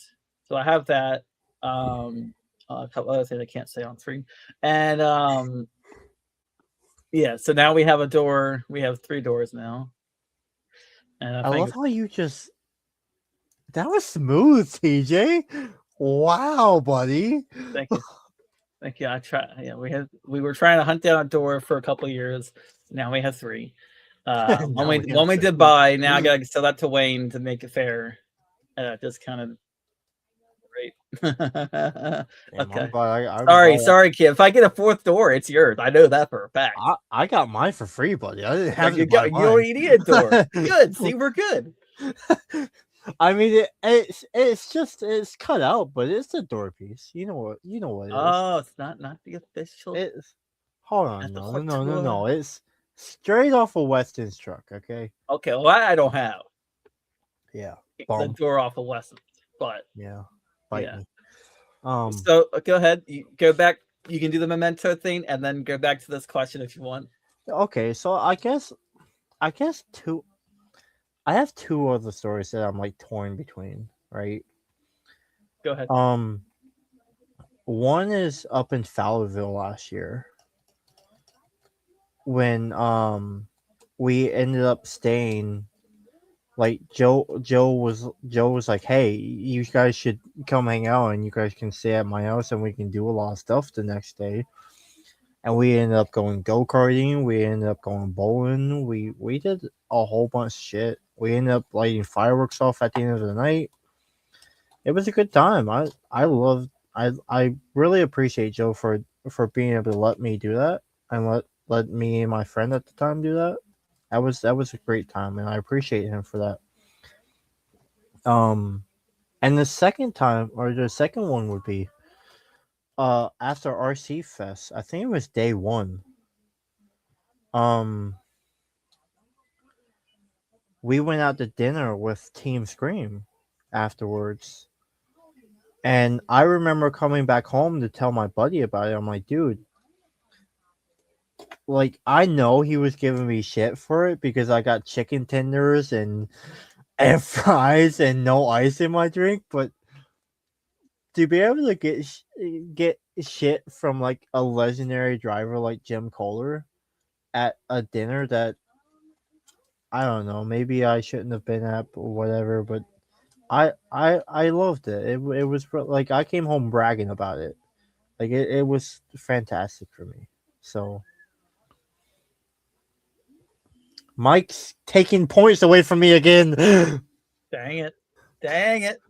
so I have that. A couple other things I can't say on screen, and so now we have a door. We have 3 doors now. And I love how you just. That was smooth, TJ. Wow, buddy. Thank you. Thank you. I try. Yeah, we were trying to hunt down a door for a couple of years. Now we have 3. One we did buy. Now I gotta sell that to Wayne to make it fair. Just kind of great. Okay. Sorry, kid. If I get a 4th door, it's yours. I know that for a fact. I got mine for free, buddy. I didn't have you don't need a door. Good. See, we're good. I mean, it's cut out, but it's a door piece. You know what it is. Oh, it's not the official. Hold on, no. It's straight off of Weston's truck. Okay. Okay. Well, I don't have. Yeah. The door off of Weston, but yeah. Me. So go ahead. You go back. You can do the memento thing, and then go back to this question if you want. Okay. So I guess two. I have 2 other stories that I'm like torn between, right? Go ahead. One is up in Fowlerville last year when we ended up staying. Like Joe was like, hey, you guys should come hang out and you guys can stay at my house and we can do a lot of stuff the next day. And we ended up going go-karting. We ended up going bowling. We did a whole bunch of shit. We ended up lighting fireworks off at the end of the night. It was a good time. I really appreciate Joe for being able to let me do that and let me and my friend at the time do that. That was a great time, and I appreciate him for that. And the second one would be after RC Fest. I think it was day 1. We went out to dinner with Team Scream afterwards. And I remember coming back home to tell my buddy about it. I'm like, dude, like I know he was giving me shit for it because I got chicken tenders and fries and no ice in my drink, but to be able to get shit from like a legendary driver like Jim Kohler at a dinner that I don't know, maybe I shouldn't have been at or whatever, but I loved it. It was like I came home bragging about it. Like it was fantastic for me. So Mike's taking points away from me again. Dang it. Dang it.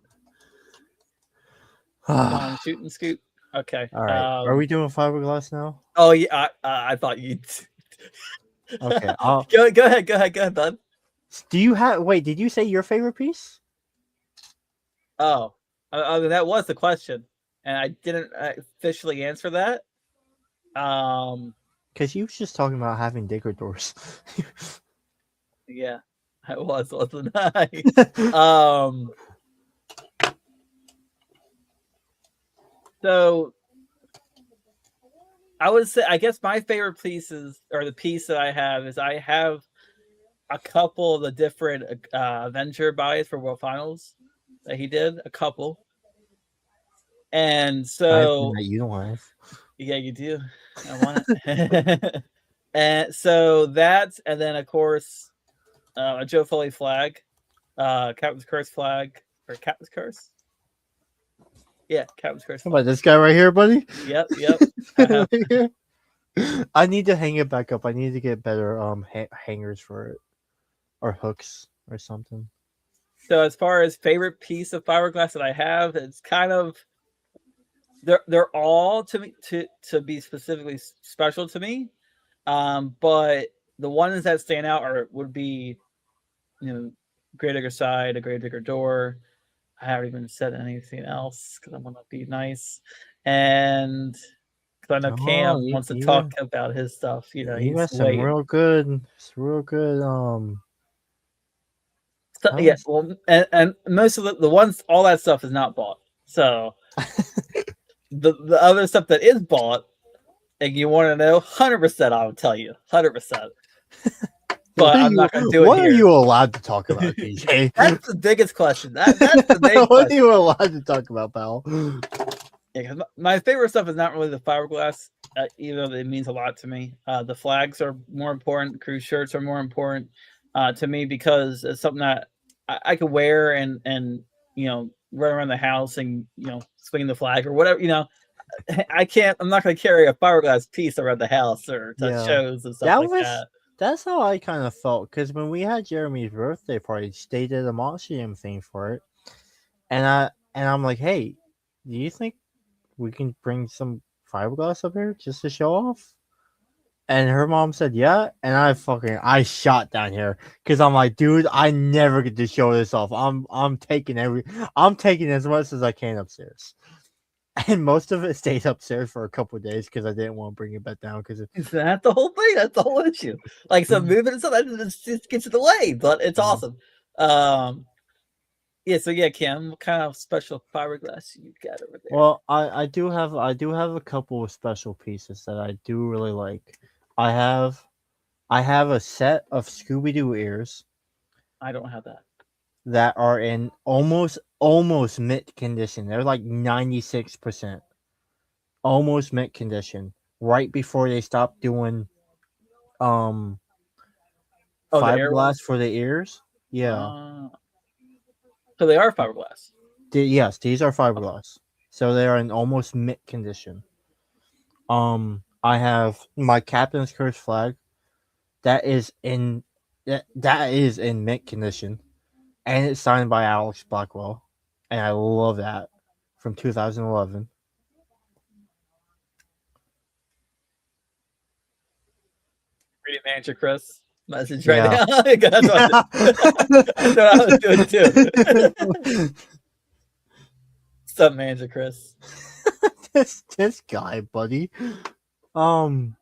Come on, shoot and scoot. Okay. All right. Are we doing fiberglass now? Oh yeah, I thought you'd. Okay. Go ahead, bud. Do you have? Wait, did you say your favorite piece? Oh, that was the question, and I didn't officially answer that. Because you was just talking about having digger doors. Yeah, I wasn't I? So I would say, I guess my favorite pieces, or the piece that I have, is I have a couple of the different Avenger buys for World Finals that he did, a couple. And so you don't have. Yeah, you do. I want it. And so that's, and then of course a Joe Foley flag, Captain's Curse flag, or Captain's Curse. Yeah, Captain's Curse. How about this guy right here, buddy? Yep. I need to hang it back up. I need to get better hangers for it, or hooks or something. So as far as favorite piece of fiberglass that I have, it's kind of they're all to me to be specifically special to me, but the ones that stand out would be, Grave Digger side, a Grave Digger door. I haven't even said anything else because I want to be nice, and because I know Cam wants to talk about his stuff. You got some real good. So, yeah, well, and most of the ones, all that stuff is not bought. So the other stuff that is bought, and you want to know, 100%, I would tell you, 100%. But I'm not going to do it What here. are you allowed to talk about, DJ? That's the biggest question. That's the big what question. are you allowed to talk about, pal? Yeah, my favorite stuff is not really the fiberglass, even though it means a lot to me. The flags are more important. Cruise shirts are more important to me because it's something that I could wear and run around the house and swing the flag or whatever. I'm not going to carry a fiberglass piece around the house or to shows and stuff that. That's how I kind of felt, because when we had Jeremy's birthday party, they did a Monster thing for it, and I'm like, hey, do you think we can bring some fiberglass up here just to show off? And her mom said yeah, and I shot down here because I'm like, dude, I never get to show this off. I'm taking as much as I can upstairs. And most of it stayed upstairs for a couple of days because I didn't want to bring it back down. Because that's the whole thing. That's the whole issue. Like, so moving and stuff, that just gets in the way, but it's awesome. Yeah. So yeah, Kim, what kind of special fiberglass you got over there? Well, I do have a couple of special pieces that I do really like. I have a set of Scooby-Doo ears. I don't have that are in almost mint condition. They're like 96%, almost mint condition. Right before they stopped doing fiberglass for the ears. Yeah. So they are fiberglass. Yes, these are fiberglass. So they are in almost mint condition. I have my Captain's Curse flag. That is in mint condition. And it's signed by Alex Blackwell. And I love that. From 2011. Reading Manager Chris message right now. That's what I was doing too. What's up, Manager Chris? this guy, buddy. And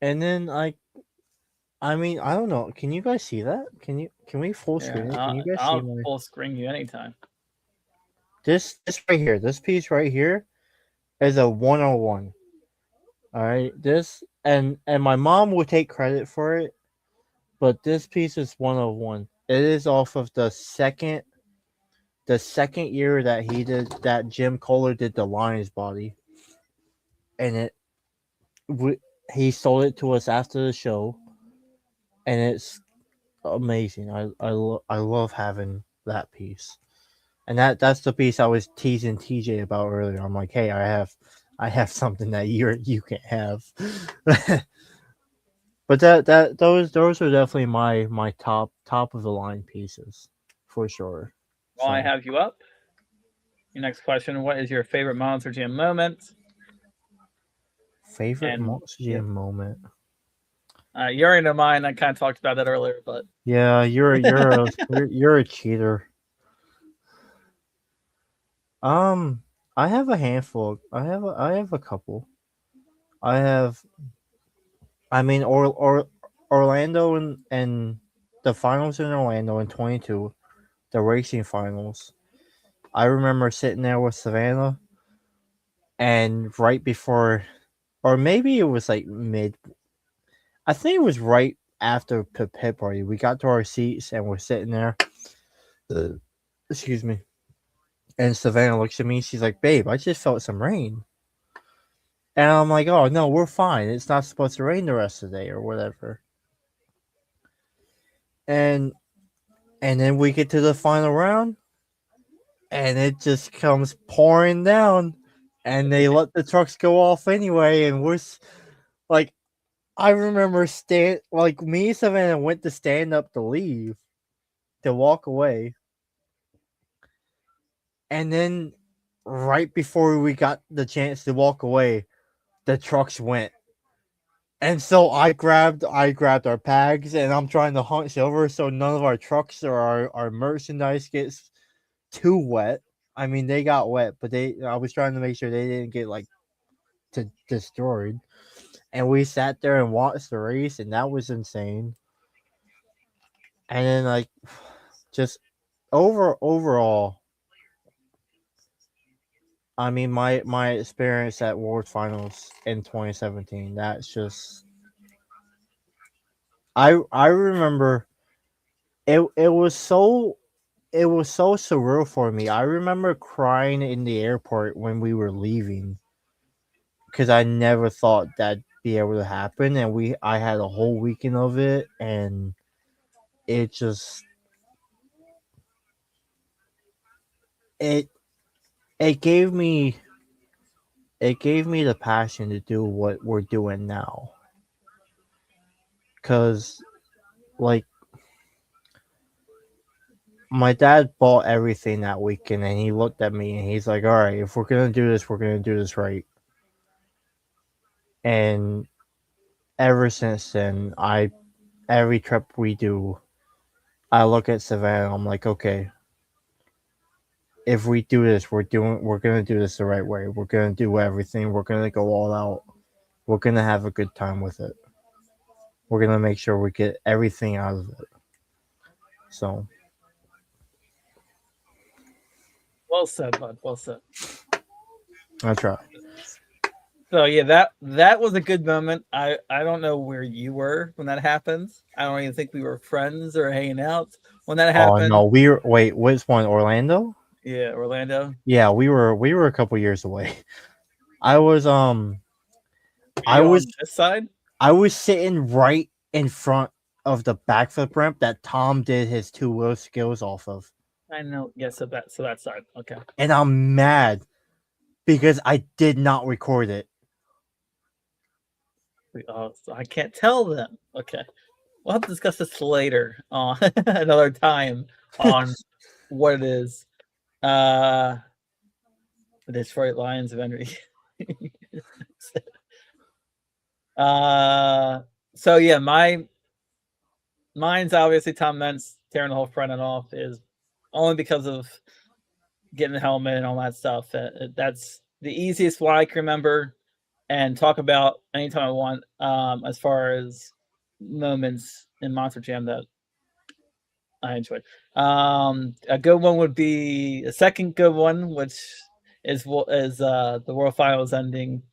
then I mean, I don't know. Can you guys see that? Can we full screen it? Can you guys I'll see full screen you anytime. This right here, this piece right here is a 101. All right, this and my mom would take credit for it, but this piece is 101. It is off of the second year that Jim Kohler did the Lion's Body, and he sold it to us after the show, and it's amazing. I love having that piece, and that's the piece I was teasing TJ about earlier. I'm like, hey, I have something that you can't have. But those are definitely my top of the line pieces for sure. While I have you up, your next question: what is your favorite Monster Jam moment? Favorite Monster Jam moment? You already know mine. I kind of talked about that earlier, but yeah, you're a cheater. I have a handful. I have a couple. Orlando and the finals in Orlando in 22, the racing finals. I remember sitting there with Savannah, and right before, or maybe it was like mid. I think it was right after the pit party. We got to our seats and we're sitting there. Excuse me. And Savannah looks at me. She's like, "Babe, I just felt some rain." And I'm like, "Oh no, we're fine. It's not supposed to rain the rest of the day or whatever." And then we get to the final round, and it just comes pouring down, and they let the trucks go off anyway, and we're like, I remember me and Savannah went to stand up to leave, to walk away, and then right before we got the chance to walk away, the trucks went. And so I grabbed our bags, and I'm trying to hunch over so none of our trucks or our merchandise gets too wet. I mean, they got wet, but I was trying to make sure they didn't get destroyed. And we sat there and watched the race, and that was insane. And then just overall, I mean, my experience at World Finals in 2017, that's just I remember it was so surreal for me. I remember crying in the airport when we were leaving because I never thought that'd be able to happen, and I had a whole weekend of it, and it just it it gave me the passion to do what we're doing now. Cause like my dad bought everything that weekend, and he looked at me and he's like, "All right, if we're gonna do this, we're gonna do this right." And ever since then, every trip we do, I look at Savannah. I'm like, okay, if we do this, we're gonna do this the right way. We're gonna do everything. We're gonna go all out. We're gonna have a good time with it. We're gonna make sure we get everything out of it. So, well said, bud. Well said. I try. So yeah, that was a good moment. I don't know where you were when that happened. I don't even think we were friends or hanging out when that happened. Oh no, wait, which one? Orlando? Yeah, Orlando. Yeah, we were a couple years away. I was on this side. I was sitting right in front of the backflip ramp that Tom did his 2-wheel skills off of. I know. Yeah, so that side. Okay. And I'm mad because I did not record it. So I can't tell them. Okay. We'll have to discuss this later on another time on what it is. The Detroit Lions of Energy. So yeah, mine's obviously Tom Mentz tearing the whole front end off is only because of getting the helmet and all that stuff. That's the easiest one I can remember and talk about anytime I want. As far as moments in Monster Jam that I enjoyed. A good one would be a second good one, which is the World Finals ending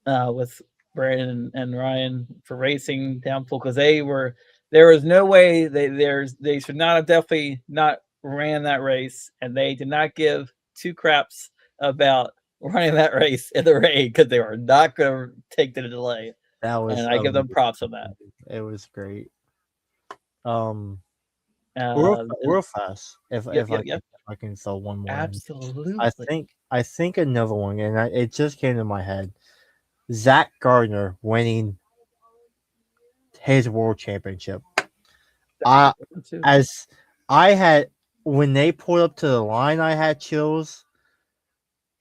with Brandon and Ryan for racing downpool because there was no way they should not have definitely not ran that race, and they did not give two craps about running that race in the rain because they were not going to take the delay. That was, and I give them props on that. It was great. Uh, real fast. If Yep, I yep. can throw one more. Absolutely. I think another one, and it just came to my head. Zach Gardner winning his world championship. As I had when they pulled up to the line, I had chills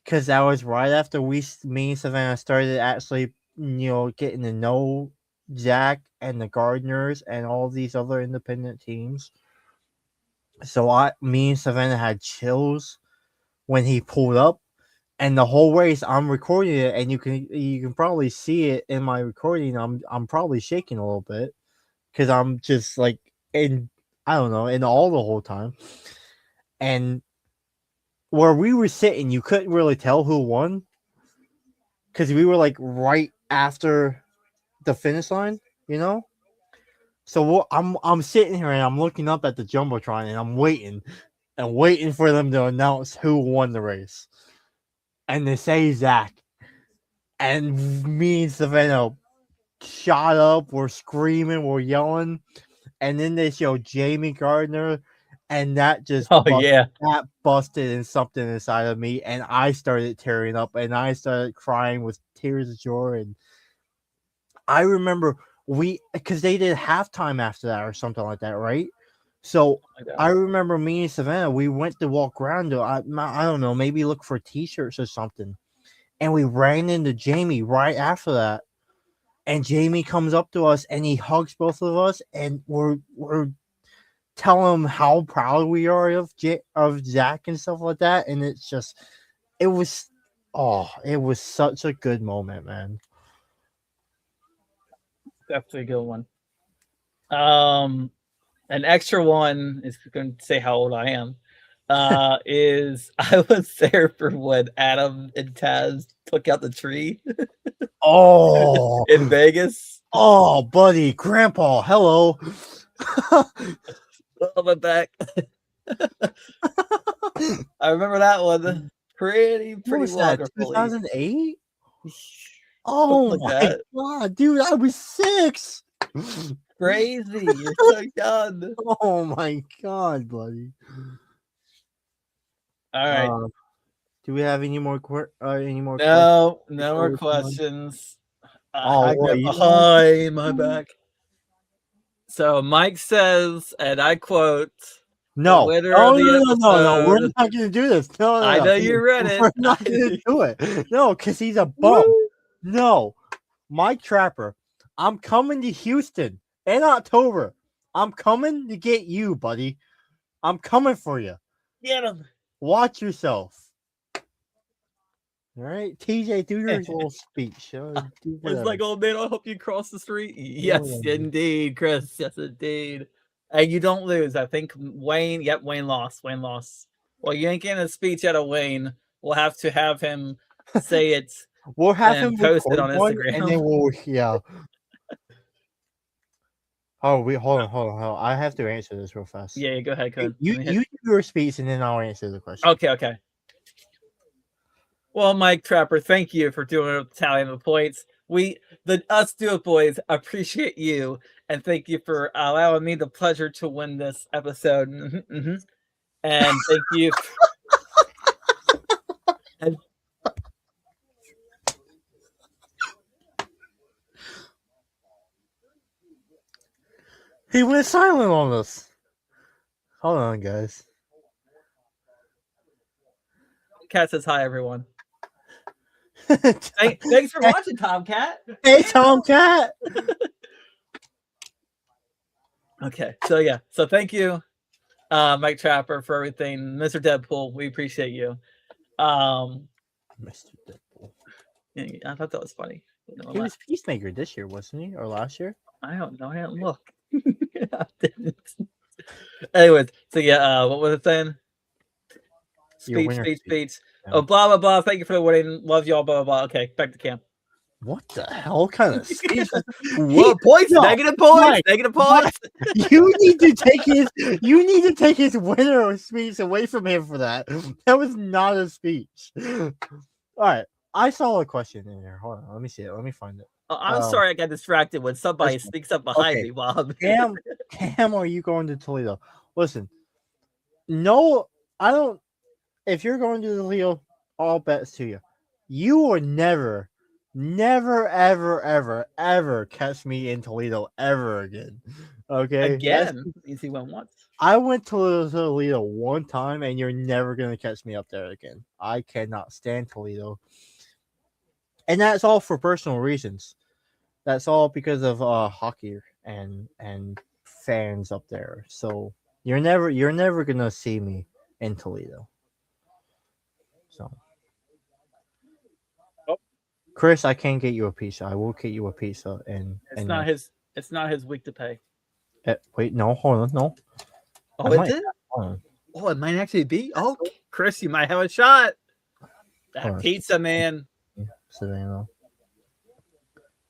because that was right after me and Savannah started actually, getting to know Zach and the Gardners and all these other independent teams. So me and Savannah had chills when he pulled up, and the whole race I'm recording it, and you can probably see it in my recording. I'm probably shaking a little bit because I'm just like in all the whole time. And where we were sitting, you couldn't really tell who won because we were like right after the finish line, So I'm sitting here and I'm looking up at the jumbotron and I'm waiting for them to announce who won the race, and they say Zach, and me and Savannah shot up, we're screaming, we're yelling, and then they show Jamie Gardner, and that just that busted in something inside of me, and I started tearing up, and I started crying with tears of joy. And I remember because they did halftime after that or something like that, right? So I remember me and Savannah, we went to walk around to I don't know, maybe look for t-shirts or something, and we ran into Jamie right after that. And Jamie comes up to us and he hugs both of us, and we're telling him how proud we are of Zach and stuff like that. And it was such a good moment, man. Definitely a good one. An extra one is going to say how old I am. Is I was there for when Adam and Taz took out the tree. In Vegas. Oh, buddy, Grandpa, hello. My back. I remember that one pretty wonderfully. 2008. Oh my god, dude, I was 6. Crazy, you're so young. Oh my god, buddy. All right. Do we have any more No more questions. I got behind my back. So Mike says, and I quote, No, we're not going to do this. No, I know you read it. We're not going to do it. No, because he's a bum. No, Mike Trapper, I'm coming to Houston in October. I'm coming to get you, buddy. I'm coming for you. Get him. Watch yourself. All right, TJ, do your little speech. It's like, oh man, I'll help you cross the street. Yes, indeed, Chris. Yes, indeed. And you don't lose. I think Wayne. Yep, Wayne lost. Well, you ain't getting a speech out of Wayne. We'll have to have him say it. We'll have him post it on Instagram, and then Oh, hold on. I have to answer this real fast. Yeah, go ahead. You do your speech and then I'll answer the question. Okay. Well, Mike Trapper, thank you for doing a tally of the points. Us Do It Boys appreciate you, and thank you for allowing me the pleasure to win this episode. And thank you. He went silent on us. Hold on, guys. Cat says hi, everyone. Thanks for watching, Tomcat. Hey, Tomcat. Okay, so thank you, Mike Trapper, for everything. Mr. Deadpool, we appreciate you. Mr. Deadpool. Yeah, I thought that was funny. He was Peacemaker this year, wasn't he? Or last year? I don't know. I didn't look. I didn't. Anyways, so what was it saying? Speech. Yeah. Oh, blah blah blah. Thank you for the wedding. Love y'all. Blah blah blah. Okay, back to camp. What the hell kind of speech? What points? No, Negative points. Mike, Negative points. You need to take his winner speech away from him for that. That was not a speech. All right, I saw a question in here. Hold on, let me see it. Let me find it. Oh, I'm sorry, I got distracted when somebody sneaks up behind me while I'm Cam, are you going to Toledo? Listen, no, I don't. If you're going to Toledo, all bets to you. You will never, ever catch me in Toledo ever again. Okay, again. He went once. I went to Toledo one time, and you're never gonna catch me up there again. I cannot stand Toledo, and that's all for personal reasons. That's all because of hockey and fans up there. So you're never gonna see me in Toledo. So, Chris, I can't get you a pizza. I will get you a pizza, and it's not his week to pay. Wait, no, hold on, no. Oh, it did? Oh, it might actually be. Oh, Chris, you might have a shot. That pizza, man. Savannah.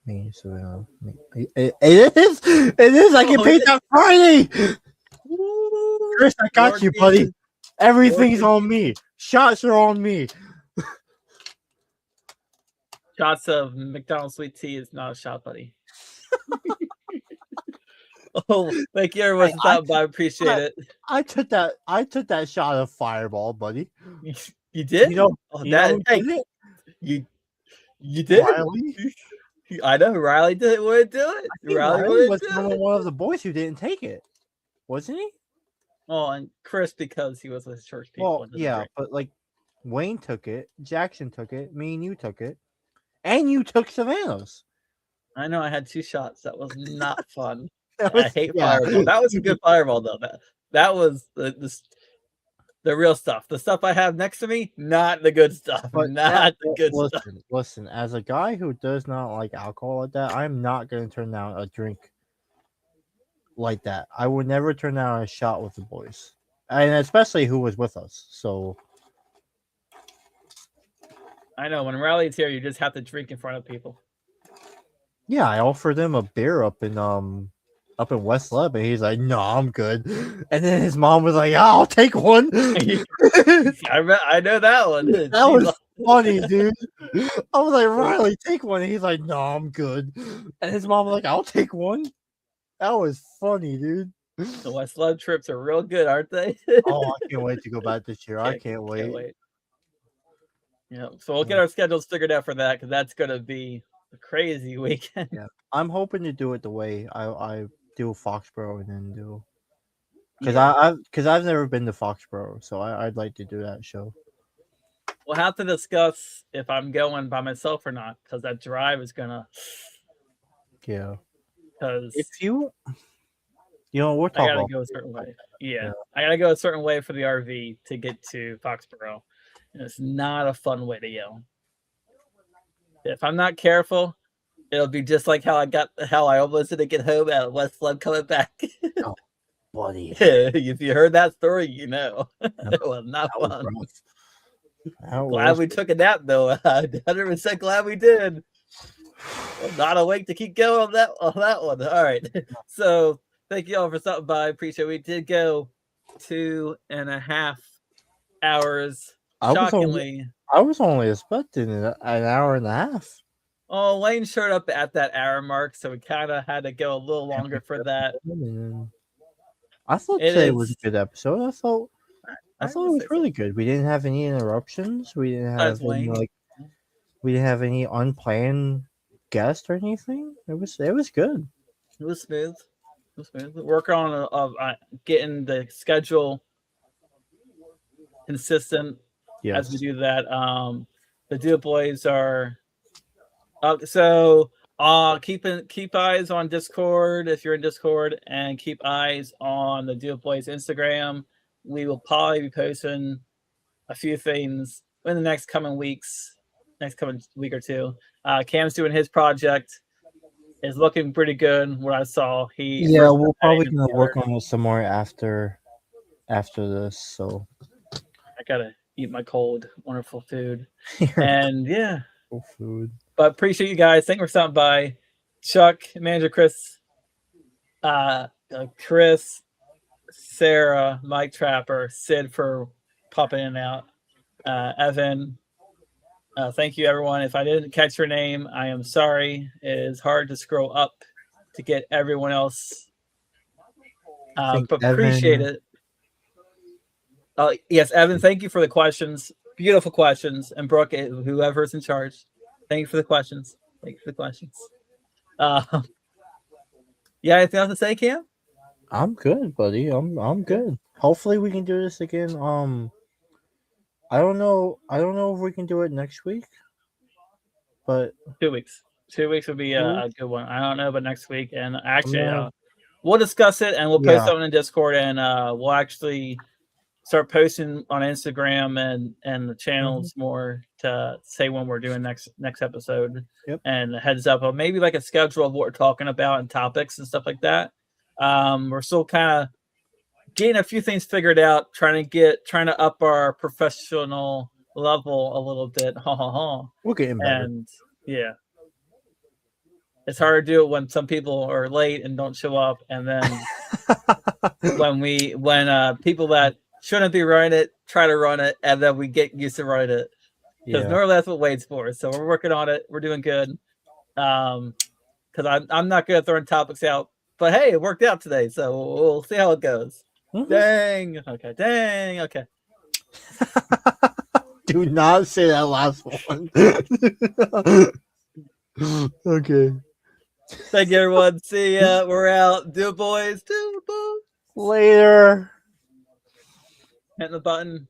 Me, Savannah. Me. It is. It is. I can pay that Friday. Chris, I got you, buddy. Everything's on me. Shots are on me. Shots of McDonald's sweet tea is not a shot, buddy. Oh, thank you, everyone. I appreciate it. I took that shot of Fireball, buddy. You did? You know you did? Riley? I know Riley wouldn't do it. Riley was one of the boys who didn't take it, wasn't he? Oh, and Chris, because he was with church people. Well, yeah, but like Wayne took it, Jackson took it, me and you took it, and you took Savannah's. I know I had 2 shots. That was not fun. I hate Fireball. That was a good Fireball, though. That was the real stuff. The stuff I have next to me, not the good stuff. Stuff. Listen, as a guy who does not like alcohol like that, I'm not going to turn down a drink like that. I would never turn down a shot with the boys, and especially who was with us. So I know when Riley's here, you just have to drink in front of people. Yeah, I offered him a beer up in West Leb, and he's like, "No, I'm good." And then his mom was like, "I'll take one." I know that one. That was funny, dude. I was like, "Riley, take one." And he's like, "No, I'm good." And his mom was like, "I'll take one." That was funny, dude. The West Leb trips are real good, aren't they? Oh, I can't wait to go back this year. I can't wait. Yeah, so we'll get our schedules figured out for that, because that's gonna be a crazy weekend. Yeah, I'm hoping to do it the way I do Foxborough and then do, because I've never been to Foxborough, so I'd like to do that show. We'll have to discuss if I'm going by myself or not, because that drive is gonna. Yeah. Because if we'll talk. I gotta go a certain way. Yeah, I gotta go a certain way for the RV to get to Foxborough, and it's not a fun way to go. If I'm not careful, it'll be just like how I almost didn't get home at West Leb coming back. Oh, buddy! If you heard that story, you know it was not fun. Glad we took a nap, though. 100% glad we did. I'm not awake to keep going on that one. All right. So thank you all for stopping by. Appreciate it. We did go 2.5 hours. Shockingly. I was only expecting an hour and a half. Oh, Wayne showed up at that hour mark, so we kind of had to go a little longer for that. I thought today was a good episode. I thought it was really good. We didn't have any interruptions. We didn't have any unplanned guests or anything. It was good. It was smooth. Work on getting the schedule consistent. Yes. As we do that. The Duo Boys are so keep eyes on Discord if you're in Discord, and keep eyes on the Duo Boys Instagram. We will probably be posting a few things in the next coming week or two. Cam's doing his project. It's looking pretty good. What I saw, we're probably gonna work on it some more after this. So I gotta eat my cold, wonderful food, and yeah. food. But appreciate you guys. Thank you for stopping by. Chuck, Manager Chris, Chris, Sarah, Mike Trapper, Sid for popping in and out. Evan, thank you everyone. If I didn't catch your name, I am sorry. It is hard to scroll up to get everyone else. But appreciate it. Yes, Evan, thank you for the questions. Beautiful questions. And Brooke, whoever's in charge, thank you for the questions. Thank you for the questions. Yeah, anything else to say, Cam? I'm good, buddy. I'm good. Hopefully we can do this again. I don't know if we can do it next week, but 2 weeks. 2 weeks would be a good one. I don't know, but next week, and actually, we'll discuss it and we'll post something in Discord, and we'll actually start posting on Instagram and the channels more to say when we're doing next episode. And a heads up of maybe like a schedule of what we're talking about and topics and stuff like that. We're still kind of getting a few things figured out, trying to up our professional level a little bit. We're getting better. And yeah, it's hard to do it when some people are late and don't show up, and then when people that shouldn't be running it try to run it, and then we get used to running it, because normally that's what Wade's for. So we're working on it. We're doing good. Because I'm not good at throwing topics out, but hey, it worked out today, so we'll see how it goes. Dang. Okay. Do not say that last one. Okay. Thank you, everyone. See ya. We're out. Do it, boys. Do it, boys. Later. Hit the button.